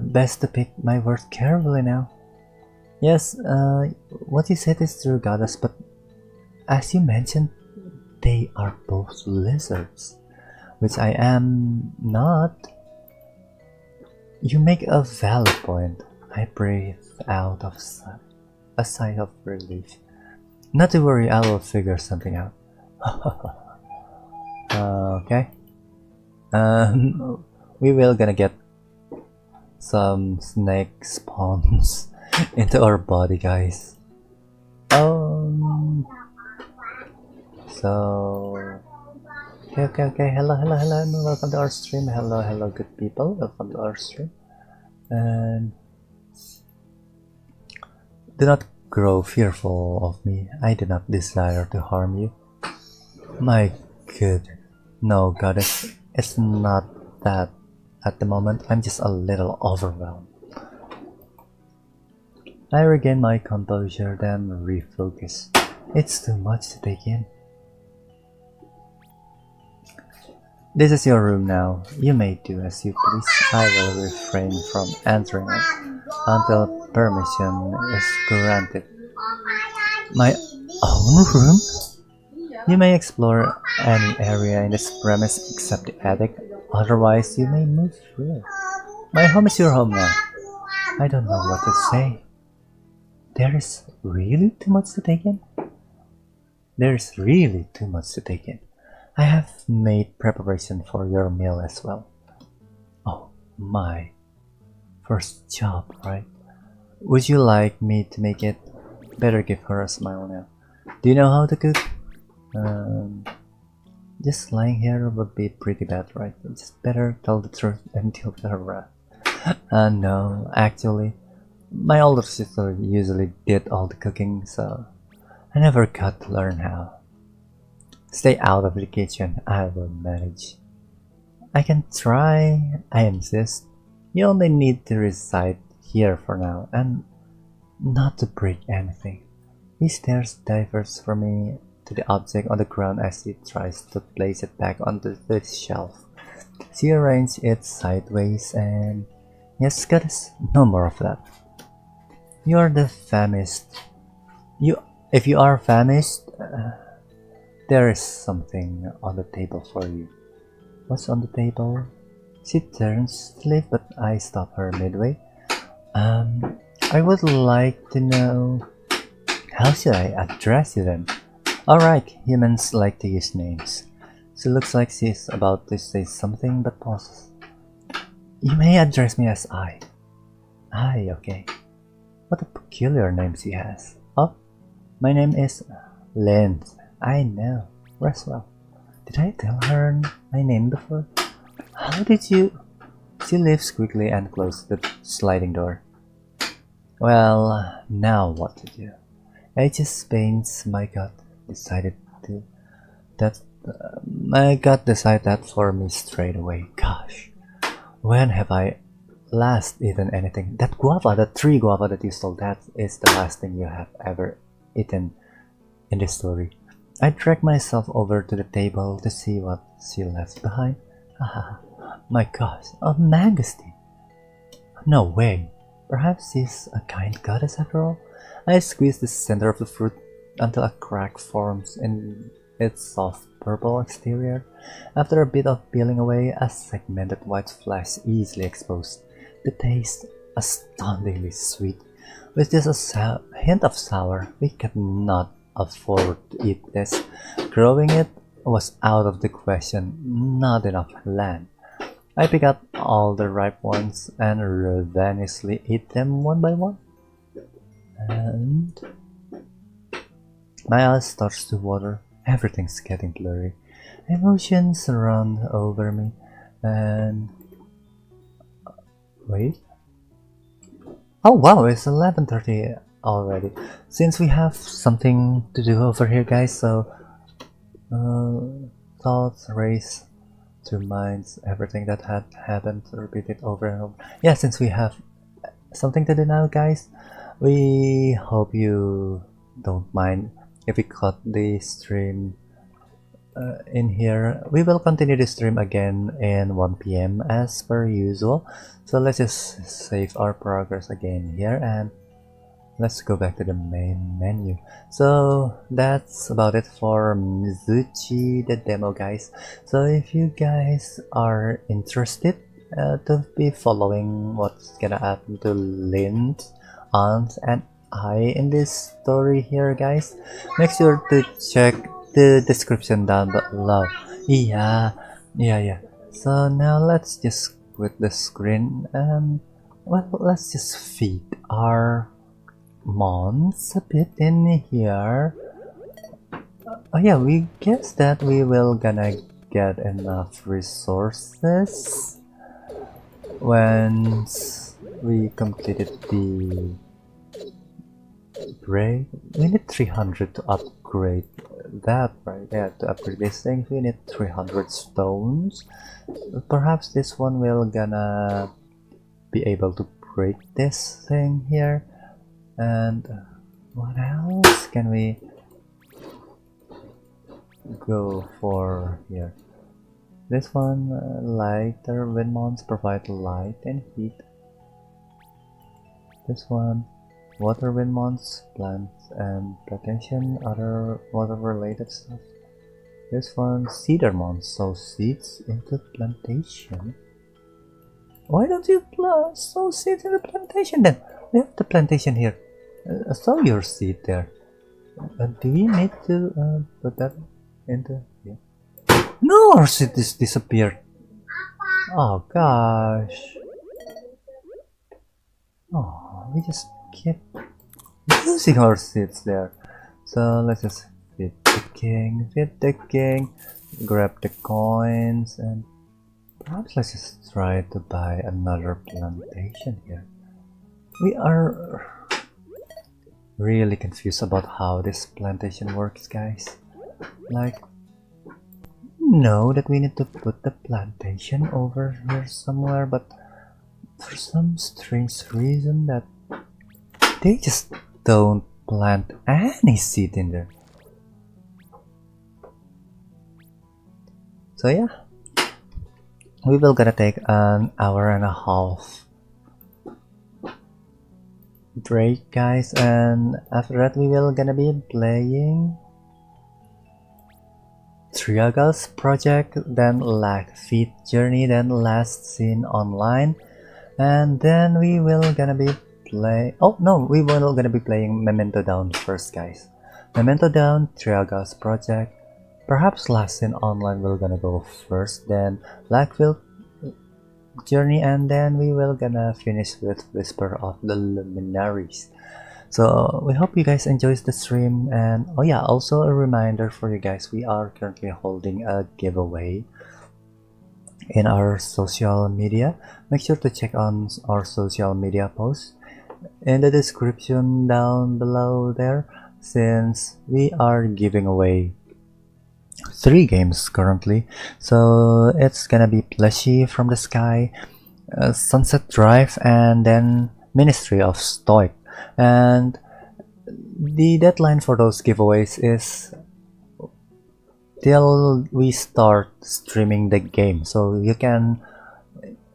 Best to pick my words carefully now. Yes, what you said is true, goddess, but as you mentioned, they are both lizards, which I am not. You make a valid point. I breathe out of a sigh of relief. Not to worry, I will figure something out. Okay. We will gonna get some snake spawns into our body, guys. So okay. Hello. Welcome to our stream. Hello, good people. Welcome to our stream. And do not grow fearful of me. I do not desire to harm you. My good. No, goddess. It's not that at the moment. I'm just a little overwhelmed. I regain my composure, then refocus. It's too much to take in. This is your room now. You may do as you please. I will refrain from entering it until permission is granted. My own room? You may explore any area in this premise except the attic. Otherwise, you may move through it. My home is your home now. I don't know what to say. There is really too much to take in. There's really too much to take in. I have made preparation for your meal as well. Oh, my first job, right? Would you like me to make it? Better give her a smile now. Do you know how to cook? Just lying here would be pretty bad, right? Just better tell the truth and deal with her wrath. No, actually, my older sister usually did all the cooking, so I never got to learn how. Stay out of the kitchen, I will manage. I can try, I insist. You only need to reside here for now, and not to break anything. He stares diverse from me to the object on the ground as he tries to place it back onto the shelf. She arranges it sideways and... Yes, goddess, no more of that. You are the famished. If you are famished, there is something on the table for you. What's on the table? She turns to leave, but I stop her midway. I would like to know... How should I address you then? Alright, humans like to use names. She looks like she's about to say something but pauses. You may address me as I. I, okay. What a peculiar name she has. Oh, my name is Lynn. I know. Rest well. Did I tell her my name before? How did you... She leaves quickly and closes the sliding door. Well, now what to do? I just pains my gut decided that for me straight away. Gosh, when have I last eaten anything? That guava, that tree guava that you stole, that is the last thing you have ever eaten in this story. I drag myself over to the table to see what she left behind. Ah, my gosh, a mangosteen. No way. Perhaps she's a kind goddess after all. I squeeze the center of the fruit until a crack forms in its soft purple exterior. After a bit of peeling away, a segmented white flesh easily exposed. The taste astoundingly sweet. With just a hint of sour, we could not afford to eat this. Growing it was out of the question, not enough land. I pick up all the ripe ones and ravenously eat them one by one. And my eyes starts to water. Everything's getting blurry. Emotions run over me. And wait. Oh wow, it's 11:30 already. Since we have something to do over here, guys, so thoughts race through minds, everything that had happened, repeat it over and over. Yeah, since we have something to do now, guys, we hope you don't mind if we cut the stream in here. We will continue the stream again in 1 PM as per usual. So let's just save our progress again here and let's go back to the main menu. So that's about it for Mizuchi, the demo, guys. So if you guys are interested to be following what's gonna happen to Lynn's aunt and I in this story here, guys, make sure to check the description down below. Yeah. So now let's just quit the screen and well, let's just feed our mons a bit in here. Oh yeah, we guess that we will gonna get enough resources once we completed the break. We need 300 to upgrade that, right? Yeah, to upgrade this thing we need 300 stones. Perhaps this one will gonna be able to break this thing here. And what else can we go for here? This one, lighter Winmons provide light and heat. This one, water Winmons, plants and plantation, other water related stuff. This one, cedar mons, sow seeds into plantation. Why don't you sow seeds in the plantation then? We have the plantation here. Sow your seed there. Do we need to put that into here? No, our seed is disappeared. Oh gosh. Oh, we just keep losing our seeds there. So let's just feed the king, grab the coins, and perhaps let's just try to buy another plantation here. We are really confused about how this plantation works, guys. Like, know that we need to put the plantation over here somewhere, but for some strange reason that they just don't plant any seed in there. So yeah, we will gonna take an hour and a half break, guys, and after that we will gonna be playing Triaga's project, then Feet Journey, then Last Seen Online, and then we will gonna be we will gonna be playing Memento Down first, guys. Memento Down, Triaga's project, perhaps Last Seen Online will gonna go first, then Feet Journey, and then we will gonna finish with Whisper of the Luminaries. So we hope you guys enjoy the stream, and oh yeah, also a reminder for you guys, we are currently holding a giveaway in our social media. Make sure to check on our social media posts in the description down below there, since we are giving away 3 games currently. So it's gonna be Plushie from the Sky, Sunset Drive, and then Ministry of Stoic. And the deadline for those giveaways is till we start streaming the game, so you can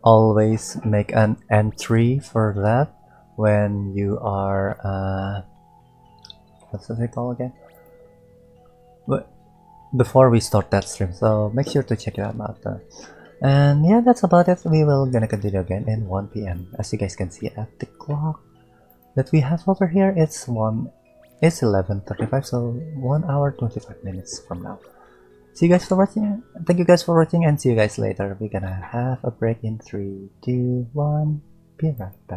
always make an entry for that when you are what's it called again? Before we start that stream, so make sure to check it out there. And yeah, that's about it. We will gonna continue again in 1 p.m. As you guys can see at the clock that we have over here, it's 11:35, so 1 hour 25 minutes from now. See you guys for watching. Thank you guys for watching, and see you guys later. We're gonna have a break in 3, 2, 1. Be right back.